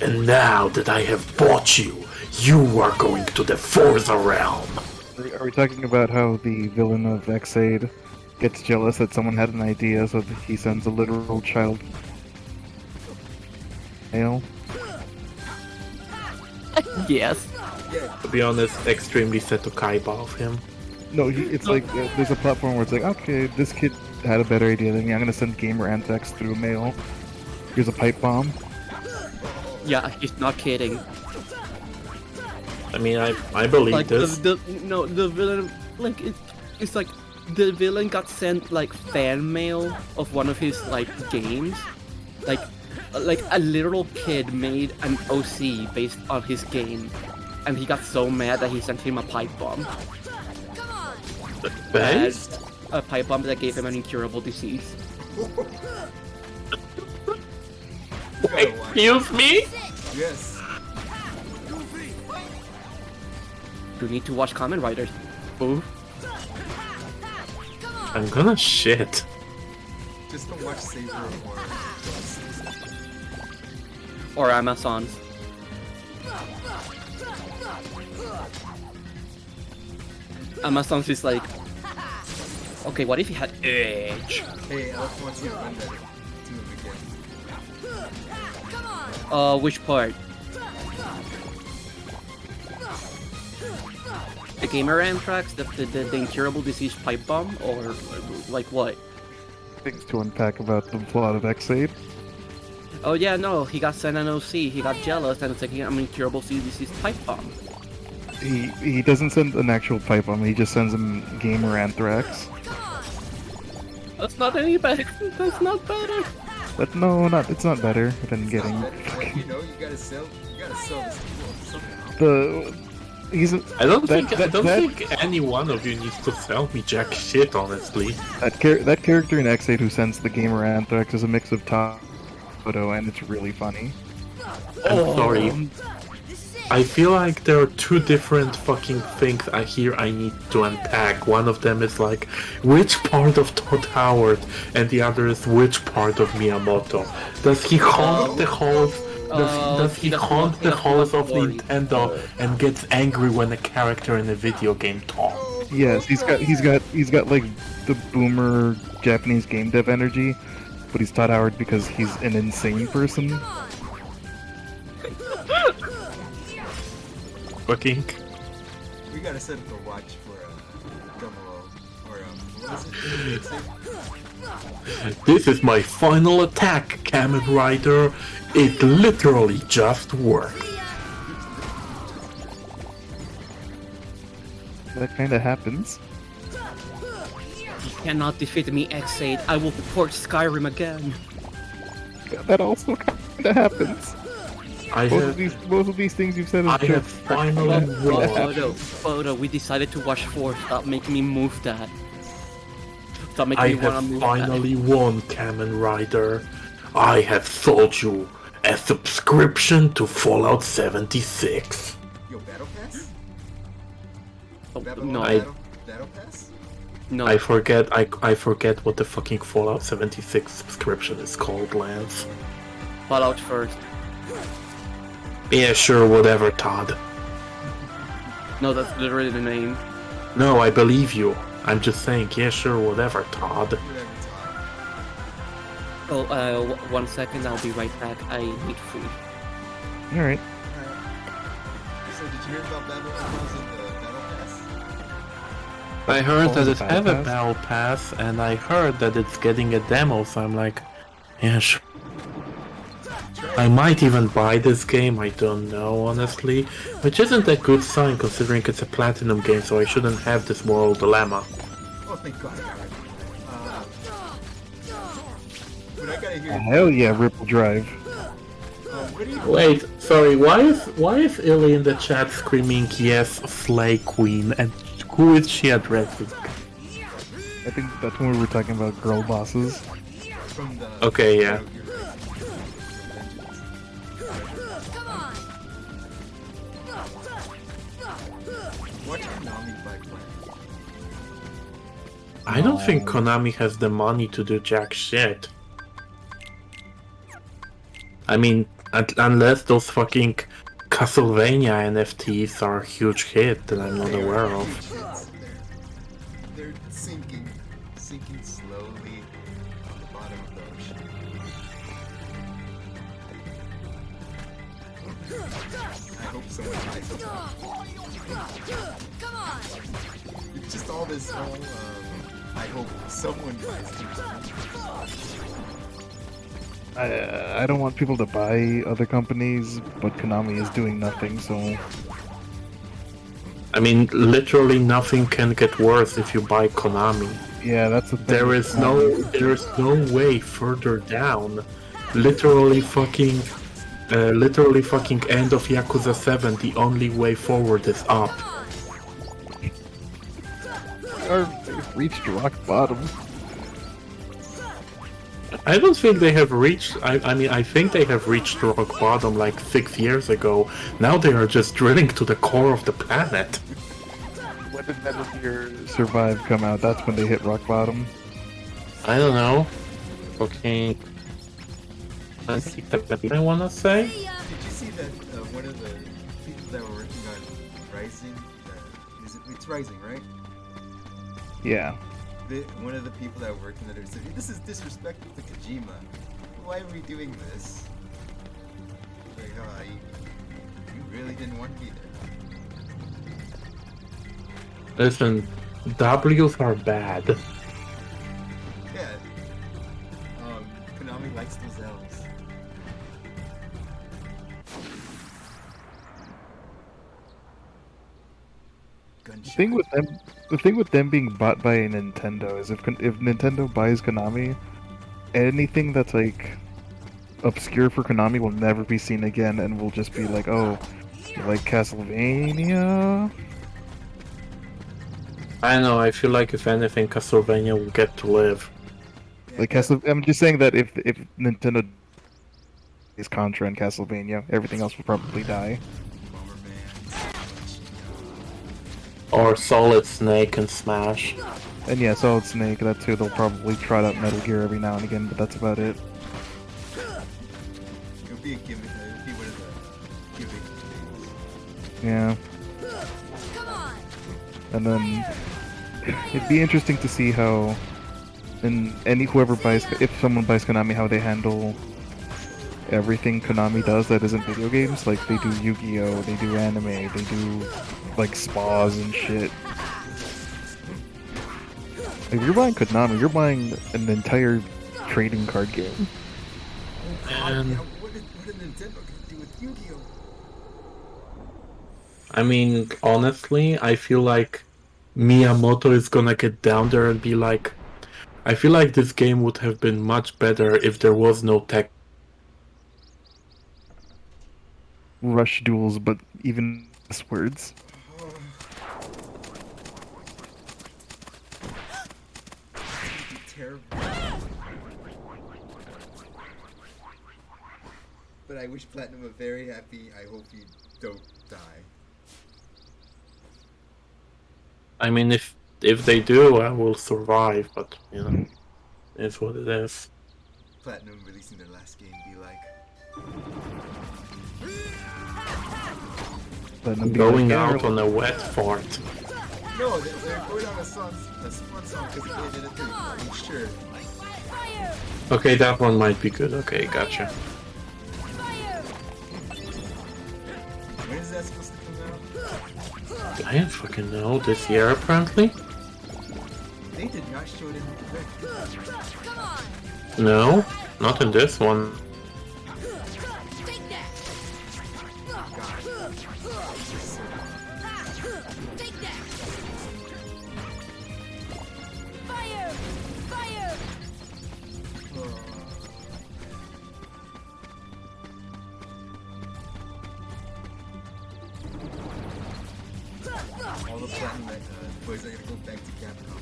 and now that I have bought you, you are going to the Forza realm. Are we talking about how the villain of Xaid gets jealous that someone had an idea, so that he sends a literal child mail? Yes. To be honest, extremely Seto Kaiba of him. No, it's like there's a platform where it's like, okay, this kid had a better idea than me. I'm gonna send Gamer Anthrax through mail. Here's a pipe bomb. Yeah, he's not kidding. I mean, I believe Like this. the villain, like it's like the villain got sent like fan mail of one of his like games, like a literal kid made an OC based on his game, and he got so mad that he sent him a pipe bomb. Based? A pipe bomb that gave him an incurable disease. Excuse me? Yes. You need to watch Kamen Rider. Ooh. I'm gonna shit. Just don't watch Saber Or Amazons. Amazons is like, okay, what if he had edge? Hey, Alex wants you to run that to him again. Which part? The Gamer Anthrax, the incurable disease pipe bomb, or like what? Things to unpack about the plot of Xaid. Oh yeah, no, he got sent an OC, he got jealous, and it's like, I'm incurable disease pipe bomb. He doesn't send an actual pipe bomb, he just sends him Gamer Anthrax. That's not any better. That's not better. But no, it's not better than getting. You know, you gotta sell this somehow. I don't think any one of you needs to sell me jack shit, honestly. That character in Xaid who sends the Gamer Anthrax is a mix of Toto, and it's really funny. I'm sorry. I feel like there are two different fucking things I need to unpack. One of them is like, which part of Todd Howard, and the other is which part of Miyamoto. Does he haunt the halls? Does he haunt the halls of Nintendo and gets angry when a character in a video game talks? Yes, he's got like the boomer Japanese game dev energy, but he's Todd Howard because he's an insane person. Fucking. We gotta set up a watch for Double O, or what is it? This is my final attack, Kamen Rider. It literally just worked. That kind of happens. cannot defeat me, X8. I will port Skyrim again. Yeah, that also kind of happens. Both of these things you've said. I have finally won. Photo, we decided to watch 4. Stop making me move that. Stop making I me want to have move finally won, Kamen Rider. I have sold you a subscription to Fallout 76. Yo, Battle Pass? that. No, Battle Pass? no. I forget what the fucking Fallout 76 subscription is called, Lance. Fallout first. Yeah, sure, whatever, Todd. No, that's literally the name. No, I believe you. I'm just saying, yeah, sure, whatever, Todd. Oh, 1 second, I'll be right back. I need food. Alright. So did you hear about Battle Pass? I heard Oh, that the it Battle have a Pass? Battle Pass, and I heard that it's getting a demo, so I'm like, yeah, sure. I might even buy this game, I don't know, honestly. Which isn't a good sign, considering it's a Platinum game, so I shouldn't have this moral dilemma. Oh, thank God. But I gotta hear. Hell yeah, Ripple Drive. What do you? Wait, sorry, why is Illy in the chat screaming, yes, Slay Queen, and who is she addressing? I think that's when we were talking about girl bosses. From the. Okay, yeah. Watch Konami by play. I don't think Konami has the money to do jack shit. I mean, unless those fucking Castlevania NFTs are a huge hit that I'm not aware of. They're sinking slowly on the bottom of the ocean. I hope someone buys them. Come on! It's just all this whole, I hope someone buys them. I don't want people to buy other companies, but Konami is doing nothing, so... I mean, literally nothing can get worse if you buy Konami. Yeah, that's the thing. There is no way further down. Literally fucking end of Yakuza 7, the only way forward is up. They've reached rock bottom. I don't think they have reached, I mean, I think they have reached rock bottom like 6 years ago. Now they are just drilling to the core of the planet. When did Metal Gear Survive come out? That's when they hit rock bottom. I don't know. Okay. I wanna say? Did you see that one of the people that were working on Rising, it's Rising, right? Yeah. One of the people that were working on it said, "This is disrespectful to Kojima. Why are we doing this?" Like, oh, you really didn't want to be there. Listen, W's are bad. Yeah. Konami likes those L's. The thing with them being bought by Nintendo is if Nintendo buys Konami, anything that's like obscure for Konami will never be seen again, and will just be like, oh, you like Castlevania? I know, I feel like if anything, Castlevania will get to live. Like I'm just saying that if Nintendo is Contra and Castlevania, everything else will probably die. Or Solid Snake and Smash. And yeah, Solid Snake, that too, they'll probably trot out Metal Gear every now and again, but that's about it. It'll be a gimmick. It'll be one of the gimmick things. Yeah. And then it'd be interesting to see how, if someone buys Konami, how they handle everything Konami does that isn't video games. Like they do Yu-Gi-Oh, they do anime, they do like spas and shit. If you're buying Konami, you're buying an entire trading card game. And What did Nintendo do with Yu-Gi-Oh? I mean, honestly, I feel like Miyamoto is gonna get down there and be like, I feel like this game would have been much better if there was no tech. Rush duels, but even less words. Terrible. But I wish Platinum a very happy. I hope you don't die. I mean, if they do, I will survive. But you know, it's what it is. Platinum releasing their last game be like. Going out on a wet fart. No, they're going on a swan song because they did it too. I mean, sure. Okay, that one might be good. Okay, gotcha. When is that supposed to come out? I don't fucking know. This year, apparently? They did not show it in the direct. No, not in this one. All the Platinum boys are gonna go back to Capcom.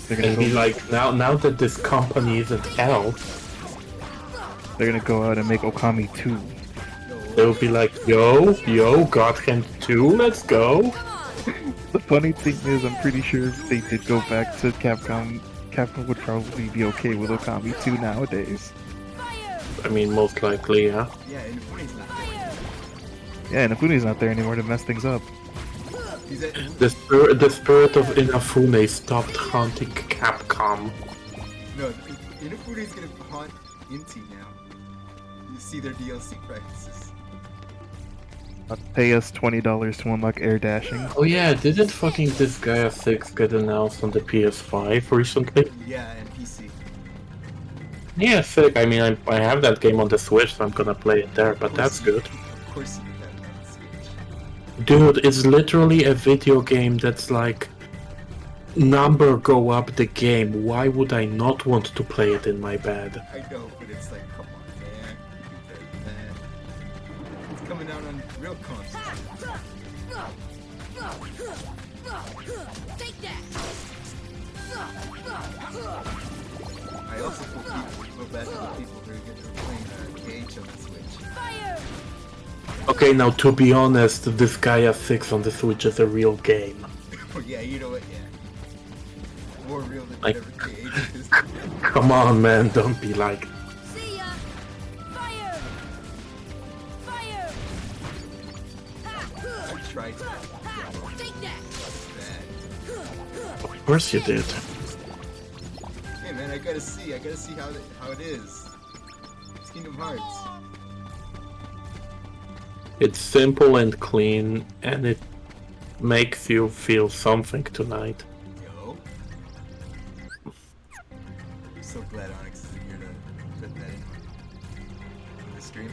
They're gonna be like, now that this company isn't hell, they're gonna go out and make Okami 2. They'll be like, yo, God Hand 2, let's go. The funny thing is, I'm pretty sure if they did go back to Capcom, Capcom would probably be okay with Okami 2 nowadays. I mean, most likely, yeah. Yeah, and Inufune's not there. Yeah, and Inufune's not there anymore to mess things up. The spirit of Inafune stopped haunting Capcom. No, Inufune's gonna haunt Inti now. You see their DLC practices. Pay us $20 to unlock air dashing. Oh yeah, didn't fucking Disgaea 6 get announced on the PS5 recently? Yeah, and PC. Yeah, sick. I mean, I have that game on the Switch, so I'm gonna play it there, but that's good. Of course you have that on the Switch. Dude, it's literally a video game that's like... Number go up the game. Why would I not want to play it in my bed? I know, but it's like, come on, man. You do better than that. It's coming out on real consoles. Take that! I also feel people bad for the people who are playing KH on the Switch. Fire! Okay, now to be honest, Disgaea 6 on the Switch is a real game. Oh yeah, you know what, yeah. More real than Like, whatever KH is. Come on, man, don't be like... See ya! Fire! Fire! I tried to. Take that! Bad. Of course you did. Hey man, I gotta see how it is. It's Kingdom Hearts. It's simple and clean, and it makes you feel something tonight. Yo. I'm so glad Onyx isn't here to put that in the stream.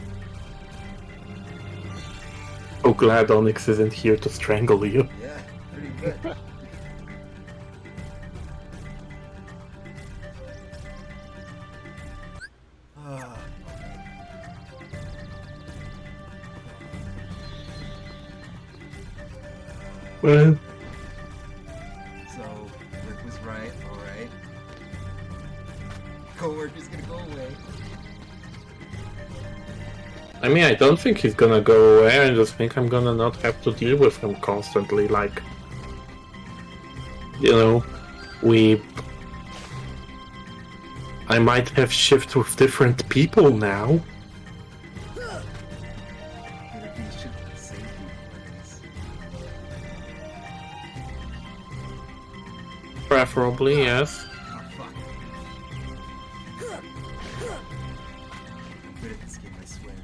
So glad Onyx isn't here to strangle you. Yeah, pretty good. Well, So, Rick was right, alright. Co-worker's gonna go away. I mean, I don't think he's gonna go away, I just think I'm gonna not have to deal with him constantly, like... You know, I might have shifted with different people now. Maybe he should save you for this. Preferably, yes. Oh, fuck. I'm good at this game, I swear.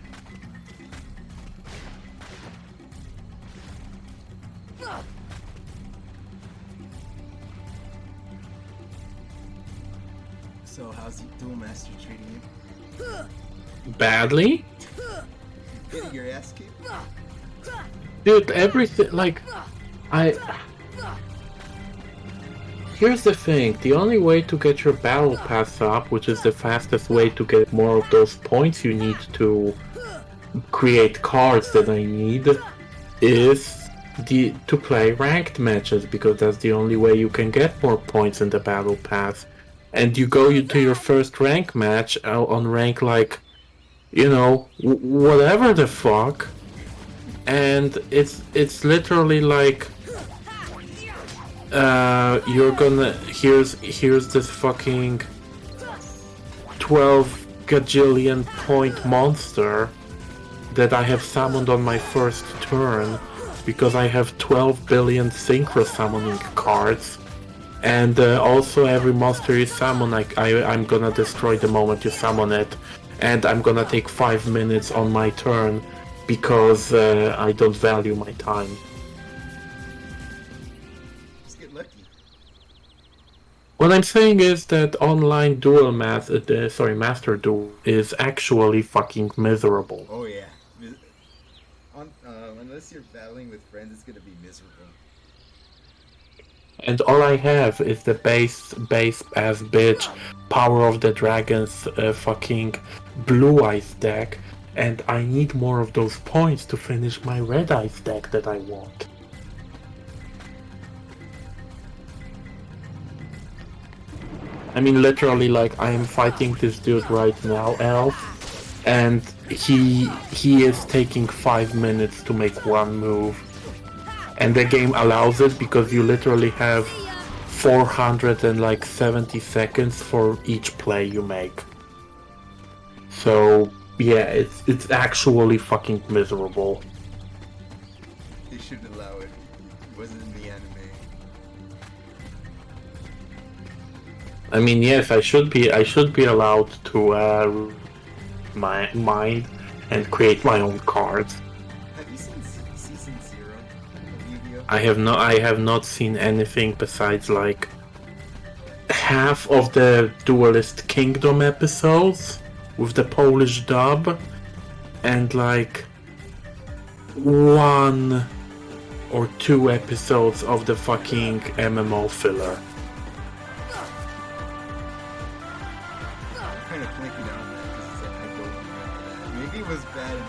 So, how's the Duel Master treating you? Badly? Getting your ass kicked? Dude, everything, like... here's the thing. The only way to get your battle pass up, which is the fastest way to get more of those points you need to create cards that I need, is to play ranked matches, because that's the only way you can get more points in the battle pass. And you go to your first rank match on rank like, you know, whatever the fuck, and it's literally like, you're gonna here's this fucking 12 gajillion point monster that I have summoned on my first turn, because I have 12 billion synchro summoning cards, and also every monster you summon, I'm gonna destroy the moment you summon it, and I'm gonna take 5 minutes on my turn because I don't value my time. Just get lucky. What I'm saying is that online duel Master Duel is actually fucking miserable. Oh yeah. Unless you're battling with friends, it's gonna be miserable. And all I have is the base ass bitch Power of the Dragons fucking Blue Eyes deck, and I need more of those points to finish my Red Eyes deck that I want. I mean, literally, like, I am fighting this dude right now, Elf, and he is taking 5 minutes to make one move. And the game allows it because you literally have 470 seconds for each play you make. So yeah, it's actually fucking miserable. They shouldn't allow it. It wasn't in the anime. I mean, yes, I should be allowed to mind and create my own cards. Have you seen Season 0 of Yu-Gi-Oh? I have not seen anything besides like half of the Duelist Kingdom episodes with the Polish dub, and like 1 or 2 episodes of the fucking MMO filler. I'm kind of blanking out on that because I don't remember that. Maybe it was bad and I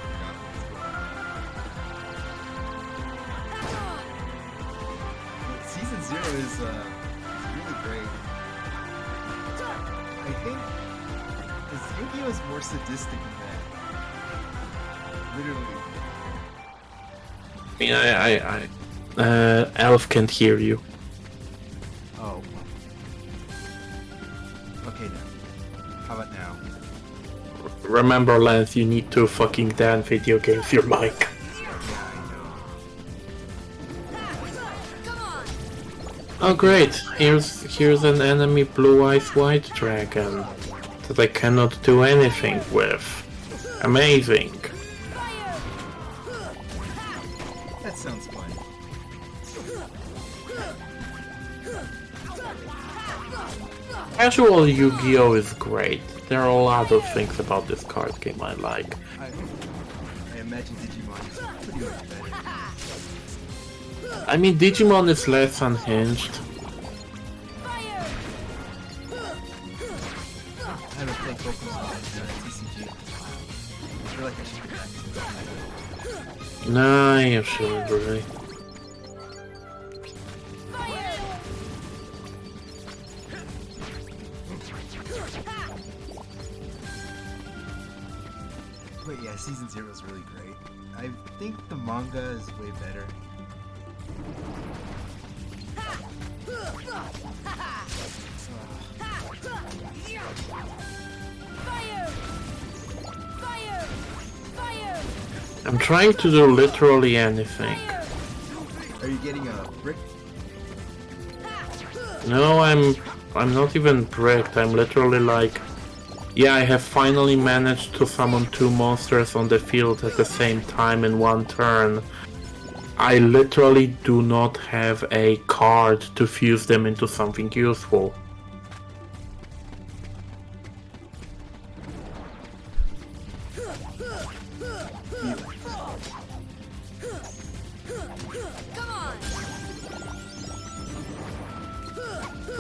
forgot what was going on. Season 0 is really great. I think because Yu-Gi-Oh is more sadistic in that. Literally. I mean, Elf can't hear you. Oh. Okay now. How about now? Remember, Lance, you need to fucking Dan video games your mic. Oh great, here's an enemy Blue Eyes White Dragon that I cannot do anything with. Amazing. That sounds fun. Casual Yu-Gi-Oh is great. There are a lot of things about this card game I like. I imagine Digimon is pretty much better. I mean, Digimon is less unhinged. I haven't played Pokemon TCG. I feel like I should get back to it. Nah, you shouldn't really. But yeah, Season 0 is really great. I think the manga is way better. I'm trying to do literally anything. Are you getting a brick? No, I'm not even bricked. I'm literally like, yeah, I have finally managed to summon 2 monsters on the field at the same time in one turn. I literally do not have a card to fuse them into something useful.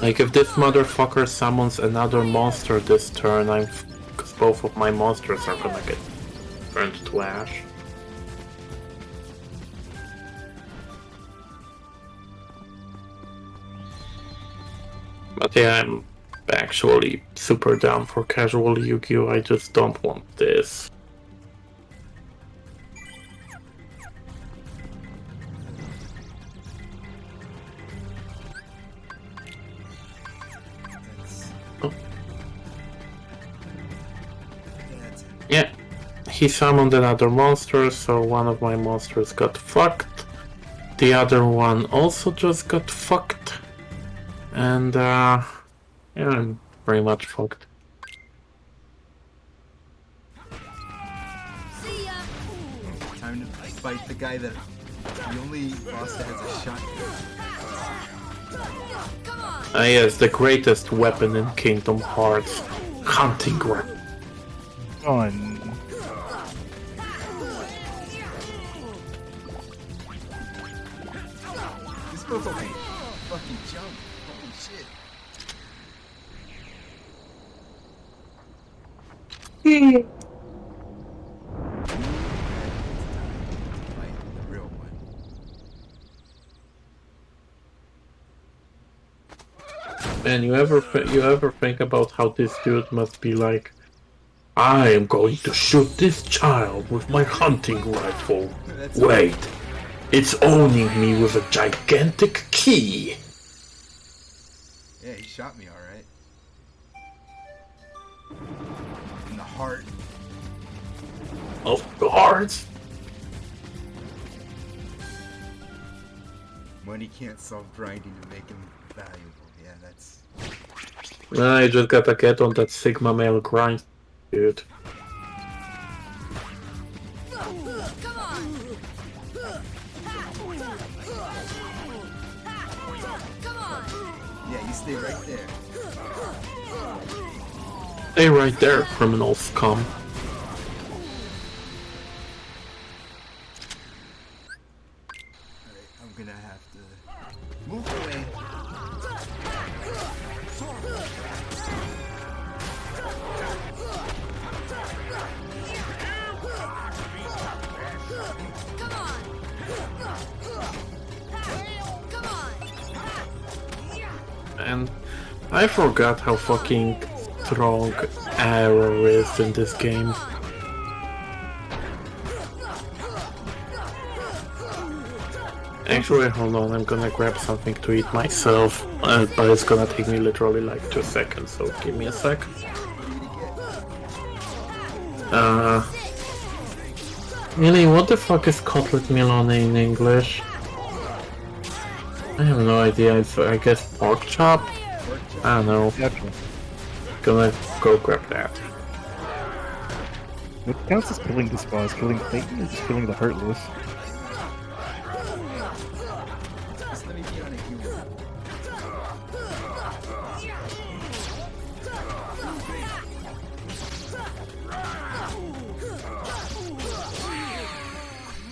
Like, if this motherfucker summons another monster this turn, because both of my monsters are gonna get burned to ash. But yeah, I'm actually super down for casual Yu-Gi-Oh! I just don't want this. Yeah, he summoned another monster, so one of my monsters got fucked. The other one also just got fucked. And, yeah, I'm pretty much fucked. Time to fight the guy that the only boss that has a shotgun. Ah yes, the greatest weapon in Kingdom Hearts. Hunting ground. On. This feels like a fucking jump. Holy shit. The real one. Man, you ever think about how this dude must be like? I am going to shoot this child with my hunting rifle. Wait, it's owning me with a gigantic key. Yeah, he shot me alright. In the heart. Of the hearts. Money can't solve grinding to make him valuable. Yeah, that's... I just gotta get on that Sigma male grind, dude. Yeah, you stay right there. Stay right there, criminal scum. Alright, I'm gonna have to move away. And I forgot how fucking strong arrow is in this game. Actually, hold on, I'm gonna grab something to eat myself, but it's gonna take me literally like 2 seconds, so give me a sec. Really, what the fuck is cutlet Milone in English? I have no idea, I guess pork chop? I don't know. Gonna go grab that. What counts as killing this boss? Killing Clayton or just killing the Heartless?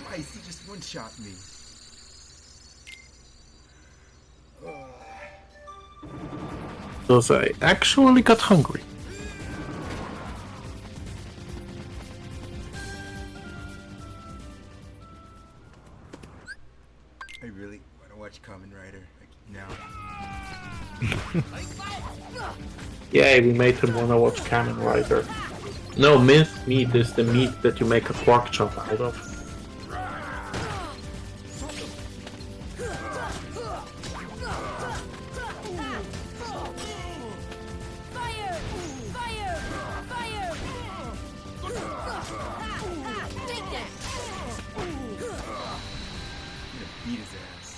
Christ, he just one-shot me. Because I actually got hungry. I really want to watch Kamen Rider like now. Yay, we made him wanna watch Kamen Rider. No, minced meat is the meat that you make a pork chop out of. Beat his ass.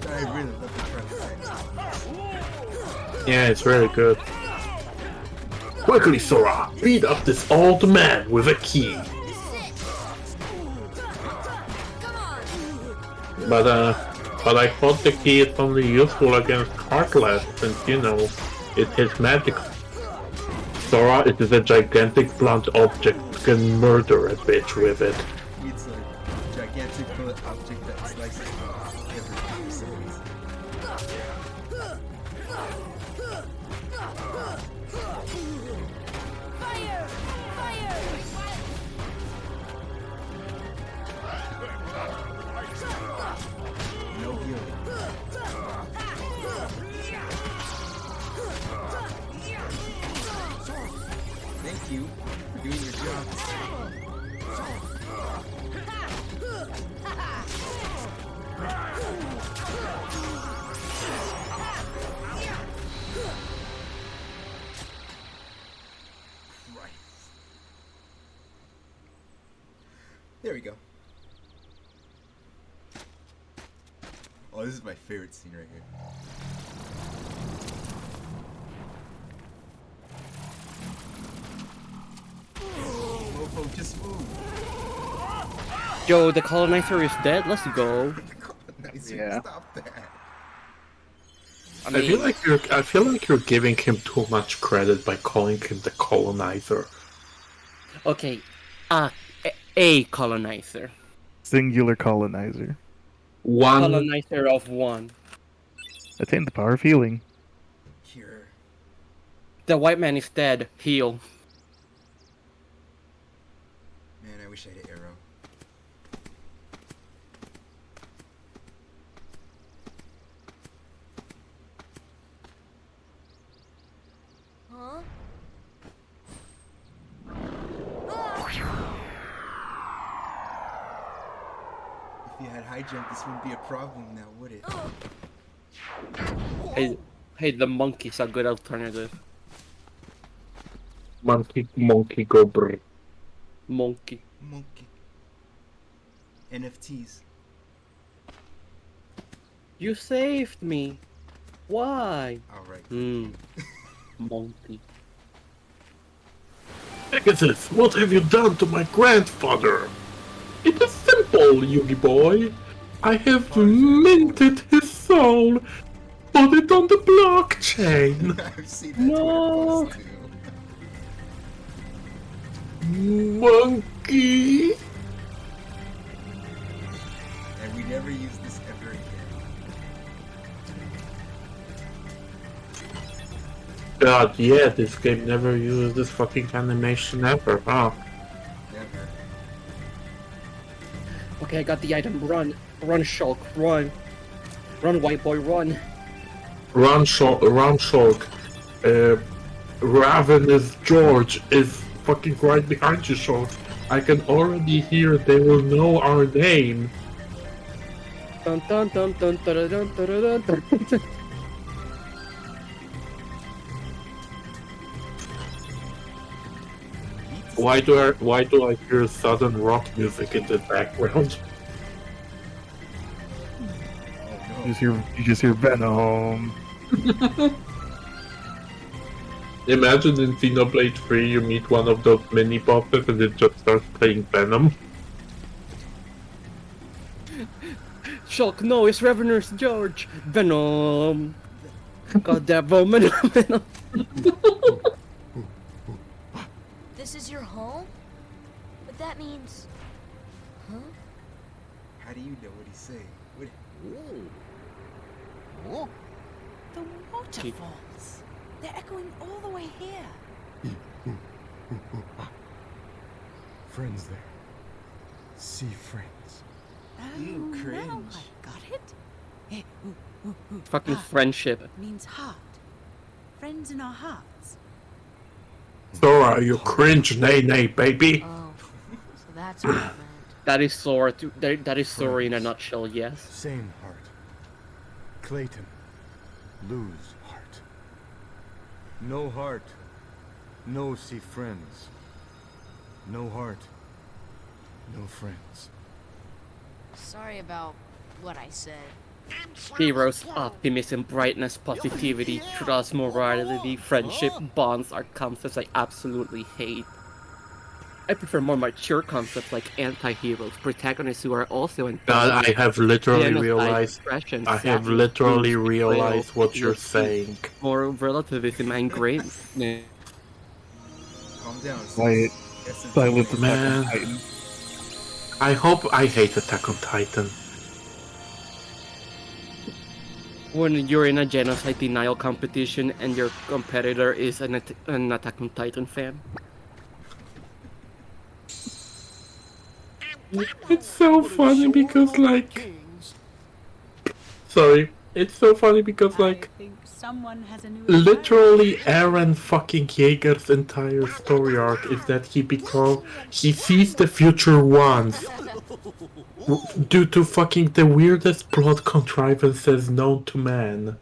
I really love the front. Yeah, it's really good. Quickly, Sora! Beat up this old man with a key! But, but I thought the key is only useful against Heartless, since, you know, it has magic. Sora, it is a gigantic blunt object. You can murder a bitch with it. It's a gigantic bullet object that slices every facilities. Fire! Fire! No healing. Thank you for doing your job. Christ. There we go. Oh, this is my favorite scene right here. Mofo, just move. Yo, the colonizer is dead. Let's go. Nice, Yeah. stop that. I feel like you're giving him too much credit by calling him the colonizer. Okay, a colonizer. Singular colonizer. One Colonizer of one. Attain the power of healing. Cure. The white man is dead. Heal. Man, I wish I had an arrow. Huh? If you had high jump, this wouldn't be a problem now, would it? Hey, the monkey's a good alternative. monkey go break. Monkey. Monkey. NFTs. You saved me. Why? Alright. Monkey. Pegasus, what have you done to my grandfather? It is simple, Yugi boy. I have minted his soul. Put it on the blockchain. I've seen that No. Twitter post too. Monkey. And we never use this ever again. God, yeah, this game never uses this fucking animation ever, huh? Never. Okay, I got the item. Run. Run, Shulk. Run. Run, white boy, run. Run, Shulk. Ravenous George is fucking right behind you, Shulk. I can already hear they will know our name. Dun dun dun dun dun dun dun dun dun. Why do I hear southern rock music in the background? You just hear Venom. Imagine in Xenoblade 3 you meet one of those mini bosses and it just starts playing Venom. Shulk, no, it's Ravenous George. Venom. God damn, Venom. This is your home? But that means... Huh? How do you know what he's saying? What... The waterfalls. They're echoing all the way here. Friends there. See friends. You Now cringe. I got it. Eh, Fucking heart friendship. means heart. Friends in our hearts. Sora, you cringe nay baby. Oh, so that's what it meant. That is Sora. That is Sora in a nutshell. Yes. Same heart. Clayton. Lose heart. No heart. No see friends. No heart. No friends. Sorry about what I said. Heroes, optimism, brightness, positivity, trust, morality, friendship, bonds are concepts I absolutely hate. I prefer more mature concepts like anti-heroes, protagonists who are also in. God, I have literally genocide, realized. oppression, I have sadness, literally abuse, realized betrayal, what you're guilt, saying. More relativism and greatness. Calm down. Silent Attack on Man. Titan. I hope I hate Attack on Titan. When you're in a genocide denial competition and your competitor is an Attack on Titan fan. It's so funny because, like... Sorry. It's so funny because, like... Someone has a new Literally, Eren fucking Jaeger's entire story arc is that he sees the future once. Due to fucking the weirdest plot contrivances known to man.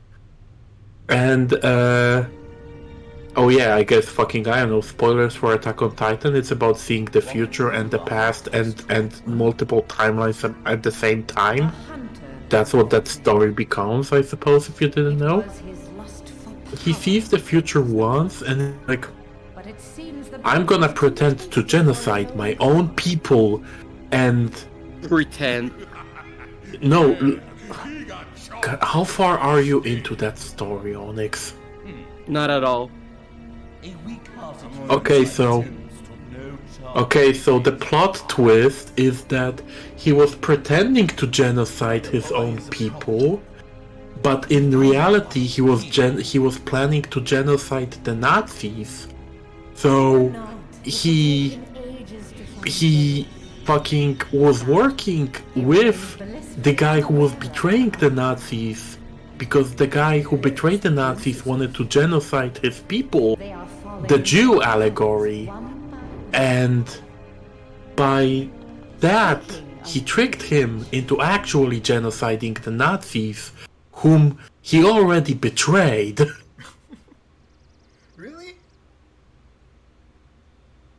And, oh yeah, I guess fucking, I don't know, spoilers for Attack on Titan. It's about seeing the future and the past and multiple timelines at the same time. That's what that story becomes, I suppose, if you didn't know. He sees the future once and like, I'm gonna pretend to genocide my own people and... Pretend. No. How far are you into that story, Onyx? Not at all. Okay, so the plot twist is that he was pretending to genocide his own people, but in reality he was planning to genocide the Nazis. So he fucking was working with the guy who was betraying the Nazis, because the guy who betrayed the Nazis wanted to genocide his people, the Jew allegory, and by that he tricked him into actually genociding the Nazis, whom he already betrayed. Really?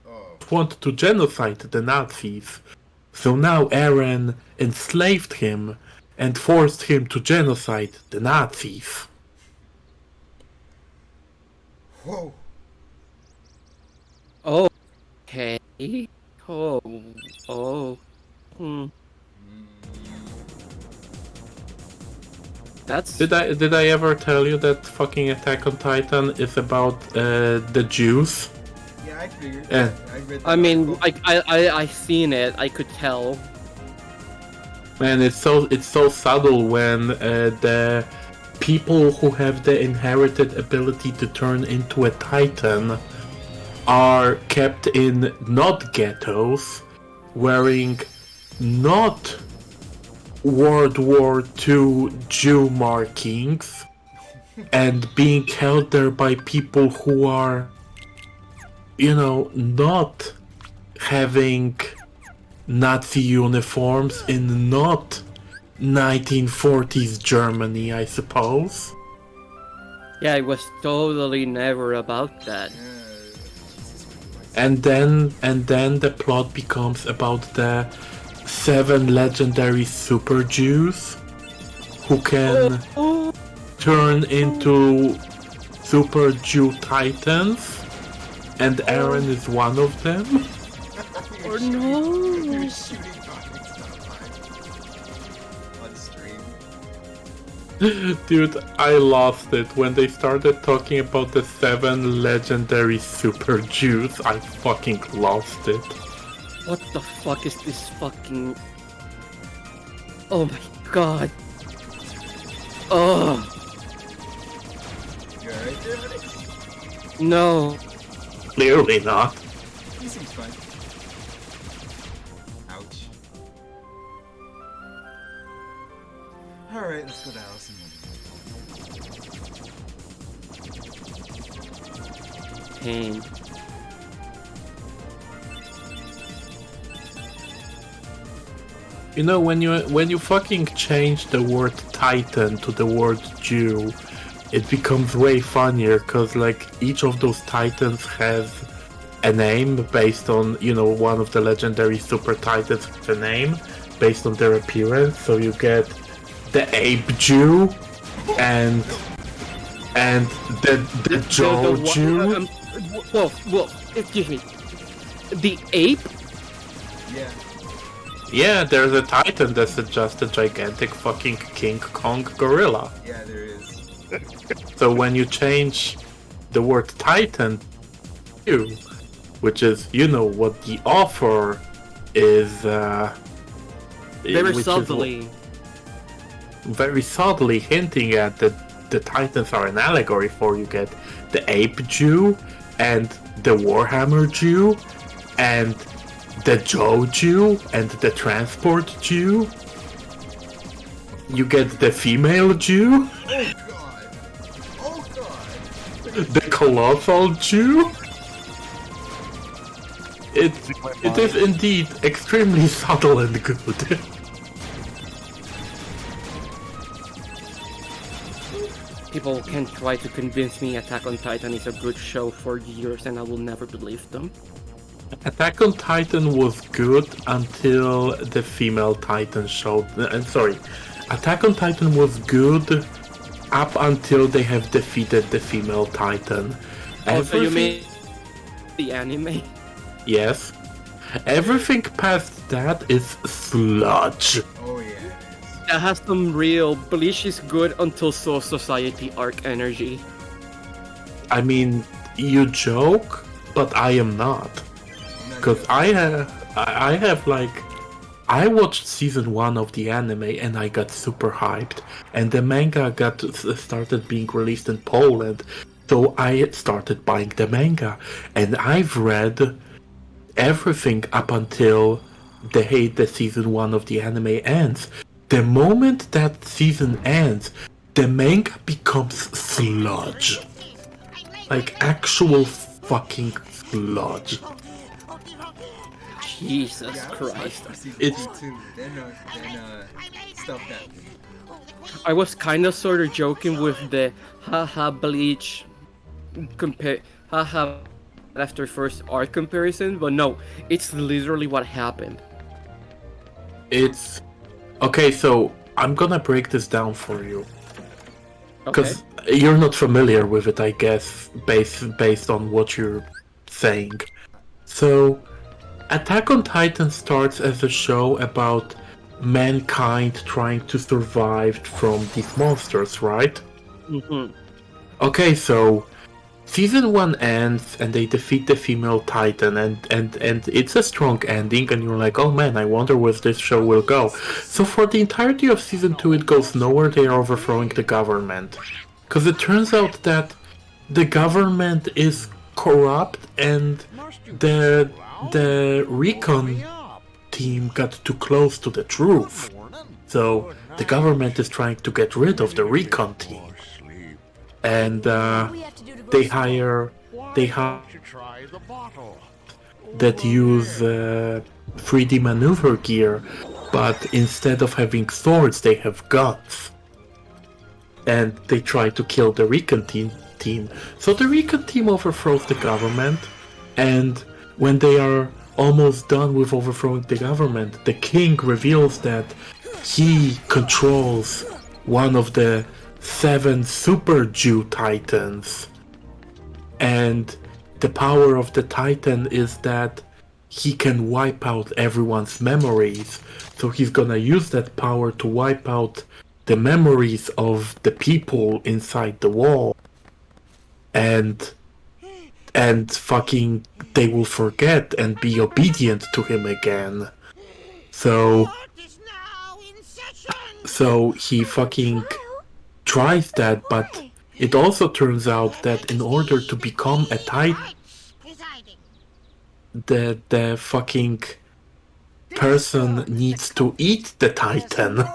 Oh. Wanted to genocide the Nazis. So now Eren enslaved him and forced him to genocide the Nazis. Whoa. Okay. That's... Did I ever tell you that fucking Attack on Titan is about the Jews? Yeah, I figured. Yeah. I mean, like I seen it. I could tell. Man, it's so subtle when the people who have the inherited ability to turn into a Titan are kept in not ghettos, wearing not World War II Jew markings, and being held there by people who are, you know, not having Nazi uniforms in not 1940s Germany, I suppose. Yeah, it was totally never about that. And then the plot becomes about the 7 legendary super Jews who can turn into super Jew Titans, and Eren is one of them. Oh no! You're shooting on stream. Dude, I lost it when they started talking about the 7 legendary super Jews. I fucking lost it. What the fuck is this fucking... Oh my god. Oh. You alright there, buddy? No. Clearly not. He seems fine. Ouch. Alright, let's go to Allison. Pain. You know, when you fucking change the word Titan to the word Jew, it becomes way funnier, cause like each of those Titans has a name based on, you know, one of the legendary super Titans has a name based on their appearance. So you get the Ape Jew and the Joe Jew. Whoa, excuse me. The ape? Yeah. Yeah, there's a Titan that's just a gigantic fucking King Kong gorilla. Yeah, there is. So when you change the word Titan, which is, you know, what the author is, Very which is subtly. very subtly hinting at that the Titans are an allegory for, you get the Ape Jew and the Warhammer Jew and the Joe Jew and the Transport Jew. You get the female Jew. Oh god. The Colossal Jew. It is indeed extremely subtle and good. People can try to convince me Attack on Titan is a good show for years and I will never believe them. Attack on Titan was good until the female Titan showed. Sorry, Attack on Titan was good up until they have defeated the female Titan. Also, you mean the anime? Yes. Everything past that is sludge. Oh yeah. That has some real Bleach is good until Soul Society arc energy. I mean, you joke, but I am not. Because I have like, I watched season 1 of the anime and I got super hyped, and the manga started being released in Poland, so I started buying the manga, and I've read everything up until the season 1 of the anime ends. The moment that season ends, the manga becomes sludge. Like actual fucking sludge. Jesus Christ. It's Stop that. I was kinda sorta joking with the haha Bleach haha after first arc comparison, but no, it's literally what happened. It's okay, so I'm gonna break this down for you. Because you're not familiar with it, I guess, based on what you're saying. So, Attack on Titan starts as a show about mankind trying to survive from these monsters, right? Mm-hmm. Okay, so season 1 ends and they defeat the female Titan, and it's a strong ending, and you're like, oh man, I wonder where this show will go. So for the entirety of season 2 it goes nowhere. They are overthrowing the government. Because it turns out that the government is corrupt and the recon team got too close to the truth. So the government is trying to get rid of the recon team. And they hire that use 3D maneuver gear, but instead of having swords they have guns. And they try to kill the recon team. So the recon team overthrows the government, and when they are almost done with overthrowing the government, the king reveals that he controls one of the 7 Super Jew Titans. And the power of the Titan is that he can wipe out everyone's memories. So he's gonna use that power to wipe out the memories of the people inside the wall. And fucking they will forget and be obedient to him again. So he fucking tries that, but it also turns out that in order to become a Titan, the fucking person needs to eat the Titan. Wait,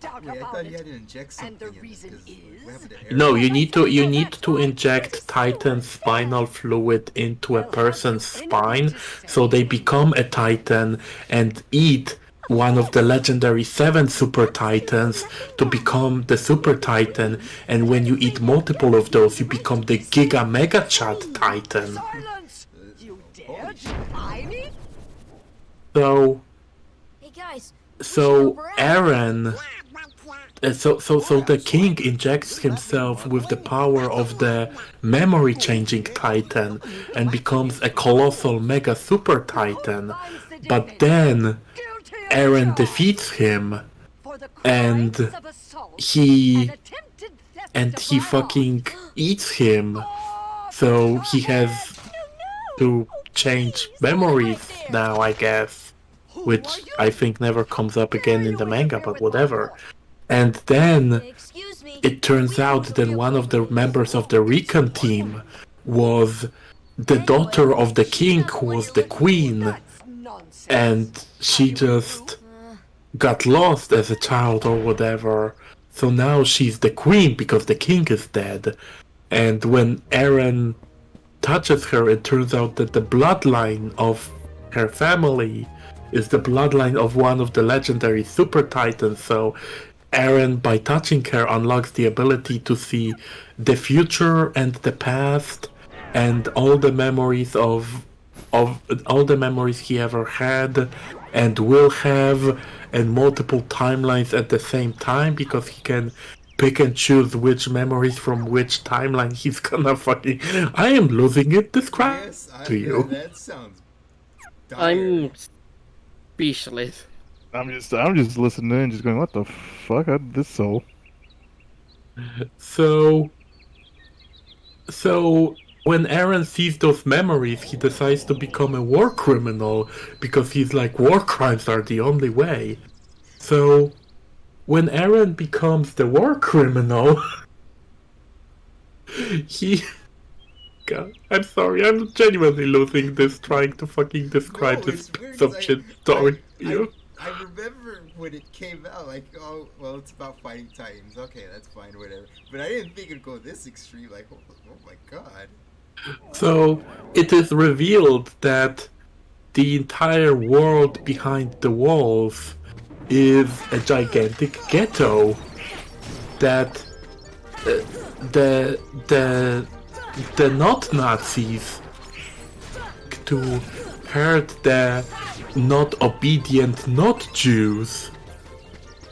I thought you had to inject something in it. No, you need to inject Titan spinal fluid into a person's spine so they become a Titan and eat one of the legendary 7 Super Titans to become the Super Titan, and when you eat multiple of those you become the Giga Mega Chat Titan. So Hey guys. So Eren So the king injects himself with the power of the memory-changing Titan and becomes a colossal mega super Titan. But then Eren defeats him, and he fucking eats him. So he has to change memories now, I guess, which I think never comes up again in the manga, but whatever. And then it turns out that one of the members of the recon team was the daughter of the king, who was the queen, and she just got lost as a child or whatever. So now she's the queen because the king is dead. And when Eren touches her, it turns out that the bloodline of her family is the bloodline of one of the legendary Super Titans. So Eren, by touching her, unlocks the ability to see the future and the past and all the memories of all the memories he ever had and will have, and multiple timelines at the same time, because he can pick and choose which memories from which timeline he's gonna fucking... I am losing it. Describe to you. That sounds dire. I'm speechless. I'm just listening and just going, what the fuck? How did this so? So when Eren sees those memories, he decides to become a war criminal because he's like, war crimes are the only way. So when Eren becomes the war criminal, he... God, I'm sorry, I'm genuinely losing this trying to fucking describe this piece of shit story to you. I remember when it came out, like, oh, well, it's about fighting Titans. Okay, that's fine, whatever. But I didn't think it'd go this extreme. Like, oh my god. So it is revealed that the entire world behind the walls is a gigantic ghetto. That the not Nazis to hurt the not obedient not Jews.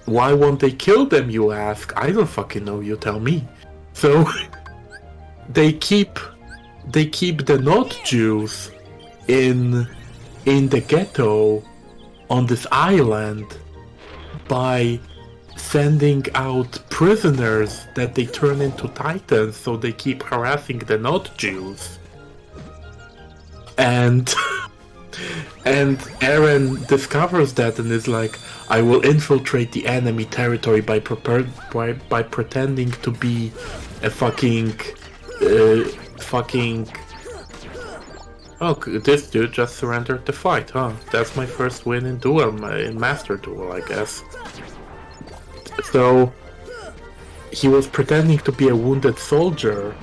Why won't they kill them, you ask? I don't fucking know, you tell me. So they keep the not Jews in the ghetto on this island by sending out prisoners that they turn into Titans, so they keep harassing the not Jews. And Eren discovers that and is like, I will infiltrate the enemy territory by pretending to be a fucking oh, this dude just surrendered the fight, huh? That's my first win in duel, in Master Duel, I guess. So he was pretending to be a wounded soldier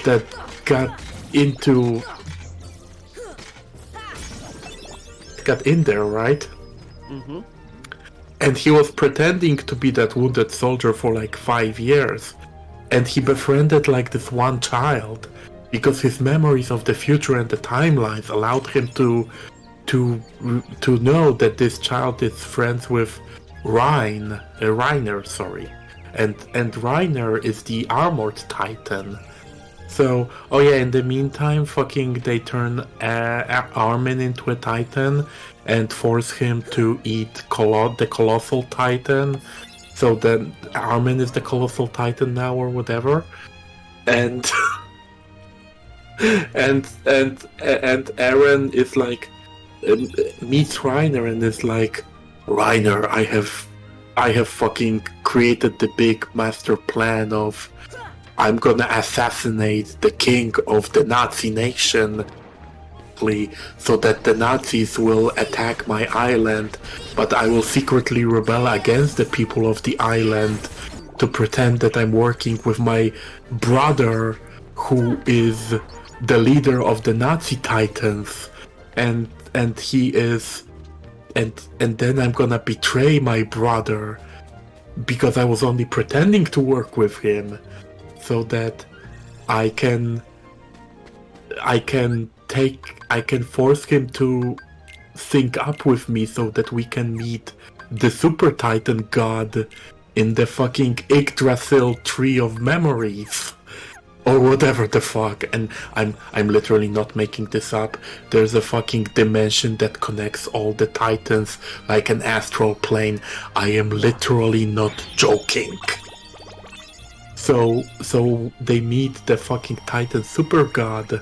that got in there, right? Mm-hmm. And he was pretending to be that wounded soldier for like 5 years. And he befriended like this one child because his memories of the future and the timelines allowed him to know that this child is friends with Reiner, sorry. And Reiner is the armored Titan. So, oh yeah, in the meantime, fucking they turn Armin into a Titan and force him to eat the Colossal Titan. So then Armin is the Colossal Titan now or whatever. And and Eren is like meets Reiner and is like, Reiner, I have fucking created the big master plan of I'm gonna assassinate the king of the Nazi nation so that the Nazis will attack my island, but I will secretly rebel against the people of the island to pretend that I'm working with my brother who is the leader of the Nazi Titans, and he is and then I'm gonna betray my brother because I was only pretending to work with him so that I can force him to sync up with me so that we can meet the Super Titan god in the fucking Yggdrasil Tree of Memories. Or whatever the fuck, and I'm literally not making this up. There's a fucking dimension that connects all the titans like an astral plane. I am literally not joking. So they meet the fucking titan super god,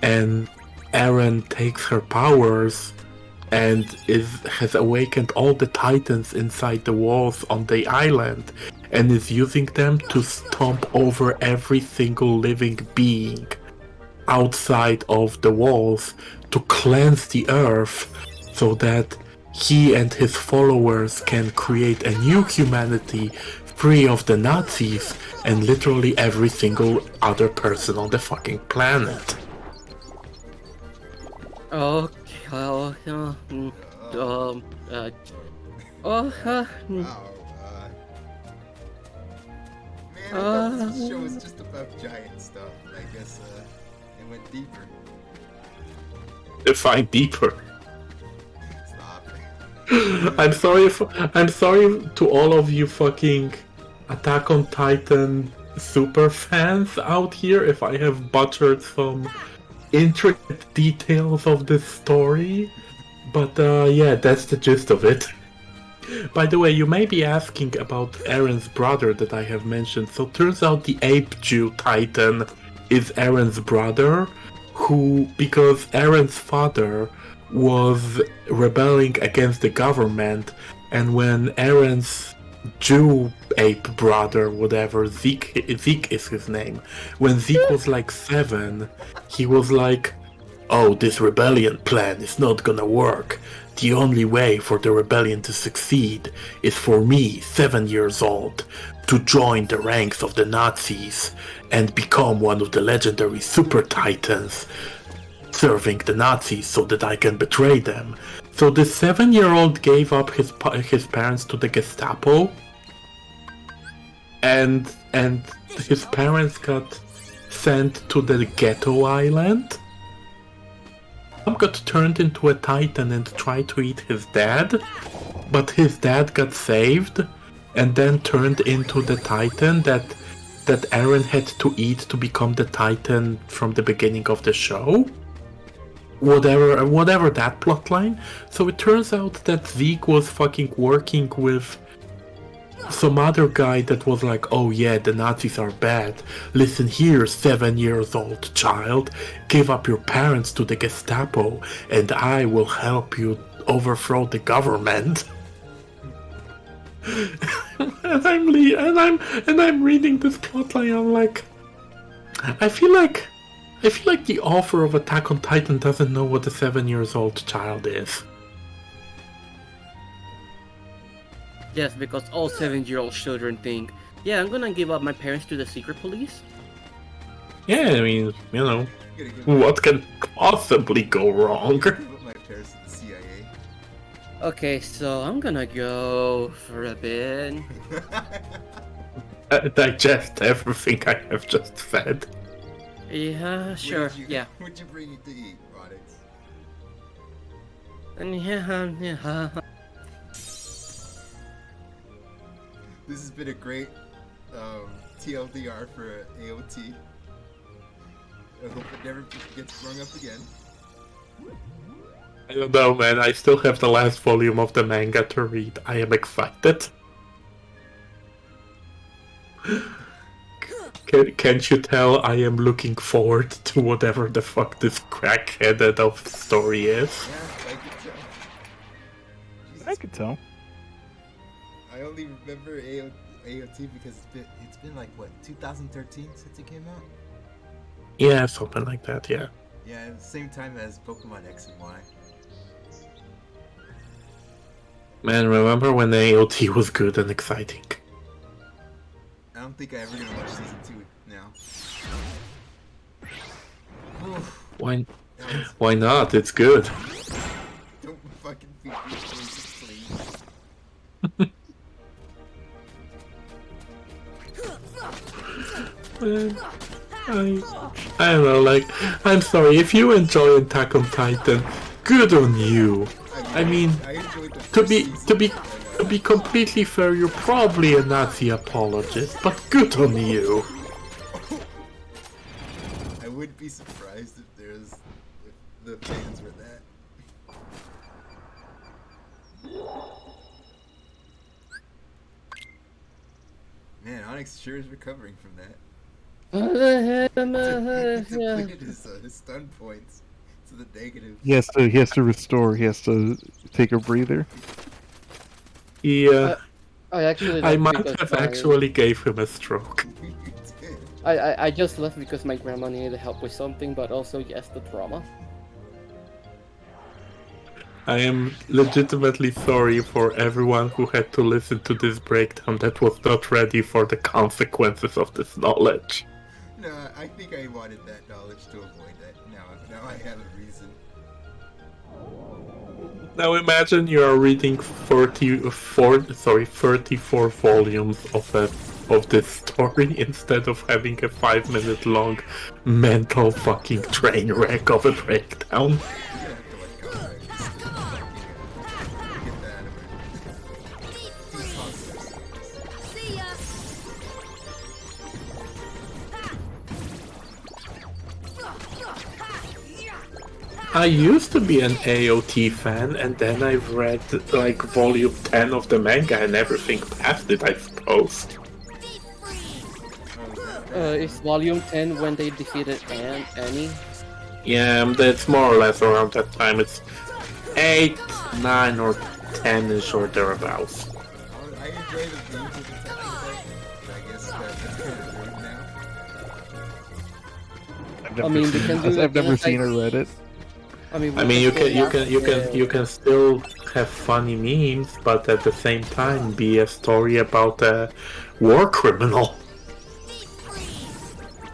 and Eren takes her powers and has awakened all the titans inside the walls on the island, and is using them to stomp over every single living being outside of the walls to cleanse the earth so that he and his followers can create a new humanity free of the Nazis and literally every single other person on the fucking planet. Man, I thought this show was just about giant stuff. I guess it went deeper. Define deeper. Stop. I'm sorry to all of you fucking Attack on Titan super fans out here if I have butchered some intricate details of this story. But yeah, that's the gist of it. By the way, you may be asking about Eren's brother that I have mentioned. So turns out the Ape Jew Titan is Eren's brother, who, because Eren's father was rebelling against the government, and when Eren's Jew ape brother, whatever, Zeke is his name, when Zeke was like 7, he was like, oh, this rebellion plan is not gonna work. The only way for the rebellion to succeed is for me, 7 years old, to join the ranks of the Nazis and become one of the legendary super titans serving the Nazis so that I can betray them. So the 7-year-old gave up his parents to the Gestapo, and his parents got sent to the ghetto island. Got turned into a titan and tried to eat his dad, but his dad got saved and then turned into the titan that Eren had to eat to become the titan from the beginning of the show. Whatever that plotline. So it turns out that Zeke was fucking working with some other guy that was like, oh yeah, the Nazis are bad. Listen here, 7-year-old child, give up your parents to the Gestapo and I will help you overthrow the government. and I'm reading this plotline, I'm like, I feel like the author of Attack on Titan doesn't know what a 7-year-old child is. Yes, because all 7-year-old children think, yeah, I'm gonna give up my parents to the secret police. Yeah, I mean, you know, what can possibly go wrong? My parents to the CIA. Okay, so I'm gonna go for a bit. Digest everything I have just said. Yeah, sure, yeah. What'd you bring to eat, Rodix? And yeah. This has been a great TLDR for AOT. I hope it never gets sprung up again. I don't know, man. I still have the last volume of the manga to read. I am excited. Can't you tell I am looking forward to whatever the fuck this crackheaded of story is? Yeah, I could tell. I only remember AOT because it's been like, what, 2013 since it came out? Yeah, something like that, yeah. Yeah, at the same time as Pokemon X and Y. Man, remember when AOT was good and exciting? I don't think I ever gonna watch season 2 now. Why not? It's good. Don't fucking feed me choices, please. I don't know, like, I'm sorry, if you enjoy Attack on Titan, good on you. I enjoyed the To be completely fair, you're probably a Nazi apologist, but good on you. I wouldn't be surprised if the fans were that. Man, Onyx sure is recovering from that. Depleted his stun points to the negative. He has to restore. He has to take a breather. Yeah. I might have actually gave him a stroke. I just left because my grandma needed help with something, but also yes, the trauma. I am legitimately sorry for everyone who had to listen to this breakdown that was not ready for the consequences of this knowledge. No, I think I wanted that knowledge to avoid that. Now I have a reason. Now imagine you are reading 34 volumes of this story instead of having a 5-minute long mental fucking train wreck of a breakdown. I used to be an AOT fan, and then I've read like volume 10 of the manga and everything past it, I suppose. Is volume 10 when they defeated Annie? Yeah, that's more or less around that time. It's 8, 9, or 10-ish or thereabouts. I enjoy the themes of the technical, but I guess that's kind of ruined now. I've never seen or read it. I mean, you can still have funny memes, but at the same time be a story about a war criminal.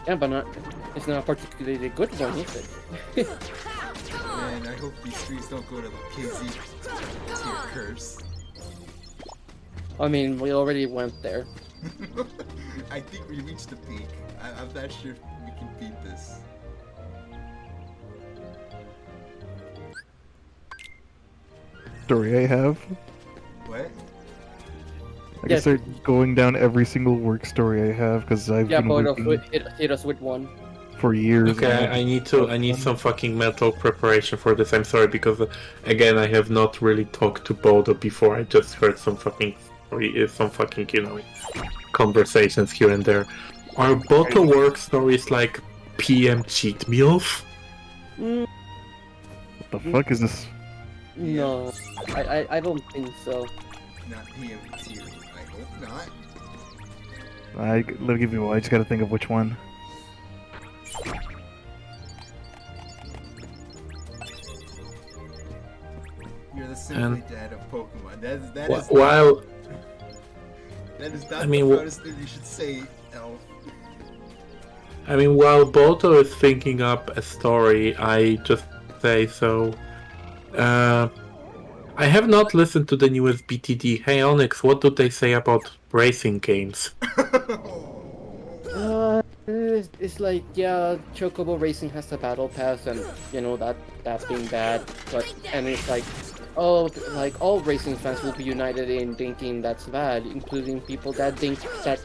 Yeah, but it's not a particularly good one, is it? Man, I hope these streets don't go to the KZ tier curse. I mean, we already went there. I think we reached the peak. I'm not sure if we can beat this. Story I have. What? I can start going down every single work story I have because I've been working hit us with one. for years. Okay, I need some fucking mental preparation for this. I'm sorry because again I have not really talked to Bodo before. I just heard some fucking conversations here and there. Are Bodo work stories like PM cheat meals? What the fuck is this? No, I don't think so. Not PM tier. I hope not. Let me give you one. I just gotta think of which one. You're the simply dad of Pokemon. That is that is not the proudest thing you should say, Elf. I mean, while Boto is thinking up a story, I just say so. I have not listened to the newest BTD. Hey Onyx, what do they say about racing games? It's like, yeah, Chocobo Racing has a battle pass, and you know that being bad, and it's like, oh, like all racing fans will be united in thinking that's bad, including people that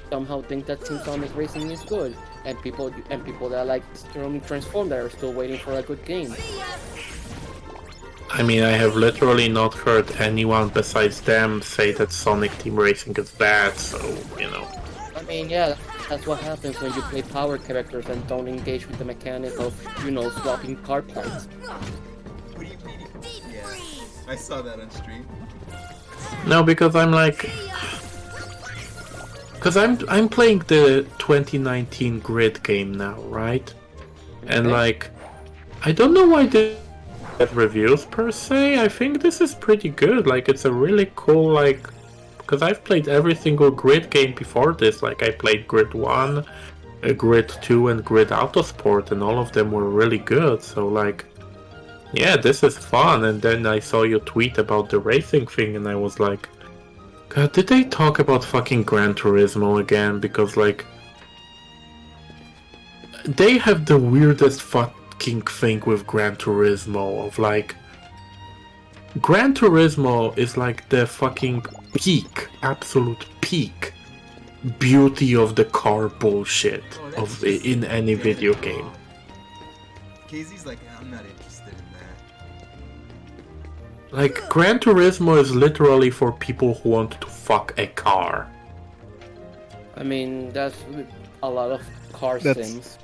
somehow think that Team Sonic Racing is good, and people that like Storm Transform that are still waiting for a good game. I mean, I have literally not heard anyone besides them say that Sonic Team Racing is bad, so, you know. I mean, yeah, that's what happens when you play power characters and don't engage with the mechanic of, you know, swapping car parts. Yeah, I saw that on stream. No, because I'm like... Because I'm playing the 2019 Grid game now, right? And like... I don't know why they have reviews per se. I think this is pretty good. Like, it's a really cool, like... Because I've played every single Grid game before this. Like, I played Grid 1, Grid 2, and Grid Autosport, and all of them were really good. So, like, yeah, this is fun. And then I saw your tweet about the racing thing, and I was like, God, did they talk about fucking Gran Turismo again? Because, like, they have the weirdest fucking thing with Gran Turismo of, like, Gran Turismo is like the fucking peak, absolute peak beauty of the car bullshit of in any video game. Casey's like, I'm not interested in that. Like, Gran Turismo is literally for people who want to fuck a car. I mean, that's a lot of car sims.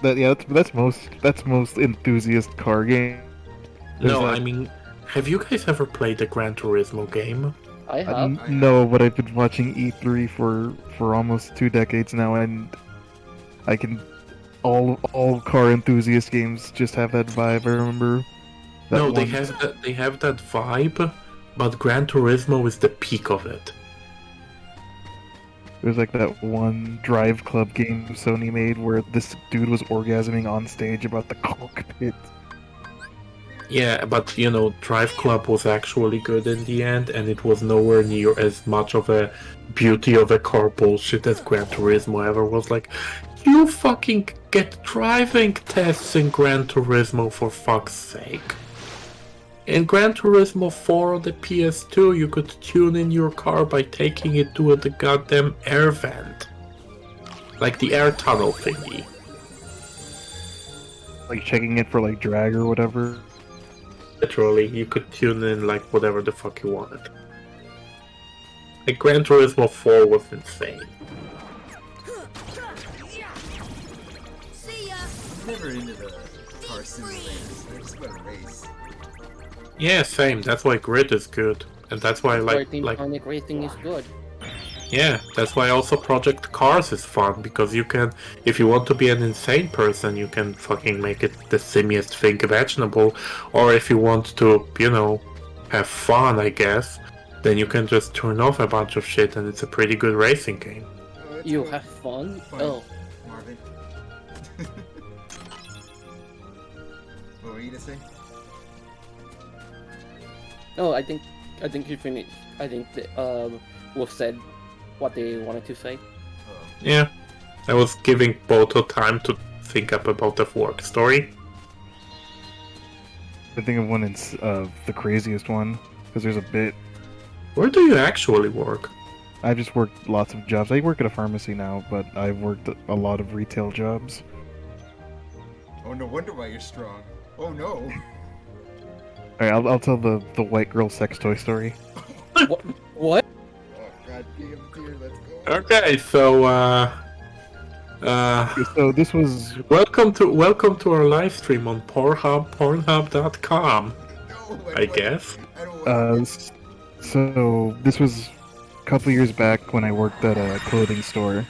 That's most enthusiast car game. No, I mean, have you guys ever played a Gran Turismo game? I have. No, but I've been watching E3 for almost 2 decades now, and I can all car enthusiast games just have that vibe. I remember. No, they have that vibe, but Gran Turismo is the peak of it. There's like that one Drive Club game Sony made where this dude was orgasming on stage about the cockpit. Yeah, but you know, Drive Club was actually good in the end, and it was nowhere near as much of a beauty of a car bullshit as Gran Turismo ever was. Like, you fucking get driving tests in Gran Turismo, for fuck's sake. In Gran Turismo 4 on the PS2, you could tune in your car by taking it to the goddamn air vent. Like the air tunnel thingy. Like checking it for like drag or whatever. Literally, you could tune in like whatever the fuck you wanted. Like Gran Turismo 4 was insane. I'm never into the car simulators. I just want to race. Yeah, same. That's why Grid is good, and that's why Teamtonic Racing is good. Yeah, that's why also Project Cars is fun, because you can, if you want to be an insane person, you can fucking make it the simmiest thing imaginable, or if you want to, you know, have fun, I guess, then you can just turn off a bunch of shit and it's a pretty good racing game. You have fun? Oh. Marvin. What were you gonna say? No, I think you finished. I think Wolf said what they wanted to say. Yeah, I was giving Boto time to think up about the work story. I think of one in the craziest one, because there's a bit. Where do you actually work? I've just worked lots of jobs. I work at a pharmacy now, but I've worked a lot of retail jobs. Oh, no wonder why you're strong. Oh no. Alright, I'll tell the white girl sex toy story. What? Oh god damn, dear, let's go. Okay, so so this was welcome to our live stream on Pornhub.com. No, I guess. So this was a couple years back when I worked at a clothing store,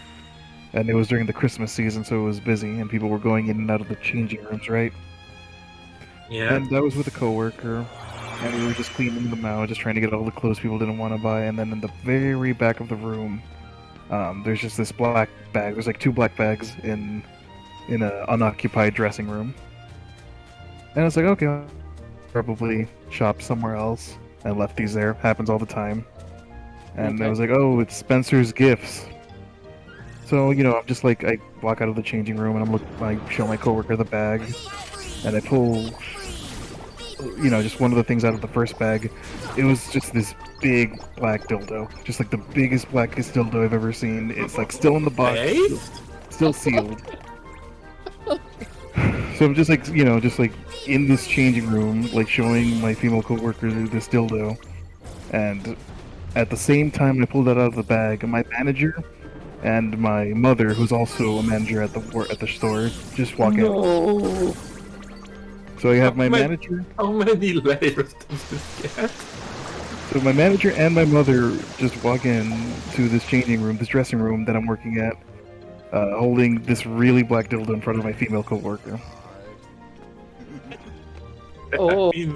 and it was during the Christmas season, so it was busy, and people were going in and out of the changing rooms, right? Yeah. And I was with a coworker, and we were just cleaning them out, just trying to get all the clothes people didn't want to buy. And then in the very back of the room, there's just this black bag. There's like 2 black bags in an unoccupied dressing room. And I was like, okay, I'll probably shop somewhere else. I left these there. Happens all the time. And I was like, oh, it's Spencer's Gifts. So, you know, I'm just like, I walk out of the changing room and I show my coworker the bag, and I pull, you know, just one of the things out of the first bag. It was just this big black dildo, just like the biggest, blackest dildo I've ever seen. It's like still in the box, still sealed. So I'm just like, you know, just like in this changing room, like showing my female coworker this dildo, and at the same time I pulled that out of the bag, my manager and my mother, who's also a manager at the store, just walk in. So I have my manager. How many layers does this get? So my manager and my mother just walk in to this changing room, this dressing room that I'm working at, holding this really black dildo in front of my female coworker. Oh. I mean,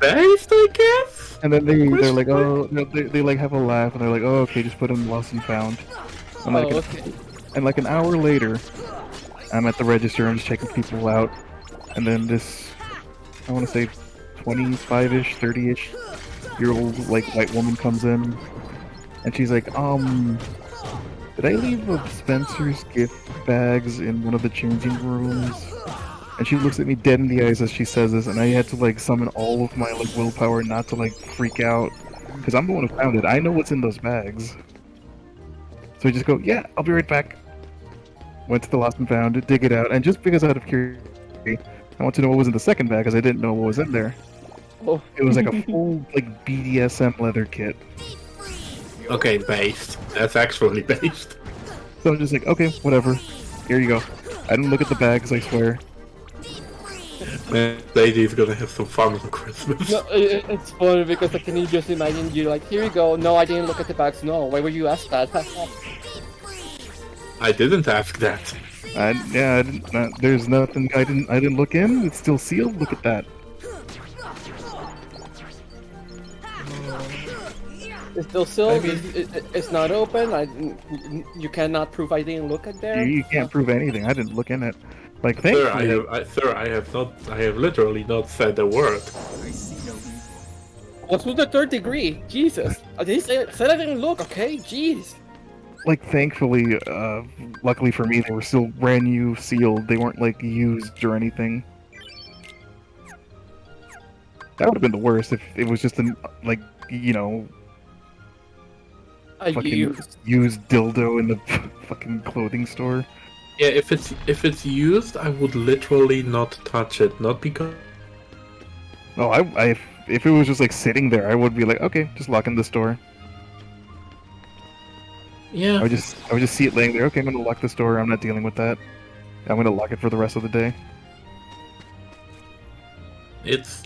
based, I guess? And then they're like, oh, no, they like have a laugh, and they're like, oh, okay, just put him lost and found. And like, and like an hour later, I'm at the register, I'm just checking people out, and then this, I want to say 25-ish, 30-ish year old like white woman comes in, and she's like, did I leave Spencer's gift bags in one of the changing rooms? And she looks at me dead in the eyes as she says this, and I had to like summon all of my like willpower not to like freak out, because I'm the one who found it. I know what's in those bags. So I just go, yeah, I'll be right back. Went to the lost and found, dig it out, and just because out of curiosity, I want to know what was in the second bag because I didn't know what was in there. Oh. It was like a full like BDSM leather kit. Okay, based. That's actually based. So I'm just like, okay, whatever. Here you go. I didn't look at the bags, I swear. Man, lady's gonna have some fun on Christmas. No, it's funny because like, can you just imagine you like, here you go. No, I didn't look at the bags. No, why would you ask that? I didn't ask that. Yeah, I didn't, there's nothing. I didn't look in. It's still sealed. Look at that. It's still sealed. It's not open. You cannot prove I didn't look at there. You can't prove anything. I didn't look in it. Like, Sir, thankfully. I have literally not said a word. What's with the third degree? Jesus. They said I didn't look. Okay, jeez. Like, thankfully, luckily for me, they were still brand new, sealed. They weren't like used or anything. That would have been the worst if it was just an like, you know, fucking used dildo in the fucking clothing store. Yeah, if it's used, I would literally not touch it. Not because. Oh, if it was just like sitting there, I would be like, okay, just lock in the store. Yeah. I would just see it laying there. Okay, I'm gonna lock the store. I'm not dealing with that. I'm gonna lock it for the rest of the day. It's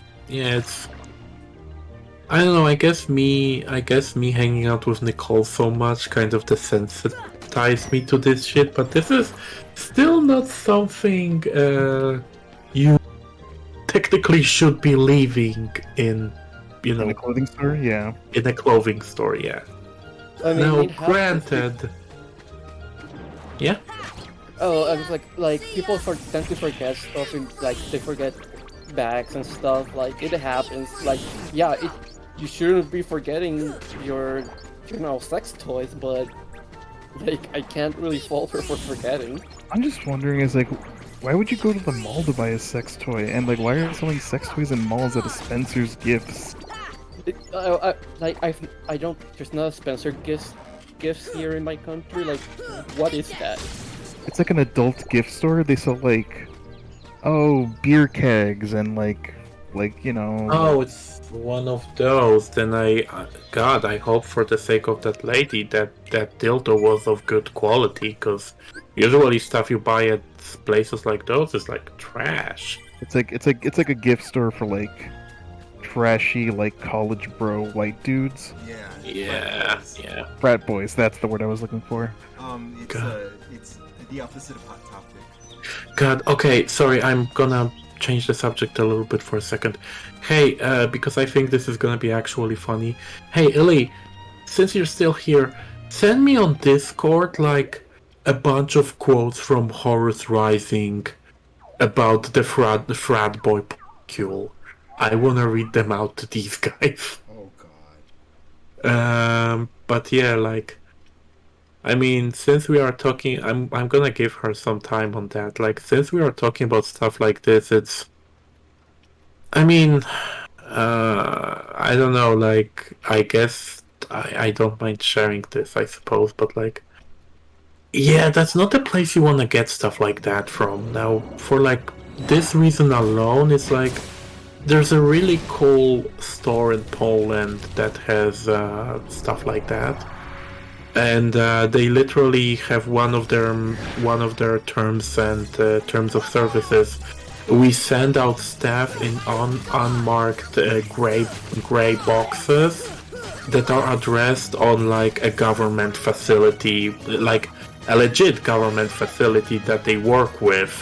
I don't know, I guess me hanging out with Nicole so much kind of desensitized me to this shit, but this is still not something you technically should be leaving in, you know, in a clothing store, yeah. In a clothing store, yeah. I mean, now, granted, yeah. Oh, I was like people tend to forget stuff, and like they forget bags and stuff. Like it happens. Like yeah, you shouldn't be forgetting your, you know, sex toys, but like I can't really fault her for forgetting. I'm just wondering, is like, why would you go to the mall to buy a sex toy? And like, why are selling sex toys in malls at a Spencer's Gifts? I don't. There's not a Spencer gifts here in my country. Like, what is that? It's like an adult gift store. They sell like, oh, beer kegs and like you know. Oh, it's one of those. Then God, I hope for the sake of that lady that dildo was of good quality, because usually stuff you buy at places like those is like trash. It's like a gift store for like trashy like college bro white dudes. Yeah. Frat boys. That's the word I was looking for. It's the opposite of hot topic. God, okay, sorry, I'm gonna change the subject a little bit for a second. Hey, because I think this is gonna be actually funny. Hey, Illy, since you're still here, send me on Discord like a bunch of quotes from Horus Rising about the frat boy Pocule. I wanna read them out to these guys. Oh god. But yeah, like, I mean, since we are talking, I'm gonna give her some time on that. Like, since we are talking about stuff like this, it's, I mean, I don't know, like, I guess I don't mind sharing this, I suppose, but like, yeah, that's not the place you want to get stuff like that from. Now, for like this reason alone, it's like, there's a really cool store in Poland that has stuff like that. And they literally have one of their terms and terms of services. We send out staff in unmarked gray boxes that are addressed on like a government facility, like a legit government facility that they work with.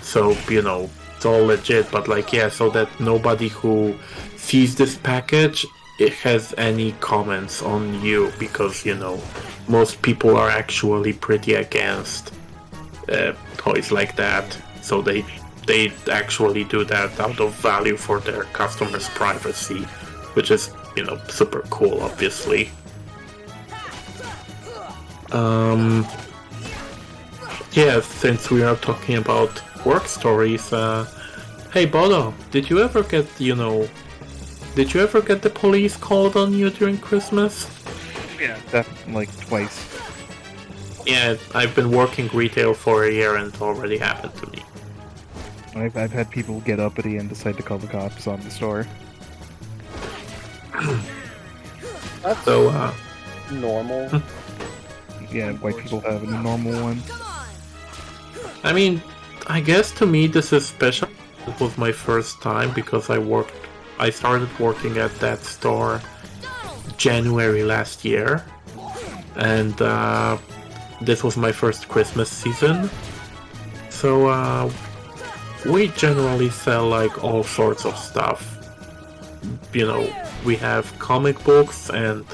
So you know, it's all legit. But like yeah, so that nobody who sees this package it has any comments on you, because you know most people are actually pretty against toys like that, so they actually do that out of value for their customers' privacy, which is, you know, super cool, obviously. Yes, since we are talking about work stories, hey Bodo, did you ever get the police called on you during Christmas? Yeah, like twice. Yeah, I've been working retail for a year and it already happened to me. I've had people get uppity and decide to call the cops on the store. That's So, normal. Yeah, white people have a normal one. I mean, I guess to me this is special. It was my first time because I started working at that store January last year, and this was my first Christmas season. So we generally sell like all sorts of stuff. You know, we have comic books and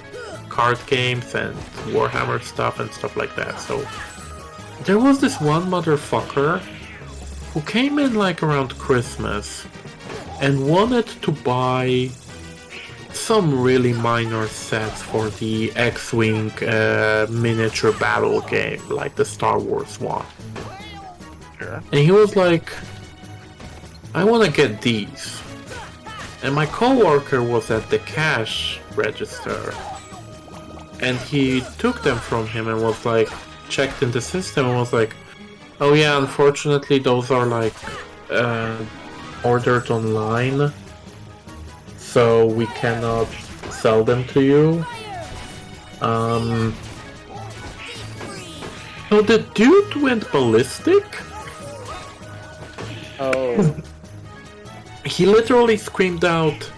card games and Warhammer stuff and stuff like that. So there was this one motherfucker who came in like around Christmas and wanted to buy some really minor sets for the X-Wing miniature battle game, like the Star Wars one. Sure. And he was like, I want to get these. And my coworker was at the cash register, and he took them from him and was like, checked in the system and was like, oh yeah, unfortunately those are like ordered online, so we cannot sell them to you. So the dude went ballistic. Oh. He literally screamed out,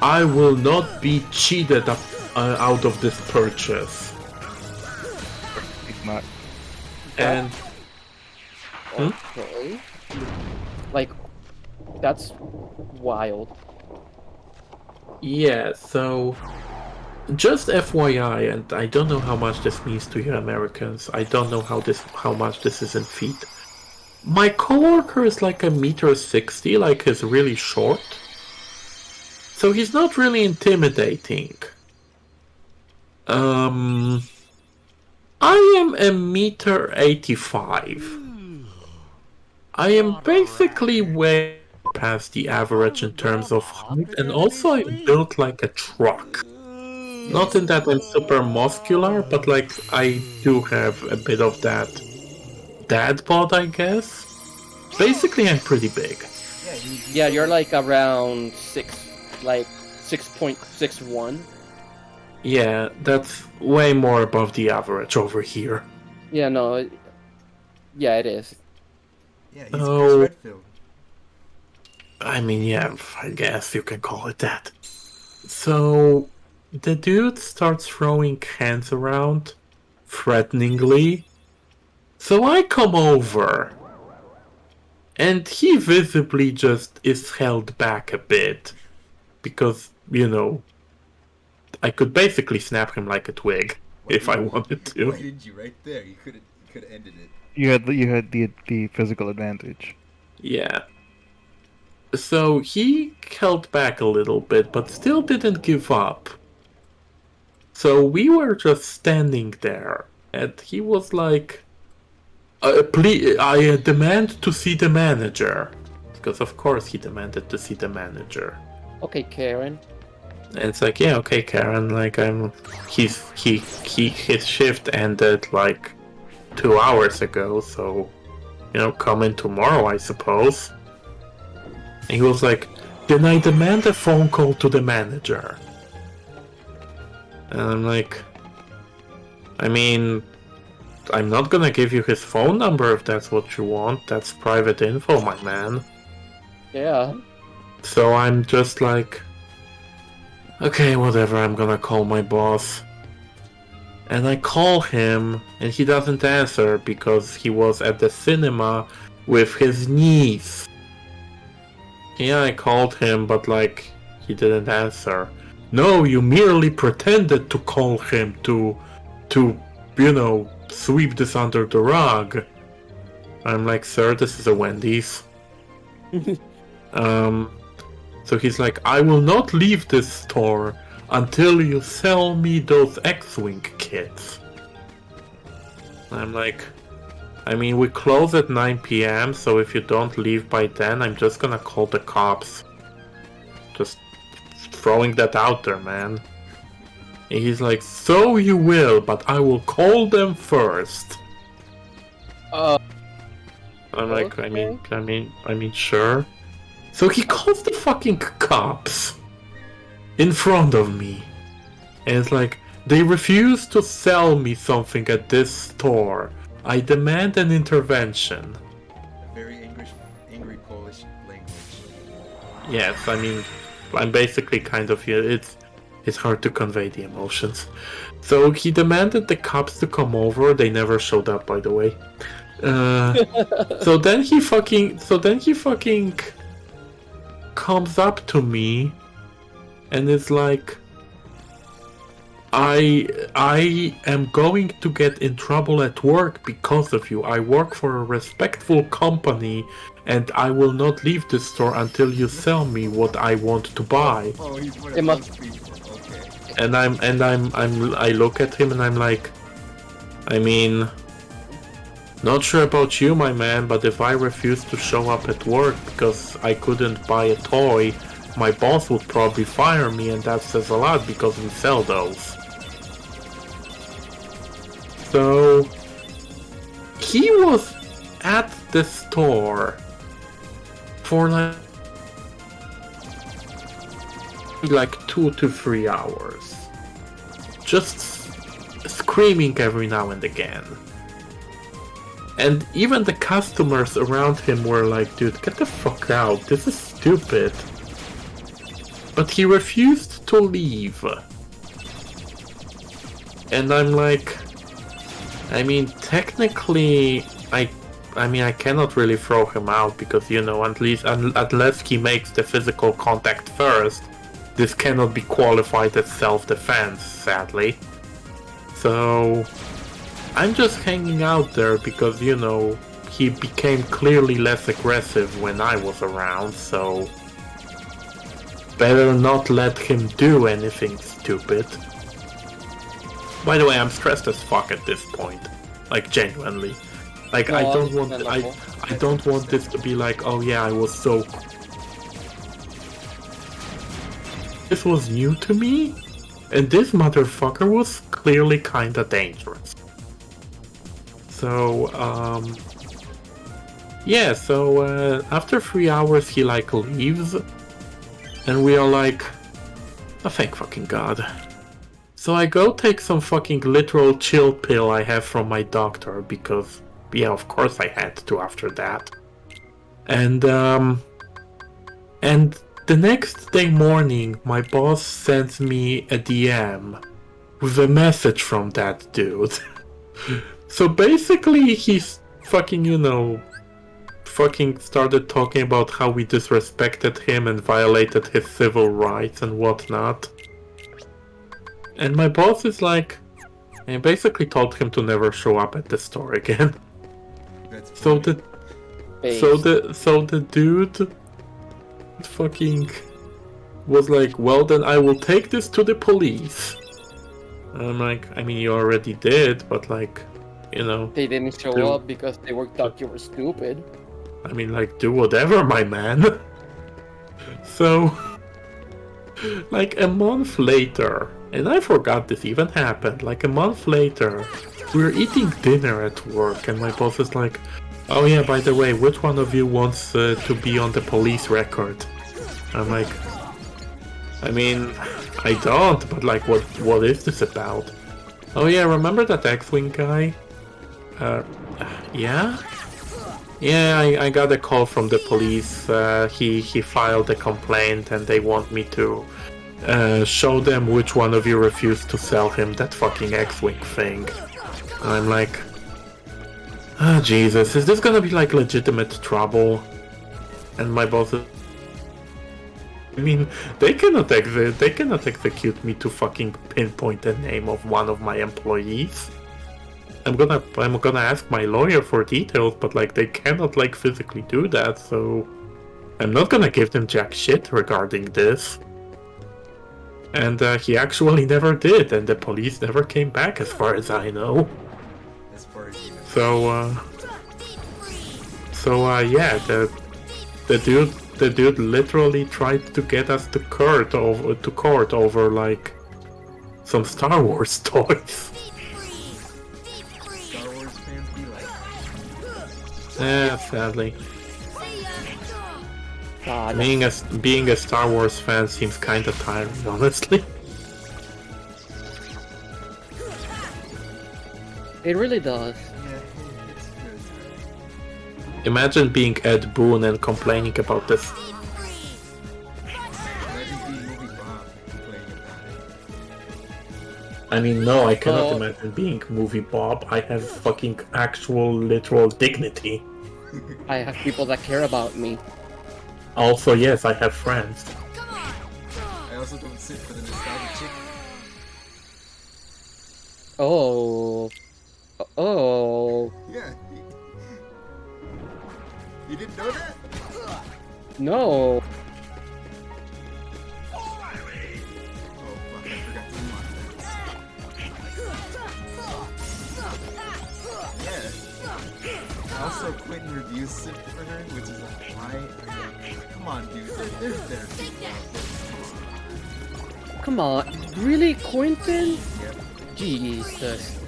I will not be cheated out of this purchase. He's not. And Okay. Like, that's wild. yeah, so just FYI, and I don't know how much this means to you Americans. I don't know how much this is in feet. My coworker is like 1.60 m, like he's really short. So he's not really intimidating. I am 1.85 m. I am basically way past the average in terms of height, and also I'm built like a truck. Not in that I'm super muscular, but like I do have a bit of that dad bod, I guess. Basically, I'm pretty big. Yeah, you're like around 6.61. Yeah, that's way more above the average over here. Yeah, no. Yeah, it is. Yeah, he's Oh. Chris Redfield. I mean, yeah, I guess you can call it that. So, the dude starts throwing hands around, threateningly. So I come over, and he visibly just is held back a bit, because, you know, I could basically snap him like a twig if I wanted to. Why didn't you right there? You could have ended it. You had the physical advantage. Yeah. So he held back a little bit, but still didn't give up. So we were just standing there, and he was like, please, I demand to see the manager. Because of course he demanded to see the manager. Okay, Karen. And it's like, yeah, okay, Karen, like his shift ended like 2 hours ago, so, you know, come in tomorrow, I suppose. And he was like, then I demand a phone call to the manager. And I'm like, I mean, I'm not gonna give you his phone number if that's what you want. That's private info, my man. Yeah. So I'm just like, okay, whatever, I'm gonna call my boss. And I call him, and he doesn't answer because he was at the cinema with his niece. Yeah, I called him, but like, he didn't answer. No, you merely pretended to call him to, you know, sweep this under the rug. I'm like, sir, this is a Wendy's. So he's like, I will not leave this store until you sell me those X-Wing kits. I'm like, I mean, we close at 9 p.m., so if you don't leave by then, I'm just gonna call the cops. Just throwing that out there, man. And he's like, so you will, but I will call them first. I'm like, okay. I mean, sure. So he calls the fucking cops in front of me. And it's like, they refuse to sell me something at this store. I demand an intervention. A very angry Polish language. Yes, I mean, I'm basically kind of here. It's hard to convey the emotions. So he demanded the cops to come over. They never showed up, by the way. So then he fucking comes up to me and is like, I am going to get in trouble at work because of you. I work for a respectful company and I will not leave this store until you sell me what I want to buy. Oh, he's one of those people. Okay. And I look at him and I'm like, I mean, not sure about you, my man, but if I refuse to show up at work because I couldn't buy a toy, my boss would probably fire me, and that says a lot because we sell those. So he was at the store for like 2 to 3 hours, just screaming every now and again. And even the customers around him were like, dude, get the fuck out, this is stupid. But he refused to leave. And I'm like, I mean, technically, I cannot really throw him out because, you know, at least unless he makes the physical contact first, this cannot be qualified as self-defense, sadly. So I'm just hanging out there because, you know, he became clearly less aggressive when I was around, so better not let him do anything stupid. By the way, I'm stressed as fuck at this point. Like, genuinely. Like, I don't want this to be like, oh yeah, I was so... This was new to me, and this motherfucker was clearly kinda dangerous. So, yeah, so after 3 hours he like leaves, and we are like, oh thank fucking god. So I go take some fucking literal chill pill I have from my doctor, because, yeah, of course I had to after that. And the next day morning, my boss sends me a DM with a message from that dude. So basically he's fucking, you know, fucking started talking about how we disrespected him and violated his civil rights and whatnot. And my boss is like, I basically told him to never show up at the store again. So the dude fucking was like, well then I will take this to the police. And I'm like, I mean you already did, but like, you know, they didn't show up because they thought you were stupid. I mean, like, do whatever, my man. So, like a month later, and I forgot this even happened, like a month later, we were eating dinner at work and my boss is like, oh yeah, by the way, which one of you wants to be on the police record? I'm like, I mean, I don't, but like, what is this about? Oh yeah, remember that X-Wing guy? Yeah? Yeah, I got a call from the police. He filed a complaint and they want me to show them which one of you refused to sell him that fucking X-Wing thing. And I'm like, ah, Jesus, is this gonna be like legitimate trouble? And my boss is, I mean, they cannot execute me to fucking pinpoint the name of one of my employees. I'm gonna ask my lawyer for details, but like they cannot like physically do that, so I'm not gonna give them jack shit regarding this. And he actually never did, and the police never came back as far as I know. As far as you know. So So yeah, the dude literally tried to get us to court over like some Star Wars toys. Star Wars fans be like, Yeah, sadly. God. Being a Star Wars fan seems kinda tiring, honestly. It really does. yeah, it's good. Imagine being Ed Boon and complaining about this. Imagine being Movie Bob complaining about it. I mean, no, I cannot Oh. imagine being Movie Bob. I have fucking actual literal dignity. I have people that care about me. Also, yes, I have friends. I also don't sit for the nostalgia chick. Oh. Oh. Yeah. You didn't know that? No. Oh fuck, I forgot to unlock that. Yeah. Also, Quentin reviews Sip for her, which is like, why are you... Come on, dude, there's better people out there. Come on. Really, Quentin? Yep. Jesus.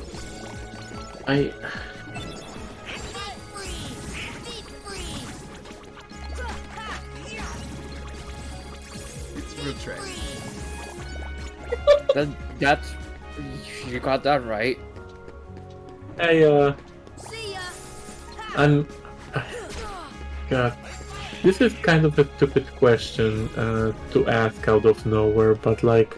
It's real trash. That's... You got that right. I'm... God. This is kind of a stupid question to ask out of nowhere, but like...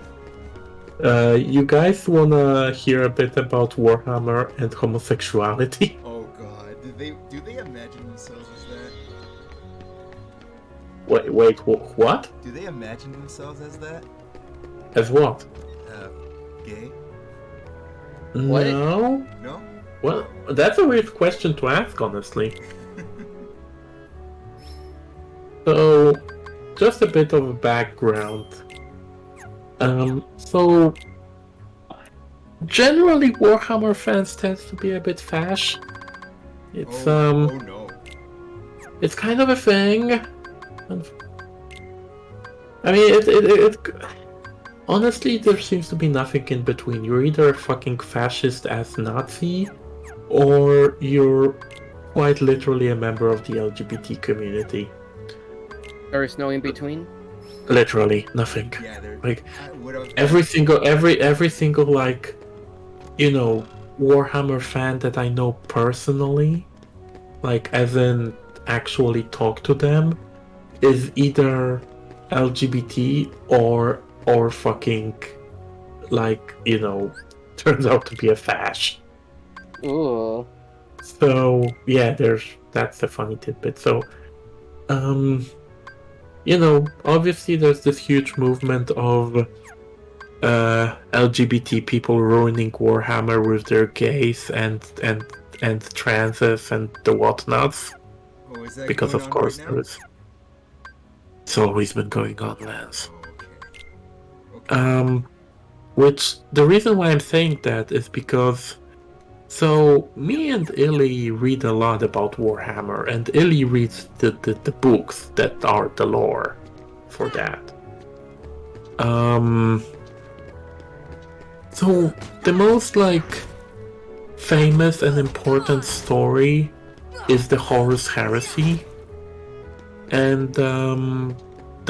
you guys wanna hear a bit about Warhammer and homosexuality? Oh god, do they imagine themselves as that? Wait, what? Do they imagine themselves as that? As what? Gay? What? No? No? Well, that's a weird question to ask, honestly. So, just a bit of a background. So generally Warhammer fans tend to be a bit fash. It's oh no. it's kind of a thing. I mean, it honestly, there seems to be nothing in between. You're either a fucking fascist ass Nazi, or you're quite literally a member of the LGBT community. There is no in between? Literally nothing. Yeah, Like every single like, you know, Warhammer fan that I know personally, like as in actually talk to them, is either LGBT or fucking, like, you know, turns out to be a fash. Ooh. So yeah, that's the funny tidbit. So you know, obviously there's this huge movement of LGBT people ruining Warhammer with their gays and transes and the whatnots. Oh, is that because going of on course right now? it's always been going on, Lance. Oh, okay. Which the reason why I'm saying that is because, so me and Illy read a lot about Warhammer, and Illy reads the books that are the lore for that. So the most like famous and important story is the Horus Heresy, and the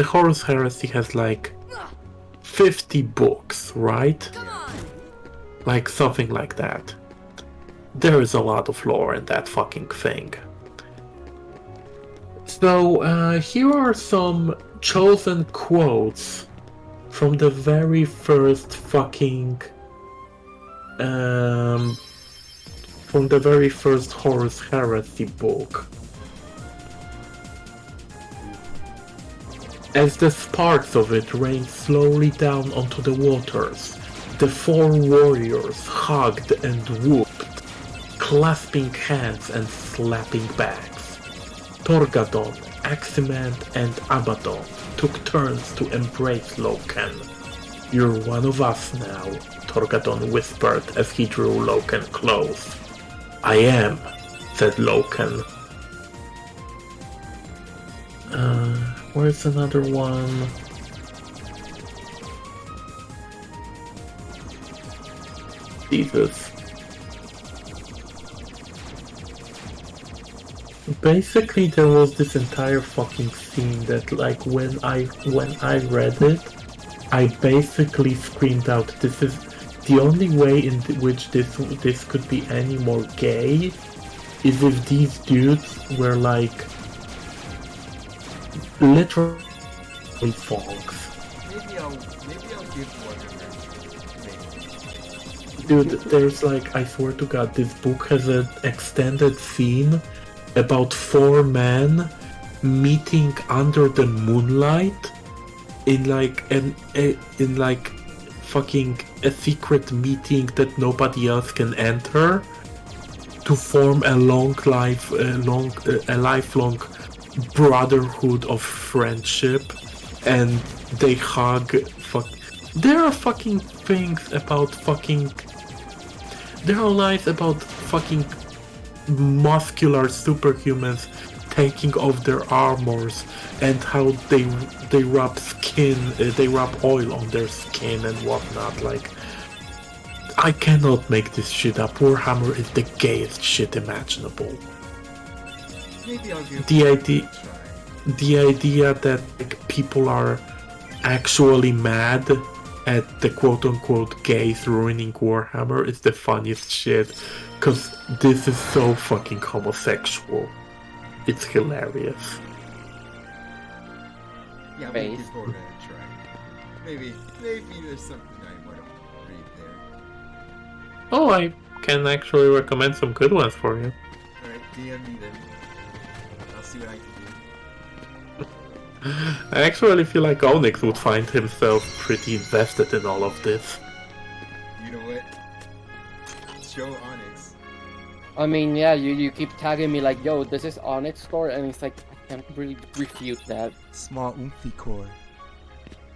Horus Heresy has like 50 books, right? Like something like that. There is a lot of lore in that fucking thing. So here are some chosen quotes from the very first fucking from the very first Horus Heresy book. As the sparks of it rained slowly down onto the waters, the four warriors hugged and whooped, clasping hands and slapping backs. Torgadon, Aximand, and Abaddon took turns to embrace Loken. "You're one of us now," Torgadon whispered as he drew Loken close. "I am," said Loken. Where's another one? Jesus. Basically, there was this entire fucking scene that, like, when I read it, I basically screamed out, "This is the only way in which this could be any more gay, is if these dudes were like literally fogs." Maybe I'll give one of them. Dude, there's like, I swear to God, this book has an extended scene about 4 men meeting under the moonlight in like in like fucking a secret meeting that nobody else can enter to form a lifelong brotherhood of friendship, and they hug. There are fucking things about fucking. There are lies about fucking muscular superhumans taking off their armors and how they rub oil on their skin and whatnot. Like, I cannot make this shit up. Warhammer is the gayest shit imaginable. Maybe I'll give the idea that like, people are actually mad at the quote-unquote gays ruining Warhammer is the funniest shit, because this is so fucking homosexual. It's hilarious. Yeah, I'm looking forward to try. Maybe there's something I want to read there. Oh, I can actually recommend some good ones for you. Alright, DM me then. I'll see what I can do. I actually feel like Onyx would find himself pretty invested in all of this. You know what? Show Onyx. I mean, yeah, you keep tagging me like, yo, this is Onyx core, and it's like, I can't really refute that. Small oomphy core.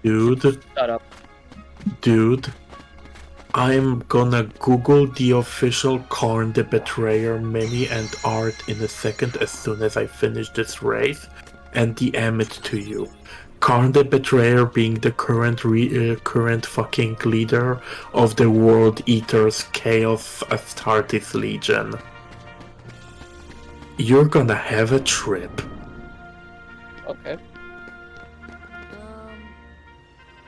Dude. Shut up. Dude. I'm gonna Google the official Karn the Betrayer mini and art in a second as soon as I finish this race, and DM it to you. Karn the Betrayer being the current fucking leader of the World Eaters Chaos Astartes Legion. You're gonna have a trip. Okay.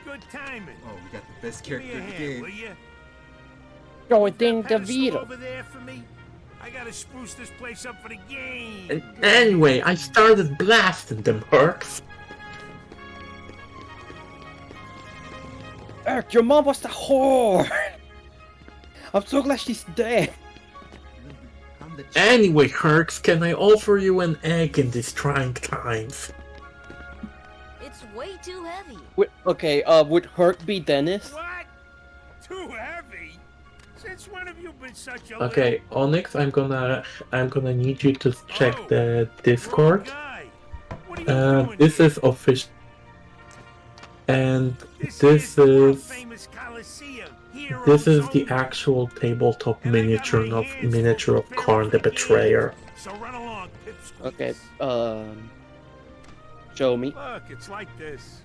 Good timing. Oh, we got the best character in the game. Will you? Going the Pedestal over there for me? I gotta spruce this place up for the game. Anyway, I started blasting them, Hercs. Eric, your mom was the whore! I'm so glad she's dead. Anyway, Hercs, can I offer you an egg in these trying times? It's way too heavy. Okay, would Herc be Dennis? What? Too heavy? Since when have you been such a Okay, Onyx, I'm gonna need you to check the Discord. This is official, and this is the actual tabletop miniature of Karn the Betrayer. So run along, Okay, show me. Look, it's like this.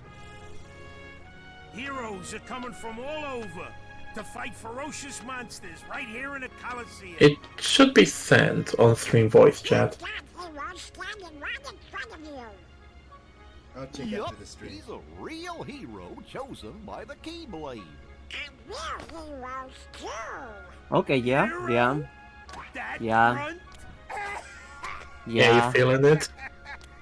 Heroes are coming from all over to fight ferocious monsters right here in the Colosseum. It should be sent on stream voice chat. I'll check Yup, after the stream. he's a real hero chosen by the Keyblade. Okay, yeah. Yeah, you feeling it?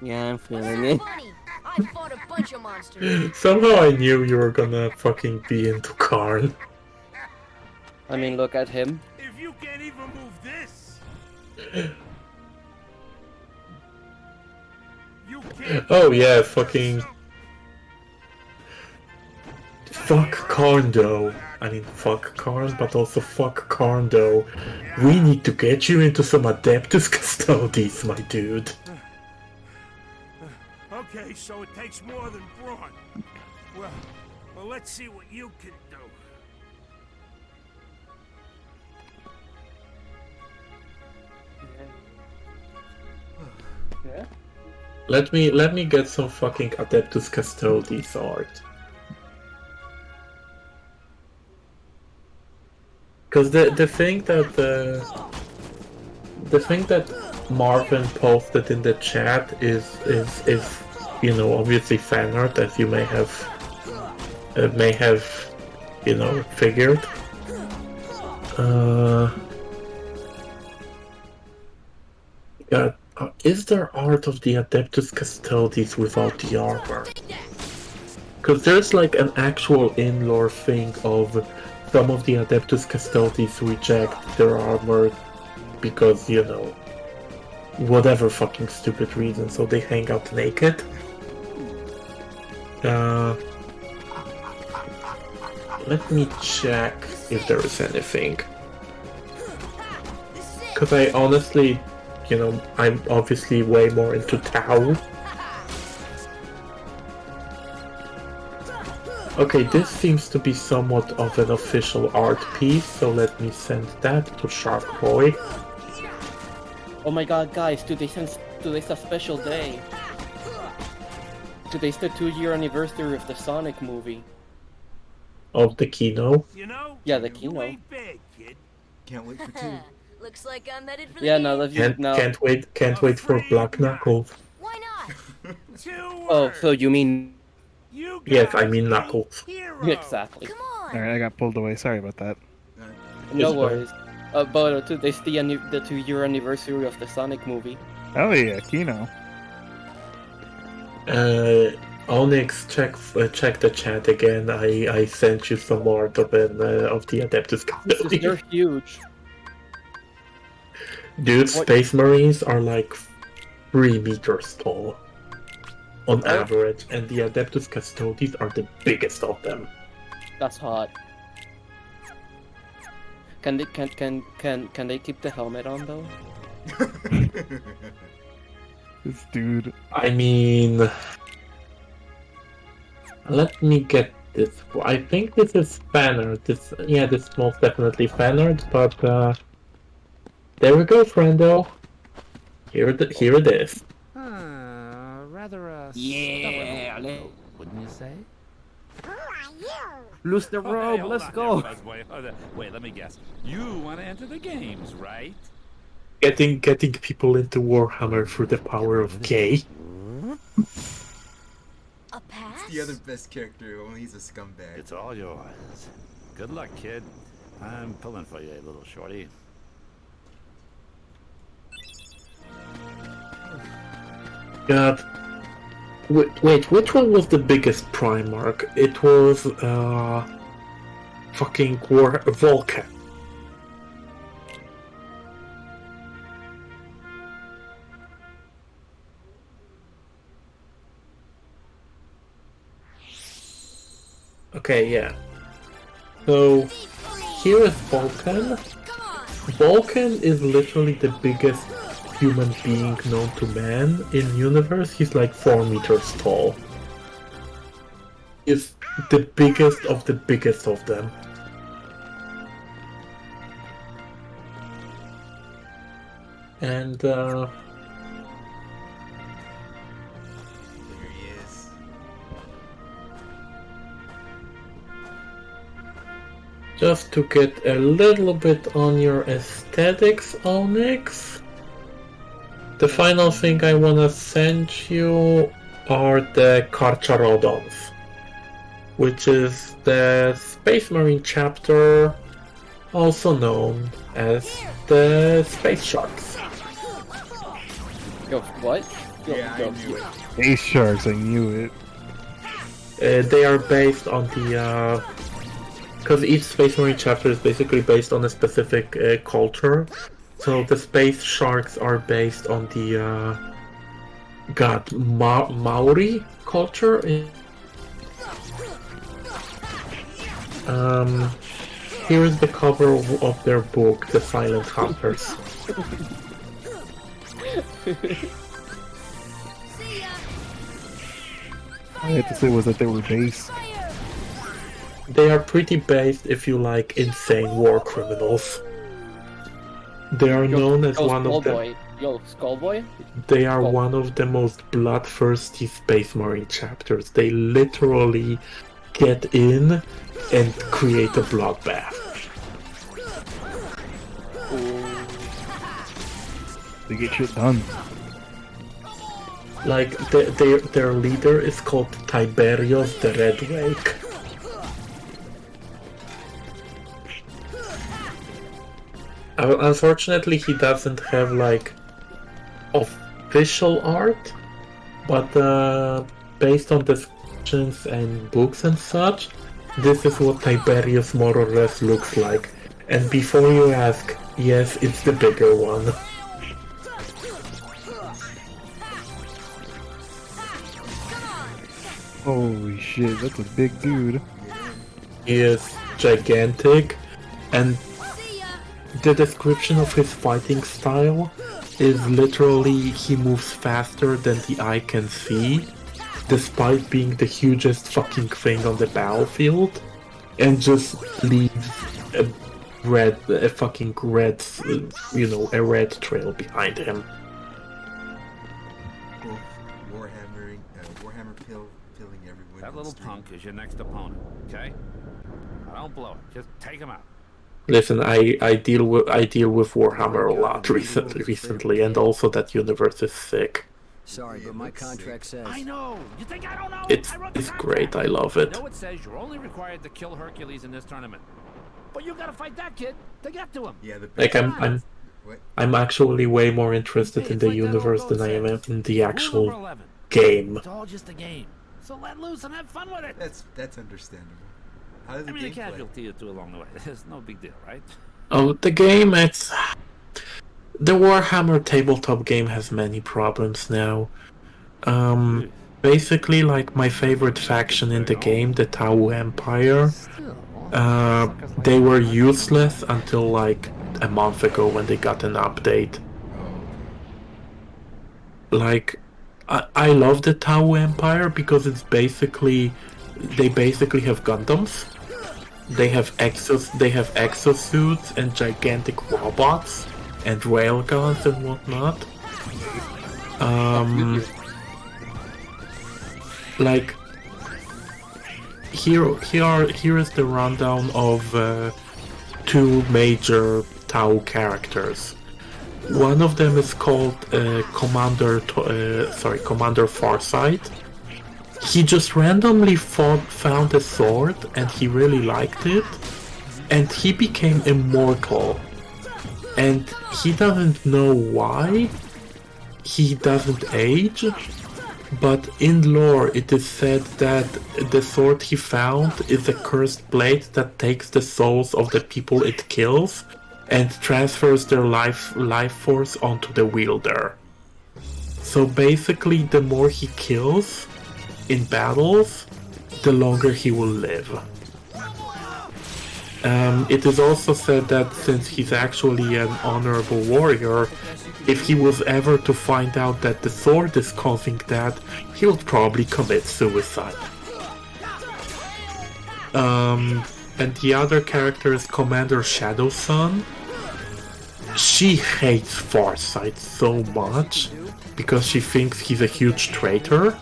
Yeah, I'm feeling it. Funny. I fought a bunch of monsters. Somehow I knew you were gonna fucking be into Karn. I mean, look at him. If you can't even move this, you can't. Oh yeah, fucking... Fuck Karndo. I mean, fuck Karn, but also fuck Karndo. We need to get you into some Adeptus Custodes, my dude. Okay, so it takes more than brawn. Well, let's see what you can do. Yeah. Let me get some fucking Adeptus Custodes art. Because the thing that Marvin posted in the chat is you know, obviously fan art, as you may have you know, figured. God, is there art of the Adeptus Custodes without the armor? Because there's like an actual in-lore thing of some of the Adeptus Custodes reject their armor because, you know, whatever fucking stupid reason, so they hang out naked. Let me check if there is anything. Because I honestly, you know, I'm obviously way more into Tau. Okay, this seems to be somewhat of an official art piece, so let me send that to Shark Boy. Oh my god, guys, today's a special day. Today's the 2-year anniversary of the Sonic movie. Of the Kino? You know? Yeah, the Kino. ain't bad, kid. Can't wait for 2. Looks like I'm headed for the Yeah, game. now that you now. Can't wait for Black Knuckles. Why not? Oh, so you mean? Yes, I mean Knuckles. Exactly. Alright, I got pulled away. Sorry about that. No worries. But today's the 2-year anniversary of the Sonic movie. Oh yeah, Kino. Onyx, check the chat again. I sent you some art of the Adeptus Custodes. They're huge. Dude, Space Marines are like 3 meters tall on average, and the Adeptus Custodes are the biggest of them. That's hot. Can they keep the helmet on though? This dude. I mean, let me get this. I think this is fan art. This is most definitely fan art. But there we go, friendo. Here it is. Rather yeah, wouldn't you say? Loose the robe, let's go. Wait, let me guess. You want to enter the games, right? Getting people into Warhammer through the power of gay. A pass? The other best character, only he's a scumbag. It's all yours. Good luck, kid. I'm pulling for you, little shorty. God. Wait, which one was the biggest Primarch? It was, fucking Vulcan. Okay, yeah. So, here is Vulcan. Vulcan is literally the biggest human being known to man in universe. He's like 4 meters tall. He's the biggest of them. And There he is. just to get a little bit on your aesthetics, Onyx, the final thing I wanna send you are the Carcharodons, which is the Space Marine chapter, also known as the Space Sharks. Yo, what? Yeah, I knew it. Space Sharks, I knew it. They are based on the because each Space Marine chapter is basically based on a specific culture. So the Space Sharks are based on the Maori culture. Here is the cover of their book, The Silent Hunters. I had to say was that they were based. They are pretty based if you like insane war criminals. They are known as one of the... Yo, Skullboy? They are one of the most bloodthirsty Space Marine chapters. They literally get in and create a bloodbath. They get shit done. Like, their leader is called Tiberius the Red Rake. Unfortunately, he doesn't have, like, official art, but based on descriptions and books and such, this is what Tiberius more or less looks like. And before you ask, yes, it's the bigger one. Holy shit, that's a big dude. He is gigantic, and the description of his fighting style is literally he moves faster than the eye can see, despite being the hugest fucking thing on the battlefield, and just leaves a red trail behind him. Warhammer filling everyone. That little punk is your next opponent, okay? Now, don't blow it. Just take him out. Listen, I deal with Warhammer a lot recently, and also that universe is sick. Sorry, but my contract says. I know. You think I don't know? It's great. I love it. I know it says you're only required to kill Hercules in this tournament, but you gotta fight that kid to get to him. Yeah, Like I'm actually way more interested in the universe than I am in the actual game. It's all just a game, so let loose and have fun with it. That's understandable. How does I mean, a the game casualty or two along the way. It's no big deal, right? Oh, the game, it's... The Warhammer tabletop game has many problems now. Basically, like, my favorite faction in the game, the Tau Empire, they were useless until, like, a month ago when they got an update. Like, I love the Tau Empire because it's basically... They basically have Gundams. They have exosuits and gigantic robots and railguns and whatnot. Like here is the rundown of two major Tau characters. One of them is called Commander Farsight. He just randomly found a sword and he really liked it, and he became immortal. And he doesn't know why. He doesn't age, but in lore it is said that the sword he found is a cursed blade that takes the souls of the people it kills and transfers their life force onto the wielder. So basically, the more he kills in battles, the longer he will live. It is also said that since he's actually an honorable warrior, if he was ever to find out that the sword is causing that, he would probably commit suicide. And the other character is Commander Shadowsun. She hates Farsight so much because she thinks he's a huge traitor.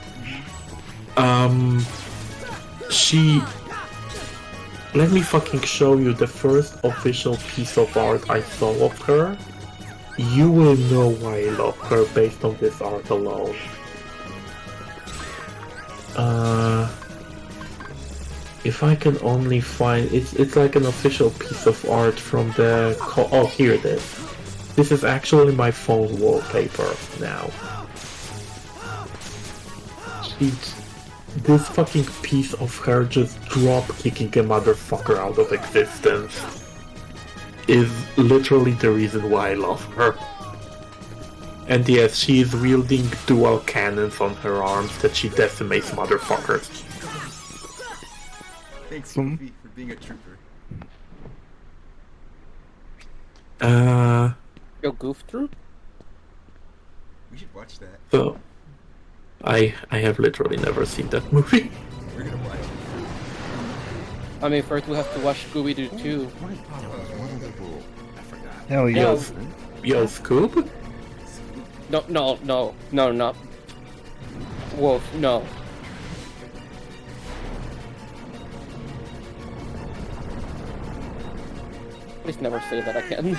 Let me fucking show you the first official piece of art I saw of her. You will know why I love her based on this art alone. If I can only find... It's like an official piece of art from the... Oh, here it is. This is actually my phone wallpaper now. This fucking piece of her just drop-kicking a motherfucker out of existence is literally the reason why I love her. And yes, she is wielding dual cannons on her arms that she decimates motherfuckers. Thanks, Goofy, for being a trooper. Yo, Goof Troop? We should watch that. So, I have literally never seen that movie. We're gonna watch it. I mean, first we have to watch Scooby-Doo 2. Hell yeah. Yo, Scoob? No. Wolf, no. Please never say that again.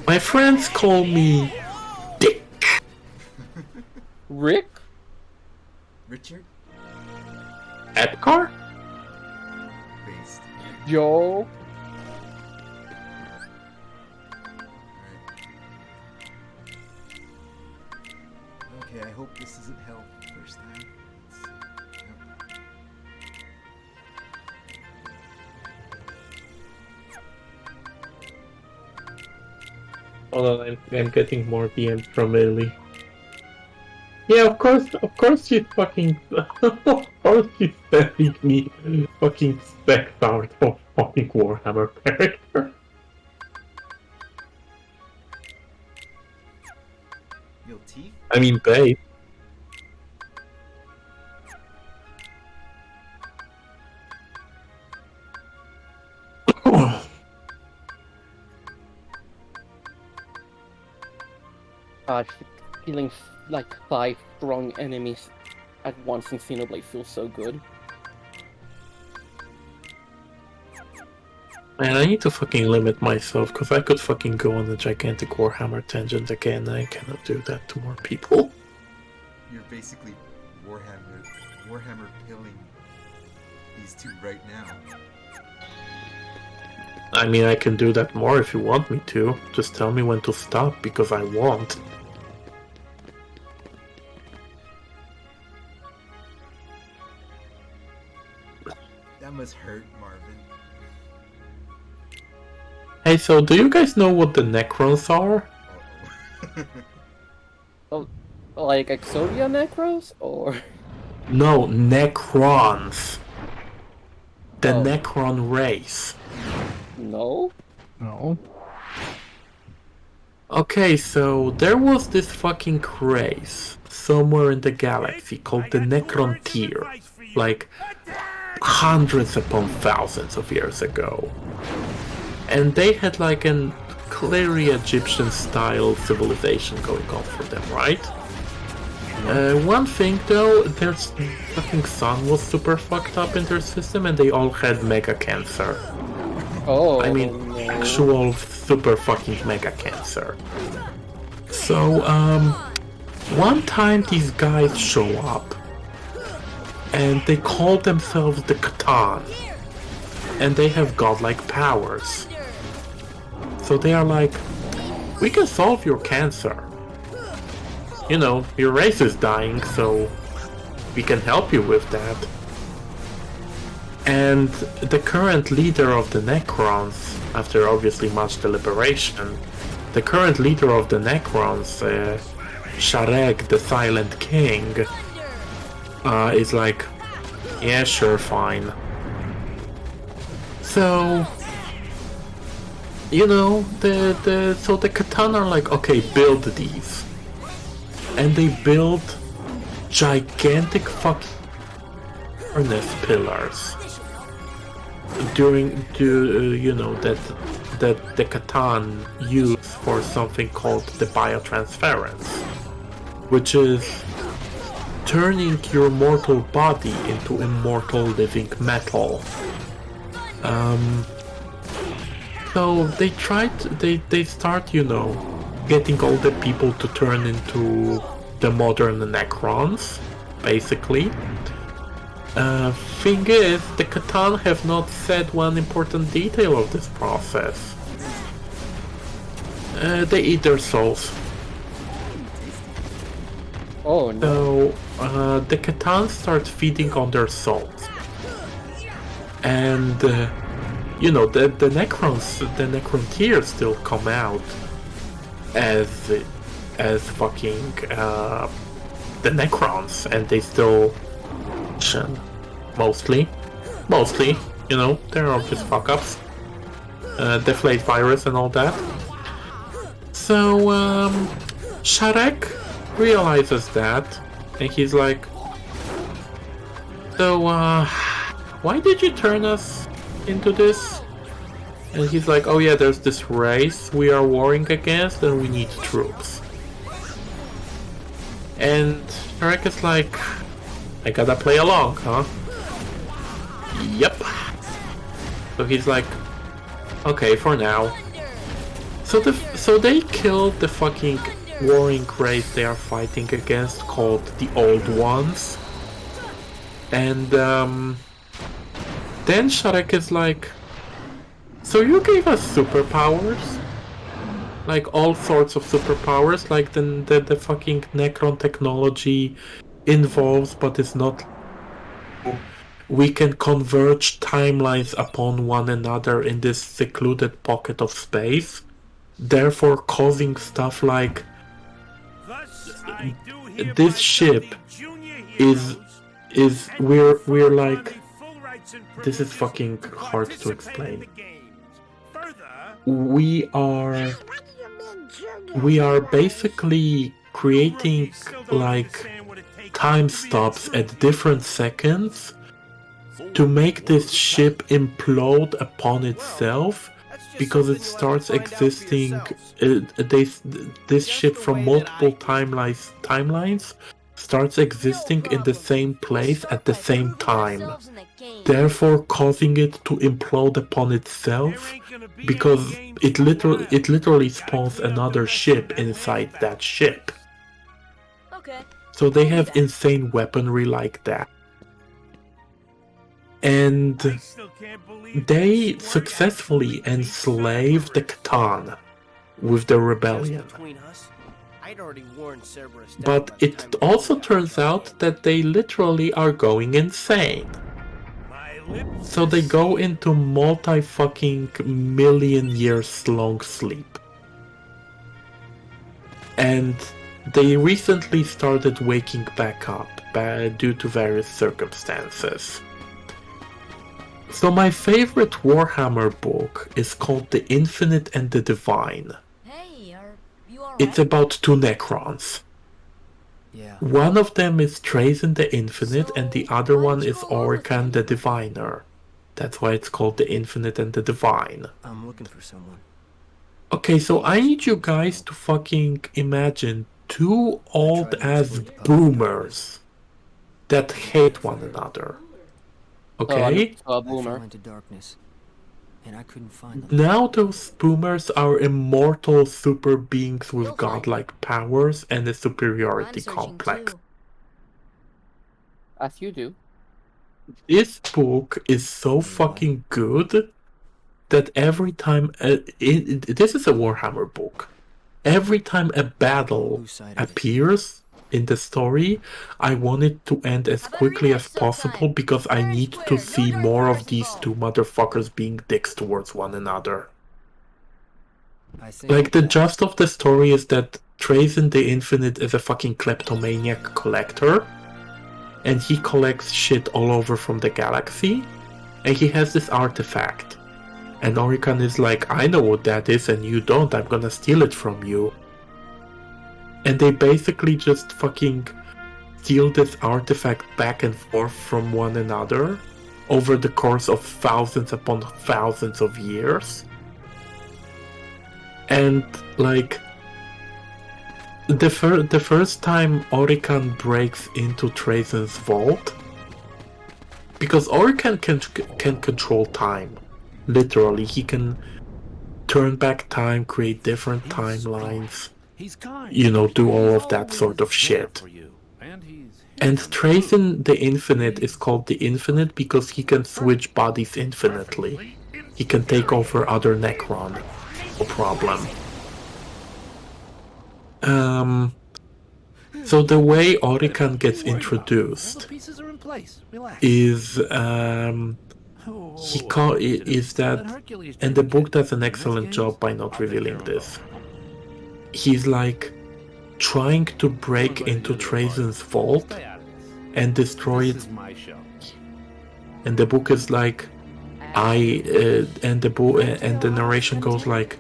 My friends call me Dick. Rick? Richard? Edgar? Based. Joe? Okay, I hope this isn't hell first time. Hold on, I'm getting more DMs from Lily. Yeah, of course she's fucking... of course she's sending me fucking spec art of fucking Warhammer character. Your teeth? I mean, babe. Feeling like 5 strong enemies at once in Xenoblade feels so good. Man, I need to fucking limit myself, because I could fucking go on a gigantic Warhammer tangent again, and I cannot do that to more people. You're basically Warhammer pilling these two right now. I mean, I can do that more if you want me to. Just tell me when to stop, because I won't. That must hurt, Marvin. Hey, so do you guys know what the Necrons are? Oh, like Exodia Necros, or? No, Necrons. The Necron race. No? No. Okay, so there was this fucking race somewhere in the galaxy called the Necrontyr, like hundreds upon thousands of years ago. And they had like an clearly Egyptian style civilization going on for them, right? One thing though, their fucking sun was super fucked up in their system and they all had mega cancer. Oh, I mean, actual super fucking mega cancer. So, one time these guys show up and they call themselves the Catan, and they have godlike powers. So they are like, we can solve your cancer. You know, your race is dying, so we can help you with that. And the current leader of the Necrons, after obviously much deliberation, the current leader of the Necrons, Sharek, the Silent King, is like, yeah, sure, fine. So, you know, the Catan are like, okay, build these. And they build gigantic fucking furnace pillars you know, that the Catan use for something called the biotransference, which is turning your mortal body into immortal living metal. So they start, you know, getting all the people to turn into the modern Necrons, basically. Thing is, the Catan have not said one important detail of this process. They eat their souls. Oh no. So, the Catan start feeding on their souls. And, you know, the Necrontyr still come out as fucking, the Necrons, and they still mostly, you know, there are obvious fuck-ups, deflate virus and all that. So, Sharek realizes that, and he's like, so, why did you turn us into this? And he's like, oh yeah, there's this race we are warring against and we need troops. And Shrek is like, I gotta play along, huh? Yep. So he's like, okay, for now. So they killed the fucking warring race they are fighting against, called the Old Ones. And then Shrek is like, so you gave us superpowers? Like all sorts of superpowers, like the fucking Necron technology involves, but it's not. We can converge timelines upon one another in this secluded pocket of space, therefore causing stuff like this ship is we're like, this is fucking hard to explain. We are basically creating like time stops at different seconds to make this ship implode upon itself, because it starts existing. This ship from multiple timelines starts existing in the same place at the same time, therefore causing it to implode upon itself, because it literally spawns another ship inside that ship. So they have insane weaponry like that. And they successfully enslaved the Catan with the rebellion. But it also turns out that they literally are going insane. So they go into multi-fucking million years long sleep. And they recently started waking back up due to various circumstances. So my favorite Warhammer book is called The Infinite and the Divine. Hey, are you alright? It's about two Necrons. Yeah. One of them is Trazen the Infinite and the other one is Orikan the Diviner. That's why it's called The Infinite and the Divine. I'm looking for someone. Okay, so I need you guys to fucking imagine two old-ass boomers that hate one another. Okay? A boomer. Into darkness, and I couldn't find them. Now those boomers are immortal super beings with godlike powers and a superiority complex. As you do. This book is so fucking good that every time this is a Warhammer book. Every time a battle appears in the story, I want it to end as quickly as possible because I need to see more of these two motherfuckers being dicks towards one another. Like, the gist of the story is that Trazen the Infinite is a fucking kleptomaniac collector, and he collects shit all over from the galaxy, and he has this artifact. And Orikan is like, I know what that is and you don't, I'm gonna steal it from you. And they basically just fucking steal this artifact back and forth from one another over the course of thousands upon thousands of years. And like, the first time Orikan breaks into Trazen's vault, because Orikan can control time. Literally, he can turn back time, create different timelines, you know, do all of that sort of shit. And Trazen the Infinite is called the Infinite because he can switch bodies infinitely. He can take over other Necron, no problem. So the way Orikan gets introduced is is that, and the book does an excellent job by not revealing this. He's like trying to break into Trazen's vault and destroy it. And the book is like, and the narration goes like,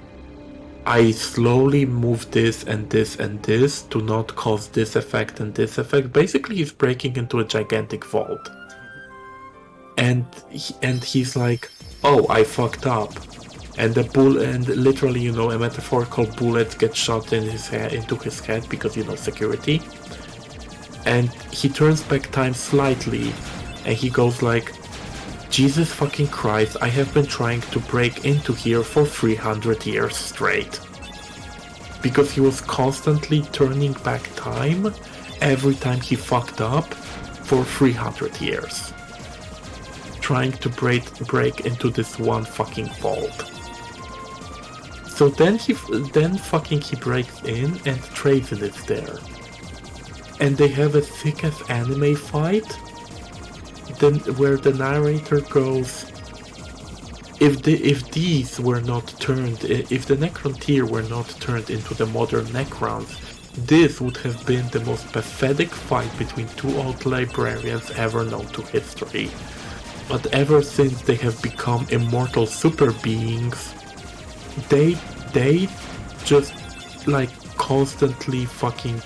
I slowly move this and this and this to not cause this effect and this effect. Basically, he's breaking into a gigantic vault. And he's like, oh, I fucked up. and and literally, you know, a metaphorical bullet gets shot in his head, into his head because, you know, security. And he turns back time slightly, and he goes like, Jesus fucking Christ, I have been trying to break into here for 300 years straight. Because he was constantly turning back time every time he fucked up for 300 years. Trying to break into this one fucking vault. So then he breaks in and Trazen is there. And they have a thick ass anime fight. Then where the narrator goes, if the Necrontyr were not turned into the modern Necrons, this would have been the most pathetic fight between two old librarians ever known to history. But ever since they have become immortal super beings, they just like constantly fucking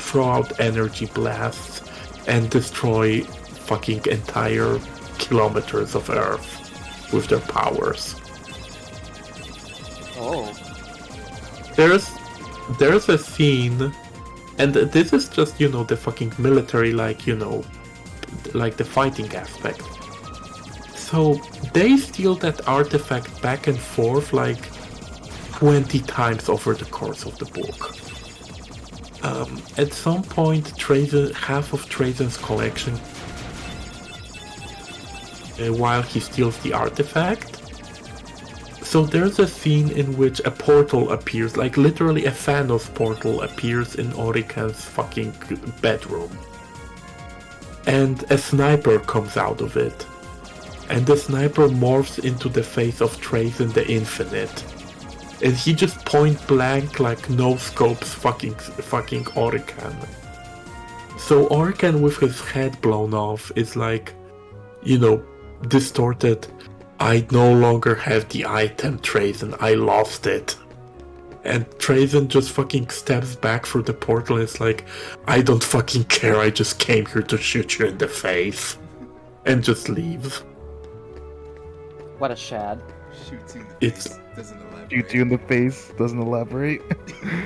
throw out energy blasts and destroy fucking entire kilometers of Earth with their powers. Oh. There's a scene, and this is just, you know, the fucking military, like, you know, like the fighting aspect. So they steal that artifact back and forth like 20 times over the course of the book. At some point, half of Trazen's collection, while he steals the artifact. So there's a scene in which a portal appears, like literally a Thanos portal appears in Orikan's fucking bedroom. And a sniper comes out of it. And the sniper morphs into the face of Trazen the Infinite. And he just point blank, like no scopes fucking Orikan. So Orikan with his head blown off is like, you know, distorted. I no longer have the item, Trazen, I lost it. And Trazen just fucking steps back through the portal and is like, I don't fucking care, I just came here to shoot you in the face. And just leaves. What a shad. Shoots you in the It's- face, doesn't elaborate. Shoots you in the face, doesn't elaborate.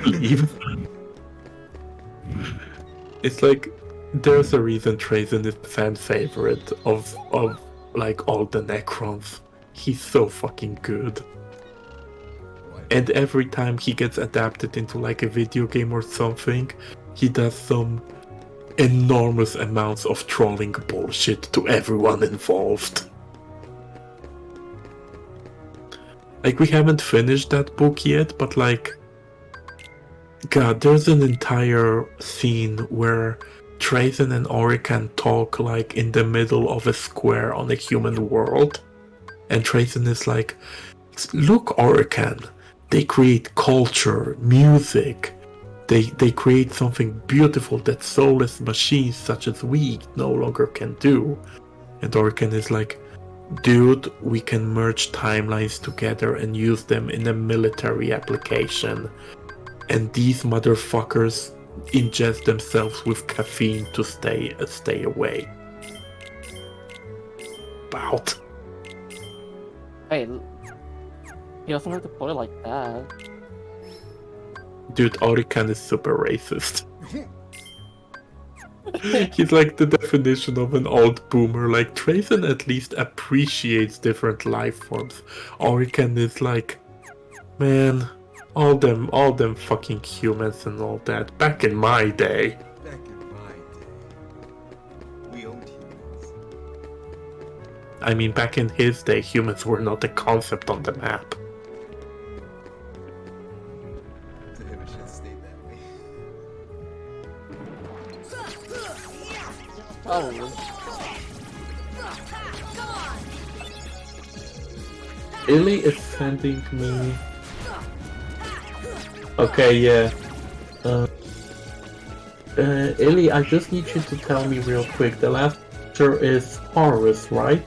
Leave. It's like, there's a reason Trazen is fan favorite of like all the Necrons. He's so fucking good. And every time he gets adapted into like a video game or something, he does some enormous amounts of trolling bullshit to everyone involved. Like, we haven't finished that book yet, but like, God, there's an entire scene where Trazen and Orikan talk like in the middle of a square on a human world. And Trazen is like, look, Orikan, they create culture, music. They create something beautiful that soulless machines such as we no longer can do. And Orikan is like, dude, we can merge timelines together and use them in a military application. And these motherfuckers ingest themselves with caffeine to stay away. Bout. Hey, he doesn't have to put it like that. Dude, Orikan is super racist. He's like the definition of an old boomer. Like, Trazen at least appreciates different life forms. Orikan is like, man, all them fucking humans and all that. Back in my day. Back in my day, we owned humans. I mean, back in his day, humans were not a concept on the map. It should stay that way. Oh. Illy is sending me... Okay, yeah. Illy, I just need you to tell me real quick. The last picture is Horus, right?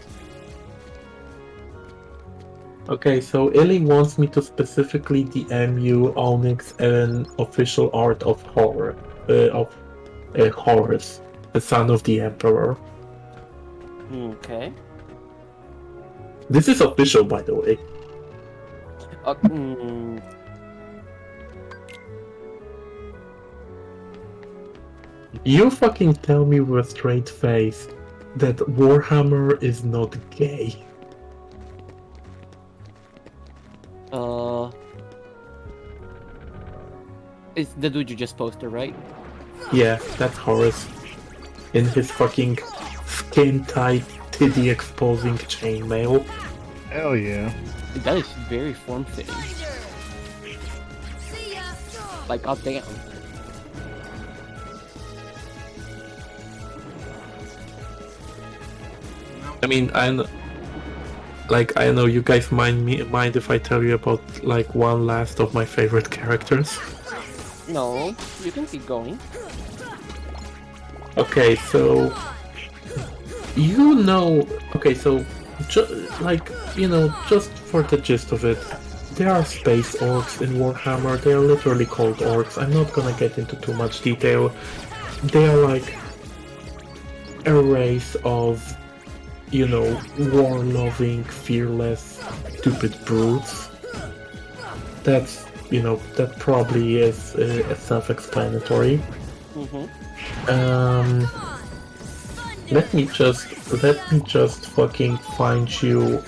Okay, so Illy wants me to specifically DM you Onyx an official art of Horus, Horus, the son of the Emperor. Okay. This is official, by the way. You fucking tell me with a straight face that Warhammer is not gay. It's the dude you just posted, right? Yeah, that's Horus. In his fucking skin-tight, titty-exposing chainmail. Hell yeah. That is very form-fitting. Like, goddamn. I mean, I know you guys mind if I tell you about like one last of my favorite characters? No, you can keep going. Okay, so just for the gist of it, there are space orcs in Warhammer. They are literally called orcs. I'm not gonna get into too much detail. They are like a race of, war-loving, fearless, stupid brutes. That probably is self-explanatory. Let me just fucking find you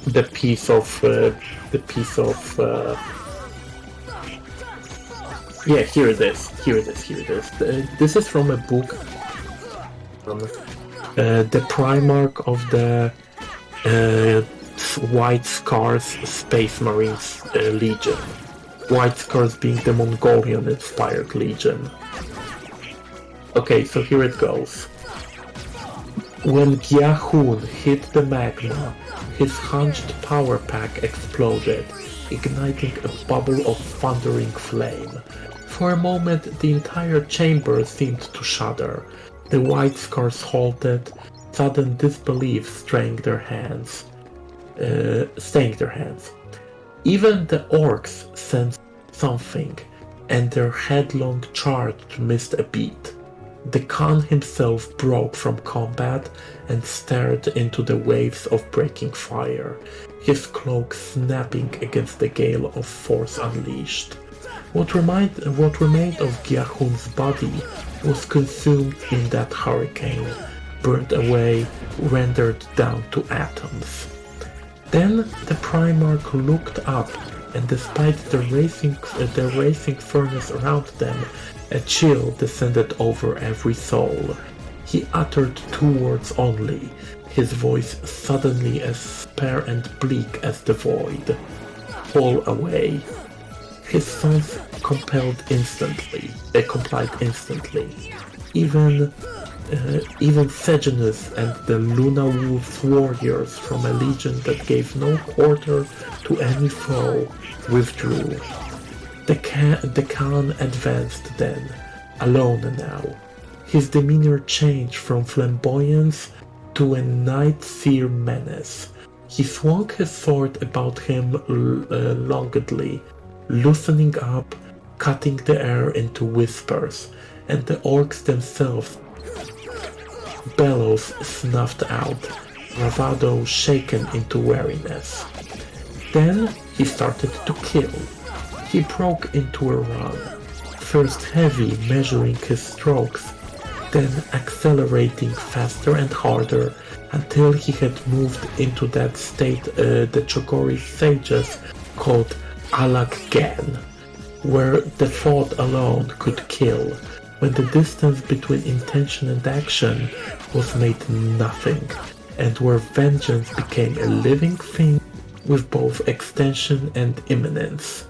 the piece of yeah, here it is. This is from a book. The Primarch of the White Scars Space Marines Legion. White Scars being the Mongolian-inspired legion. Okay, so here it goes. When Gyahun hit the magma, his hunched power pack exploded, igniting a bubble of thundering flame. For a moment, the entire chamber seemed to shudder. The White Scars halted, sudden disbelief staying their hands. Even the orcs sensed something, and their headlong charge missed a beat. The Khan himself broke from combat and stared into the waves of breaking fire, his cloak snapping against the gale of force unleashed. What remained of Gyahun's body was consumed in that hurricane, burned away, rendered down to atoms. Then the Primarch looked up, and despite the racing furnace around them, a chill descended over every soul. He uttered two words only, his voice suddenly as spare and bleak as the void. Fall away. His sons complied instantly. Even Sejanus and the Luna Wolf's warriors from a legion that gave no quarter to any foe withdrew. The Khan advanced then, alone now. His demeanor changed from flamboyance to a night-seer menace. He swung his sword about him languidly, loosening up, cutting the air into whispers, and the orcs themselves bellows snuffed out, bravado shaken into wariness. Then he started to kill. He broke into a run, first heavy, measuring his strokes, then accelerating faster and harder until he had moved into that state the Cho'Gath sages called Alag Gan, where the thought alone could kill, when the distance between intention and action was made nothing, and where vengeance became a living thing with both extension and imminence.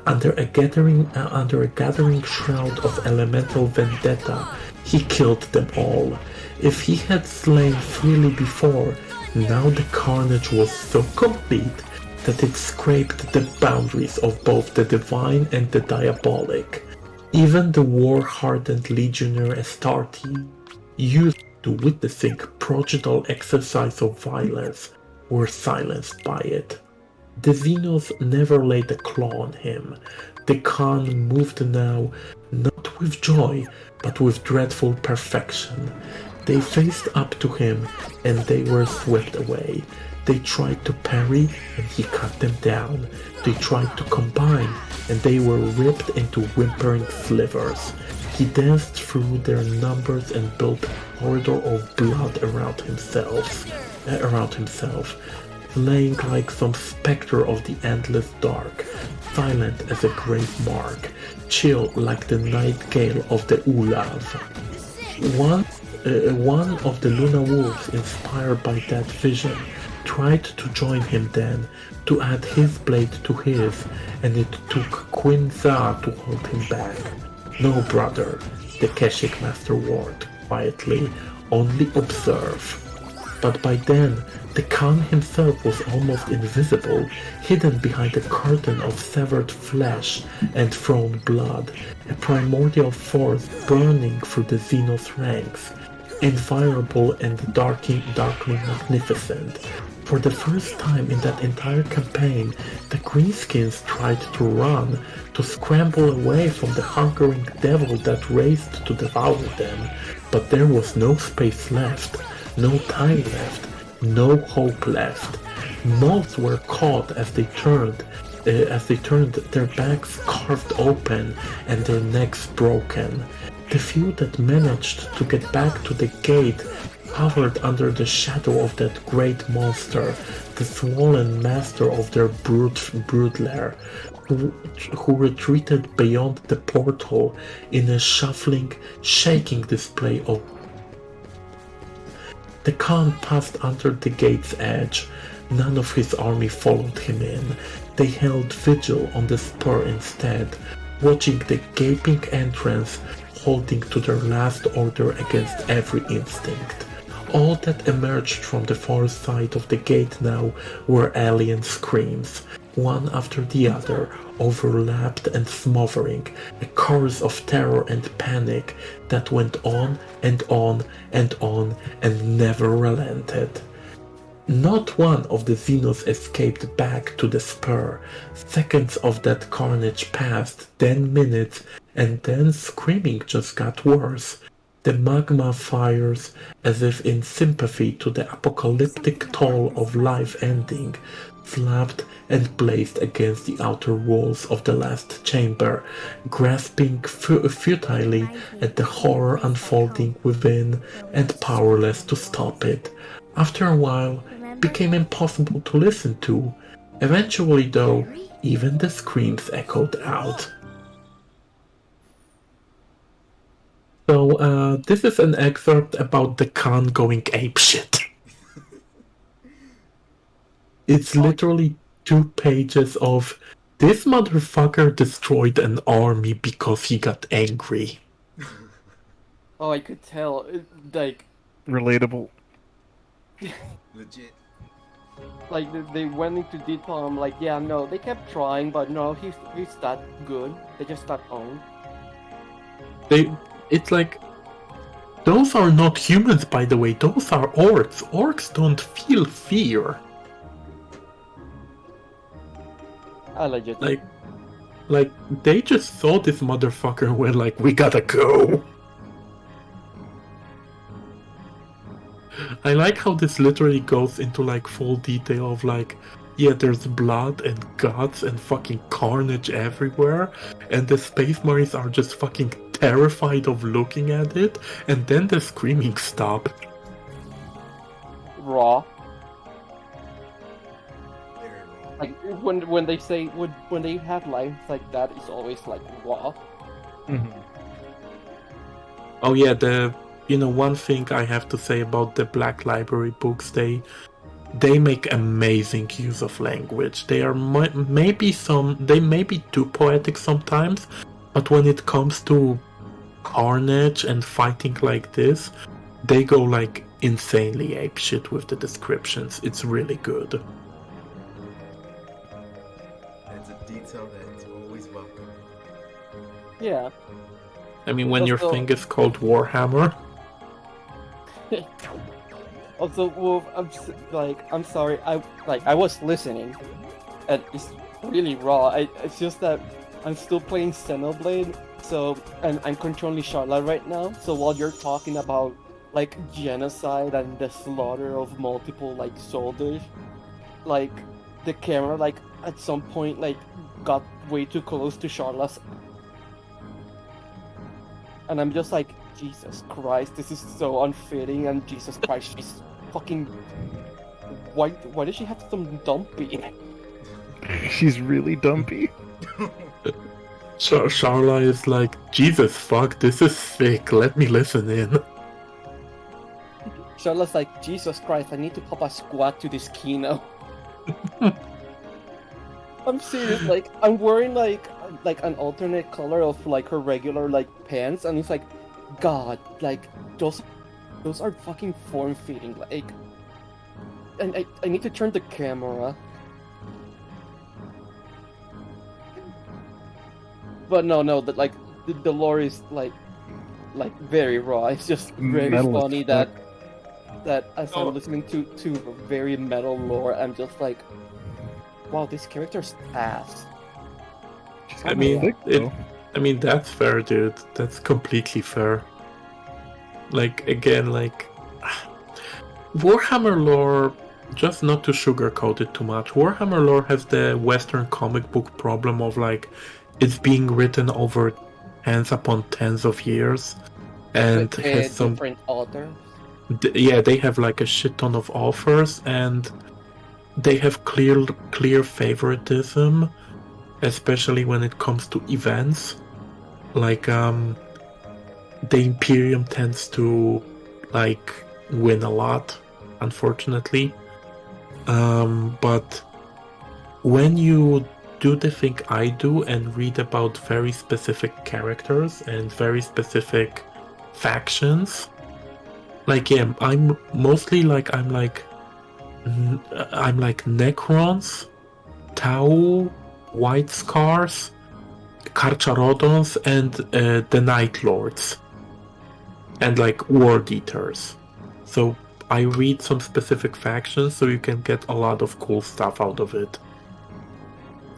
Under a gathering shroud of elemental vendetta, he killed them all. If he had slain freely before, now the carnage was so complete that it scraped the boundaries of both the divine and the diabolic. Even the war-hardened legionnaire Astarte, used to witnessing prodigal exercise of violence, were silenced by it. The Xenos never laid a claw on him. The Khan moved now, not with joy, but with dreadful perfection. They faced up to him, and they were swept away. They tried to parry and he cut them down. They tried to combine and they were ripped into whimpering slivers. He danced through their numbers and built a corridor of blood around himself, laying like some specter of the endless dark, silent as a grave mark, chill like the night gale of the Ulav. One of the Luna Wolves, inspired by that vision, tried to join him then, to add his blade to his, and it took Quinza to hold him back. No, brother, the Keshik Master warned quietly, only observe. But by then, the Khan himself was almost invisible, hidden behind a curtain of severed flesh and thrown blood, a primordial force burning through the Xenos ranks, invulnerable and darkly magnificent. For the first time in that entire campaign, the Greenskins tried to run, to scramble away from the hungering devil that raced to devour them, but there was no space left, no time left, no hope left. Most were caught as they turned, their backs carved open and their necks broken. The few that managed to get back to the gate covered under the shadow of that great monster, the swollen master of their brood lair, who retreated beyond the portal in a shuffling, shaking display of. The Khan passed under the gate's edge. None of his army followed him in. They held vigil on the spur instead, watching the gaping entrance, holding to their last order against every instinct. All that emerged from the far side of the gate now were alien screams, one after the other, overlapped and smothering, a chorus of terror and panic that went on and on and on and never relented. Not one of the Xenos escaped back to the spur. Seconds of that carnage passed, then minutes, and then screaming just got worse. The magma fires, as if in sympathy to the apocalyptic toll of life ending, flapped and blazed against the outer walls of the last chamber, grasping futilely at the horror unfolding within and powerless to stop it. After a while, it became impossible to listen to. Eventually, though, even the screams echoed out. So, this is an excerpt about the Khan going apeshit. It's literally 2 pages of this motherfucker destroyed an army because he got angry. Oh, I could tell. Like, relatable. Legit. Like they went into detail. I'm like, yeah, no, they kept trying, but no, he's that good. They just got owned. It's like, those are not humans, by the way. Those are orcs. Orcs don't feel fear. Allegedly. Like they just saw this motherfucker and were like, we gotta go. I like how this literally goes into like full detail of like, yeah, there's blood and guts and fucking carnage everywhere, and the Space Marines are just fucking terrified of looking at it, and then the screaming stopped. Raw. Like when they say when they have lines like that, it's always like raw. Mm-hmm. Oh yeah, one thing I have to say about the Black Library books, they make amazing use of language. They are maybe too poetic sometimes, but when it comes to carnage and fighting like this, they go like insanely apeshit with the descriptions. It's really good. That's a detail that's always welcome. Yeah. I mean, when your thing is called Warhammer. Also, Wolf, I'm sorry. I was listening, and it's really raw. It's just that I'm still playing Xenoblade, and I'm controlling Charlotte right now. So while you're talking about like genocide and the slaughter of multiple like soldiers, like the camera like at some point like got way too close to Charlotte, and I'm just like, Jesus Christ, this is so unfitting, and Jesus Christ, she's fucking. Why does she have some dumpy? She's really dumpy. So Charla is like, Jesus fuck, this is sick, let me listen in. Charlotte's like, Jesus Christ, I need to pop a squat to this Kino. I'm serious, like, I'm wearing like an alternate color of like her regular like pants, and it's like, God, like those are fucking form-fitting, like, and I need to turn the camera. But no, that like the lore is like very raw. It's just very Metal as funny fuck. that as I'm listening to very metal lore, I'm just like, wow, this character's ass. I mean, that's fair, dude. That's completely fair. Like, again, like, Warhammer lore, just not to sugarcoat it too much, Warhammer lore has the Western comic book problem of, like, it's being written over tens upon tens of years, and With has some different authors. Yeah, they have like a shit ton of authors, and they have clear favoritism, especially when it comes to events. Like, the Imperium tends to like win a lot, unfortunately. But when you do the thing I do and read about very specific characters and very specific factions, like, yeah, I'm mostly like, I'm like Necrons, Tau, White Scars, Carcharodons, and the Night Lords, and like World Eaters. So I read some specific factions so you can get a lot of cool stuff out of it.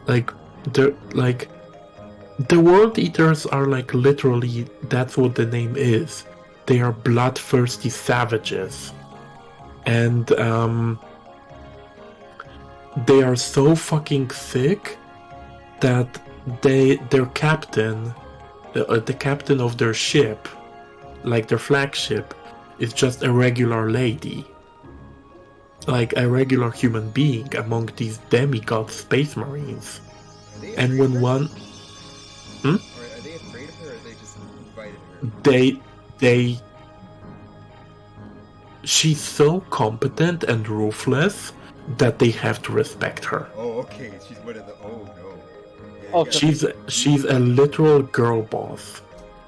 Like the World Eaters are like literally, that's what the name is. They are bloodthirsty savages, and they are so fucking sick that their captain, the captain of their ship, like their flagship, is just a regular lady, like a regular human being among these demigod space marines. And when one, Are they afraid of her, or they just invited her? She's so competent and ruthless that they have to respect her. Oh, okay. She's one of the. Oh no. Yeah, Oh, She's a literal girl boss.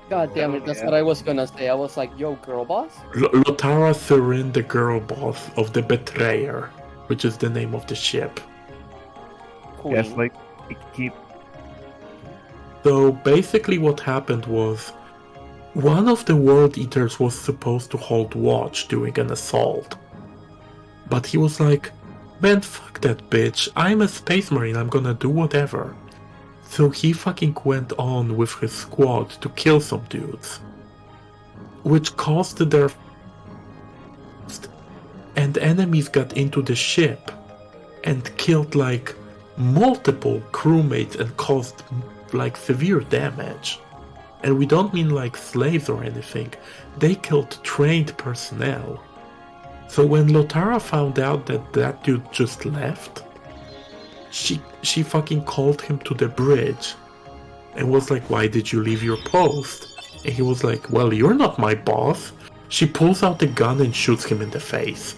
God damn it, that's what I was gonna say. I was like, yo, girl boss? Lotara Thurin, the girl boss of the Betrayer, which is the name of the ship. Queen. Yes, like keep. So basically what happened was, one of the World Eaters was supposed to hold watch during an assault. But he was like, man, fuck that bitch, I'm a space marine, I'm gonna do whatever. So he fucking went on with his squad to kill some dudes, which caused their... And enemies got into the ship and killed like multiple crewmates and caused like severe damage. And we don't mean like slaves or anything, they killed trained personnel. So when Lotara found out that that dude just left, she fucking called him to the bridge and was like, why did you leave your post? And he was like, well, you're not my boss. She pulls out the gun and shoots him in the face.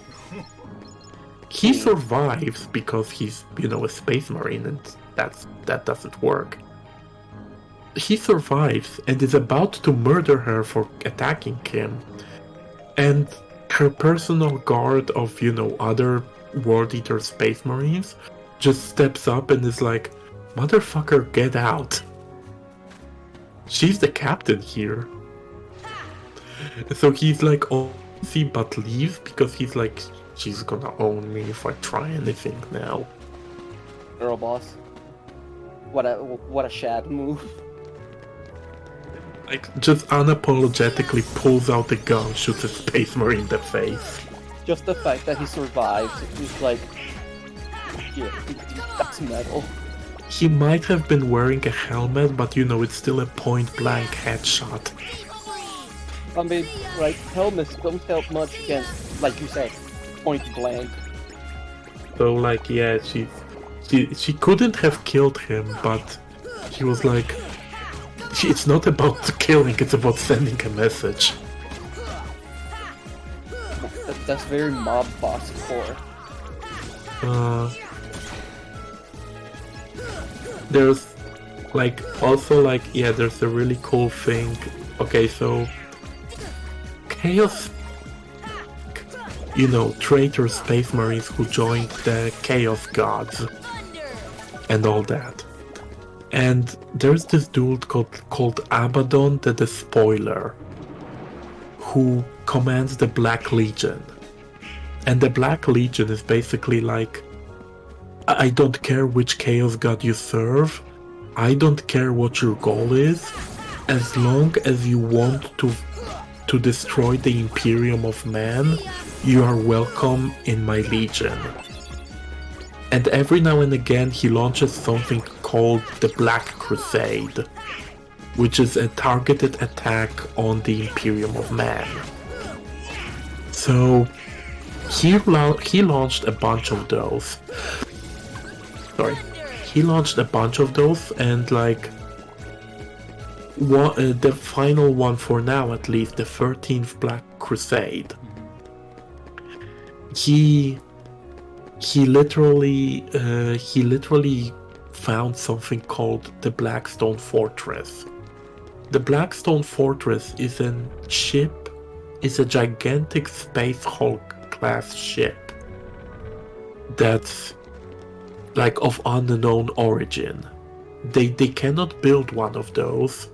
He survives because he's, you know, a space marine, and that doesn't work. He survives and is about to murder her for attacking him. And her personal guard of, you know, other World Eater space marines just steps up and is like, motherfucker, get out. She's the captain here. So he's like, oh, see, but leaves because he's like, she's gonna own me if I try anything now. Girl boss. What a shad move. Like, just unapologetically pulls out the gun, shoots a space marine in the face. Just the fact that he survived is like, shit. That's metal. He might have been wearing a helmet, but you know, it's still a point-blank headshot. I mean, like, helmets don't help much against, like you said, point blank. So, like, yeah, she couldn't have killed him, but she was like, it's not about killing, it's about sending a message. That's very mob boss core. There's, like, also, like, yeah, there's a really cool thing. Okay, so Chaos, you know, traitor space marines who joined the Chaos Gods and all that. And there's this dude called Abaddon the Despoiler, who commands the Black Legion. And the Black Legion is basically like, I don't care which Chaos God you serve, I don't care what your goal is, as long as you want to destroy the Imperium of Man, you are welcome in my Legion. And every now and again he launches something called the Black Crusade, which is a targeted attack on the Imperium of Man. So he launched a bunch of those. Sorry. He launched a bunch of those, and like the final one for now, at least, the 13th Black Crusade. He literally found something called the Blackstone Fortress. The Blackstone Fortress is a gigantic Space Hulk class ship that's like of unknown origin. They cannot build one of those.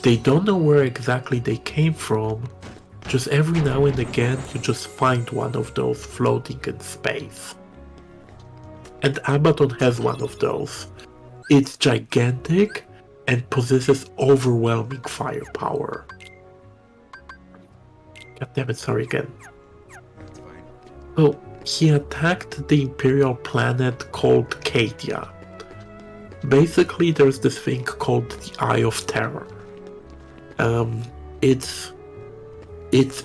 They don't know where exactly they came from. Just every now and again you just find one of those floating in space. And Abaddon has one of those. It's gigantic and possesses overwhelming firepower. God damn it, sorry again. So he attacked the Imperial planet called Cadia. Basically, there's this thing called the Eye of Terror. It's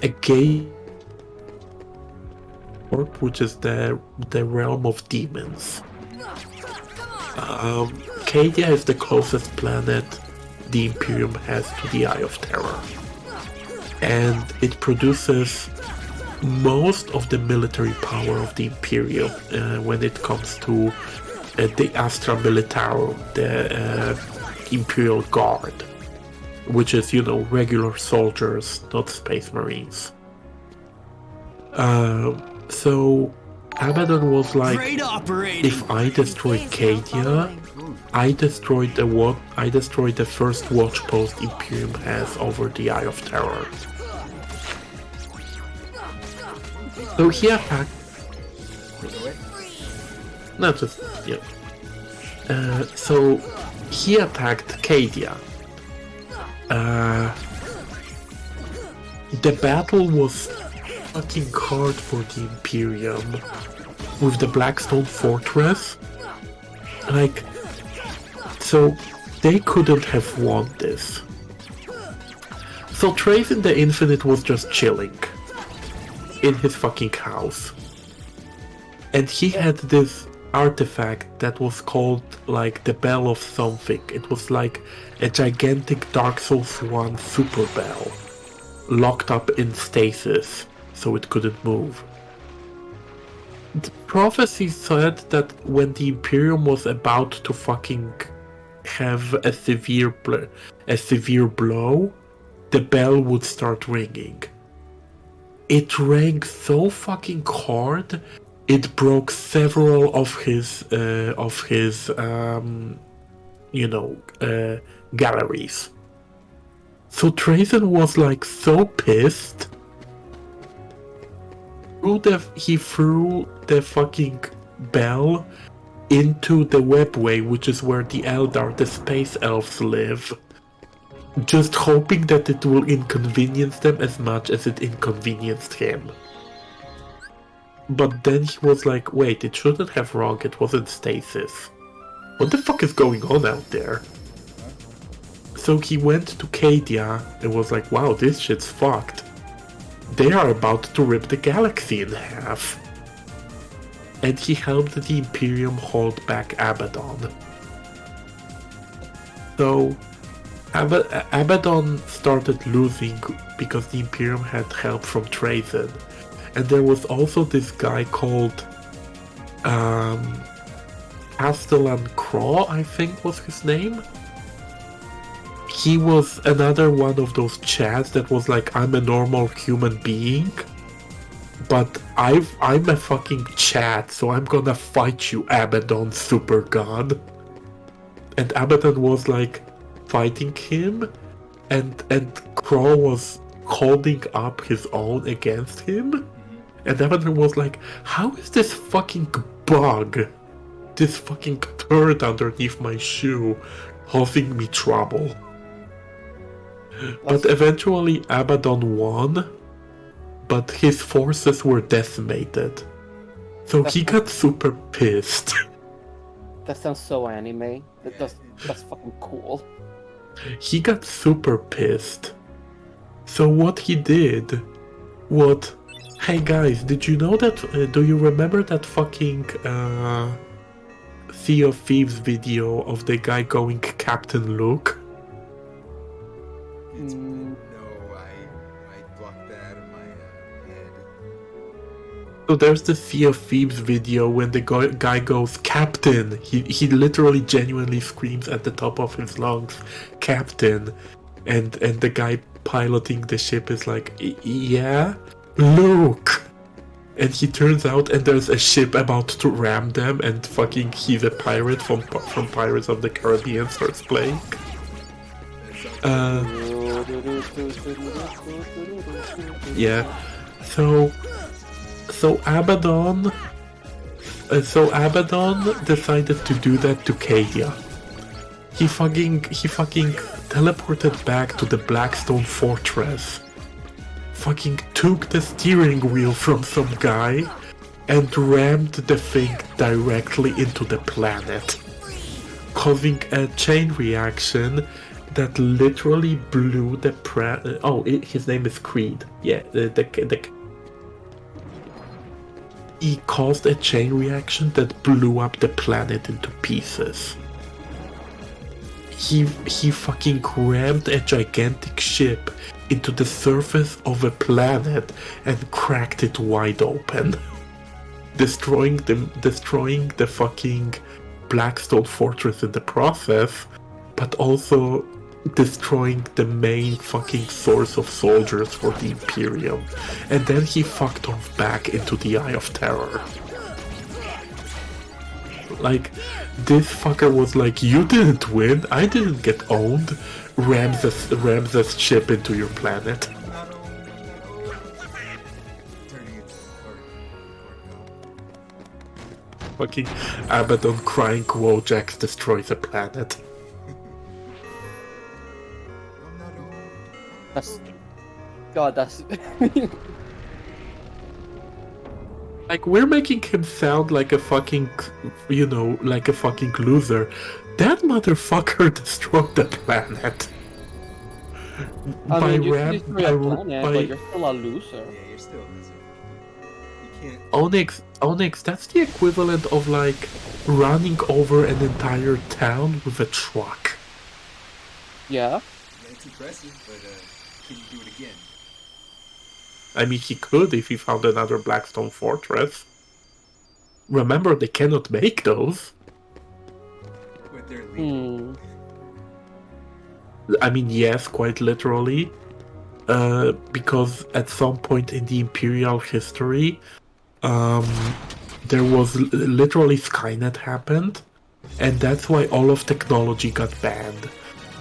a gate, which is the realm of demons. Cadia is the closest planet the Imperium has to the Eye of Terror, and it produces most of the military power of the Imperium when it comes to the Astra Militarum, the Imperial Guard, which is, you know, regular soldiers, not space marines. So Abaddon was like, if I destroy Cadia, I destroyed the first watch post Imperium has over the Eye of Terror. So he attacked. No, just yeah. So he attacked Cadia. The battle was fucking hard for the Imperium with the Blackstone Fortress. Like, so they couldn't have won this. So Trajan the Infinite was just chilling in his fucking house. And he had this artifact that was called like the Bell of something. It was like a gigantic Dark Souls 1 super bell locked up in stasis so it couldn't move. The prophecy said that when the Imperium was about to fucking have a severe blow, the bell would start ringing. It rang so fucking hard, it broke several of his galleries. So Trajan was like so pissed. He threw the fucking bell into the webway, which is where the Eldar, the space elves, live, just hoping that it will inconvenience them as much as it inconvenienced him. But then he was like, wait, it shouldn't have wrong, it wasn't stasis. What the fuck is going on out there? So he went to Cadia and was like, wow, this shit's fucked. They are about to rip the galaxy in half. And he helped the Imperium hold back Abaddon. So Abaddon started losing because the Imperium had help from Trazyn. And there was also this guy called Castellan Craw, I think was his name. He was another one of those chads that was like, I'm a normal human being, but I'm a fucking Chad, so I'm gonna fight you, Abaddon, super god. And Abaddon was like fighting him, and Craw was holding up his own against him. And Abaddon was like, how is this fucking bug, this fucking turd underneath my shoe, causing me trouble? But eventually Abaddon won, but his forces were decimated. So he got super pissed. That sounds so anime. That's fucking cool. He got super pissed. So what he did was, hey guys, did you know that, do you remember that fucking Sea of Thieves video of the guy going Captain Luke? No, I blocked that out of my head. So there's the Sea of Thieves video when the guy goes, Captain! He literally genuinely screams at the top of his lungs, Captain! And the guy piloting the ship is like, yeah? Luke! And he turns out and there's a ship about to ram them and fucking he's a pirate from Pirates of the Caribbean starts playing. Yeah. So Abaddon decided to do that to Cadia. He fucking teleported back to the Blackstone Fortress. Fucking took the steering wheel from some guy and rammed the thing directly into the planet, causing a chain reaction that literally blew the his name is Creed. Yeah, he caused a chain reaction that blew up the planet into pieces. He fucking rammed a gigantic ship into the surface of a planet and cracked it wide open, destroying the fucking Blackstone Fortress in the process, but also destroying the main fucking source of soldiers for the Imperium. And then he fucked off back into the Eye of Terror. Like, this fucker was like, you didn't win, I didn't get owned, rams this ship into your planet. Fucking Abaddon crying Wojak destroys a planet. That's like, we're making him sound like a fucking, like a fucking loser. That motherfucker destroyed the planet. I mean, you can destroy a planet, but you're still a loser. Yeah, you're still a loser. You can't... Onyx, that's the equivalent of like running over an entire town with a truck. Yeah. It's impressive, but can you do it again? I mean, he could if he found another Blackstone Fortress. Remember, they cannot make those. But they're legal. I mean, yes, quite literally. Because at some point in the Imperial history, there was literally Skynet happened, and that's why all of technology got banned.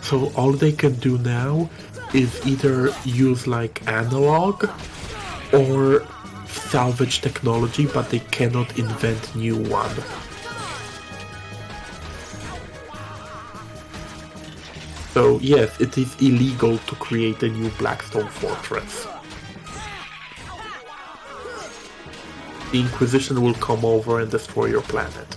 So all they can do now is either use like analog or salvage technology, but they cannot invent new one. So yes, it is illegal to create a new Blackstone Fortress. the Inquisition will come over and destroy your planet.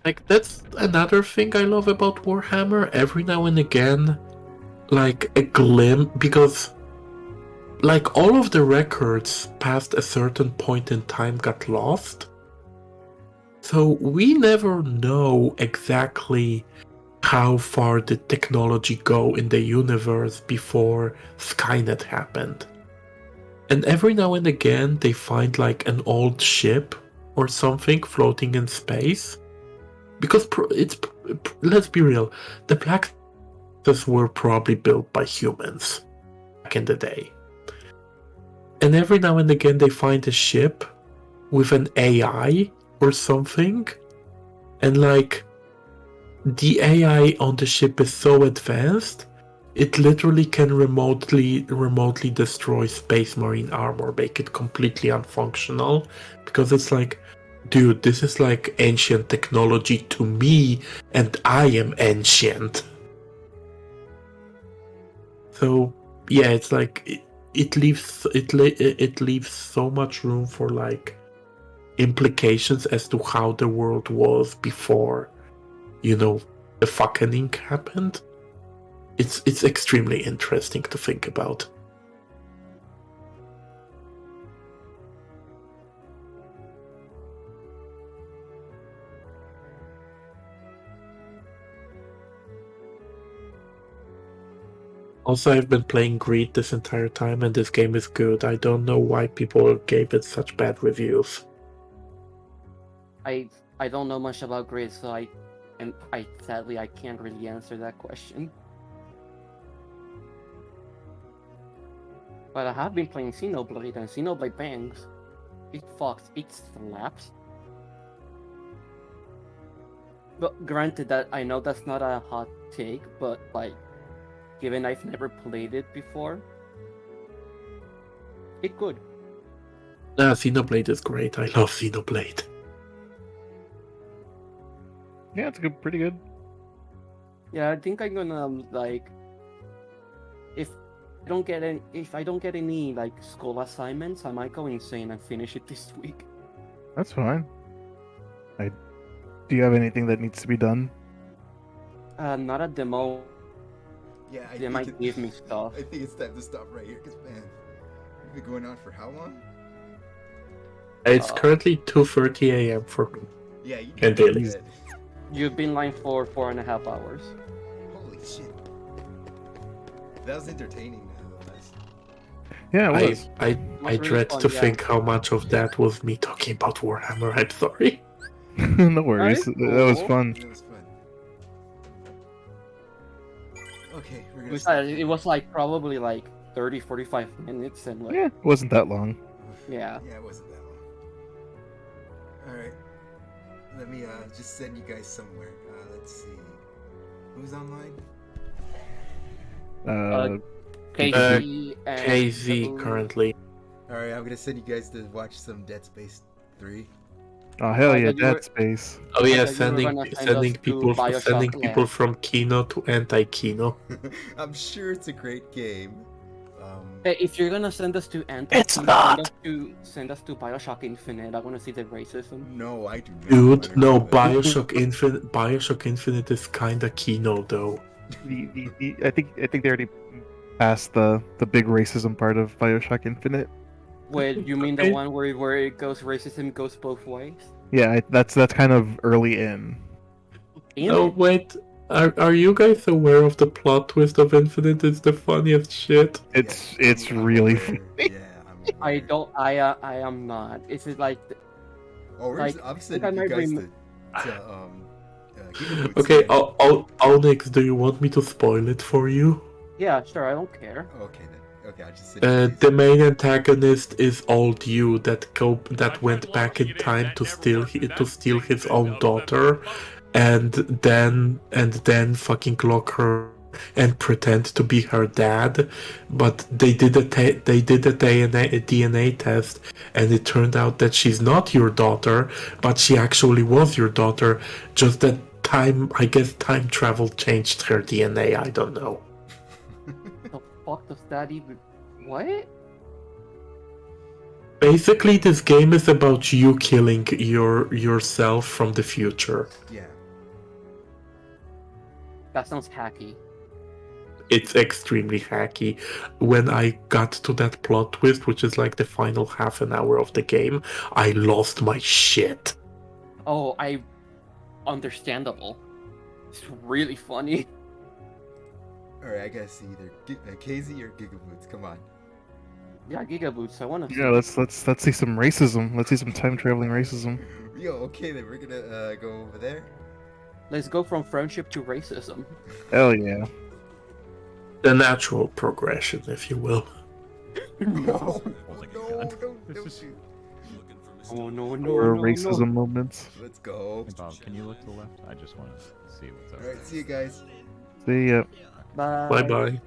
Like, that's another thing I love about Warhammer. Every now and again, like, a glimpse, because, like, all of the records past a certain point in time got lost. So we never know exactly how far did technology go in the universe before Skynet happened. And every now and again, they find, like, an old ship or something floating in space. Because let's be real, the Black Sails were probably built by humans back in the day. And every now and again they find a ship with an AI or something, and like the AI on the ship is so advanced, it literally can remotely destroy Space Marine armor, make it completely unfunctional, because it's like, dude, this is like ancient technology to me, and I am ancient. So yeah, it's like it leaves so much room for like implications as to how the world was before, the fucking happened. It's extremely interesting to think about. Also, I've been playing Greed this entire time, and this game is good. I don't know why people gave it such bad reviews. I don't know much about Greed, so I sadly I can't really answer that question. But I have been playing Xenoblade, and Xenoblade bangs. It fucks, it slaps. But granted, that I know that's not a hot take, but like, given I've never played it before, it could. Xenoblade is great. I love Xenoblade. Yeah, it's good, pretty good. Yeah, I think I'm gonna like, if I don't get any like school assignments, I might go insane and finish it this week. That's fine. Do you have anything that needs to be done? Not at the moment. Yeah, They might give me stuff. I think it's time to stop right here, because, man, we've been going on for how long? It's currently 2:30 a.m. for me. Yeah, you and did daily. good. You've been lying for 4.5 hours. Holy shit. That was entertaining, nonetheless. Yeah, it was. I really dread fun, to yeah. think how much of that was me talking about Warhammer. I'm sorry. No worries. Alright, That was cool. fun. That was fun. Okay, we're gonna It was like probably like 30-45 minutes, and like Yeah, it wasn't that long. yeah. Yeah, it wasn't that long. Alright. Let me just send you guys somewhere. Let's see. Who's online? KZ and KZ Sabu. currently. Alright, I'm gonna send you guys to watch some Dead Space 3. Oh hell I yeah, thought you were- Dead Space. Oh yeah, thought you were sending gonna send us to people Bioshock from Kino to anti-Kino. I'm sure it's a great game. Hey, if you're gonna send us to It's not! Send us to Bioshock Infinite. I wanna see the racism. No, I do not. Dude, no, Bioshock Infinite is kinda Kino though. I think they already passed the big racism part of Bioshock Infinite. Wait, you mean the Okay. one where it goes racism goes both ways? Yeah, that's kind of early in. Oh wait, are you guys aware of the plot twist of Infinite? It's the funniest shit. It's really funny. I don't. I am not. Is it like? Oh, Like, I'm I sending think I you might guys to Human Boots Okay, again. Onyx, do you want me to spoil it for you? Yeah, sure. I don't care. Okay then. Okay, I'll just send you guys. The main antagonist is old you that went back in time to steal his own daughter, and then fucking lock her and pretend to be her dad. But they did a DNA test, and it turned out that she's not your daughter, but she actually was your daughter. Just that time travel changed her DNA. I don't know. fuck does that even... What? Basically, this game is about you killing yourself from the future. Yeah. That sounds hacky. It's extremely hacky. When I got to that plot twist, which is like the final half an hour of the game, I lost my shit. Oh, understandable. It's really funny. Alright, I gotta see either KZ or Gigaboots. Come on. Yeah, Gigaboots. I wanna. Yeah, let's see some racism. Let's see some time traveling racism. Yo, okay then, we're gonna go over there. Let's go from friendship to racism. Hell yeah. The natural progression, if you will. No. Don't shoot. Oh no Or racism moments. Let's go. Hey, Bob, can you look to the left? I just want to see what's up. Alright, see you guys. See ya. Bye. Bye bye.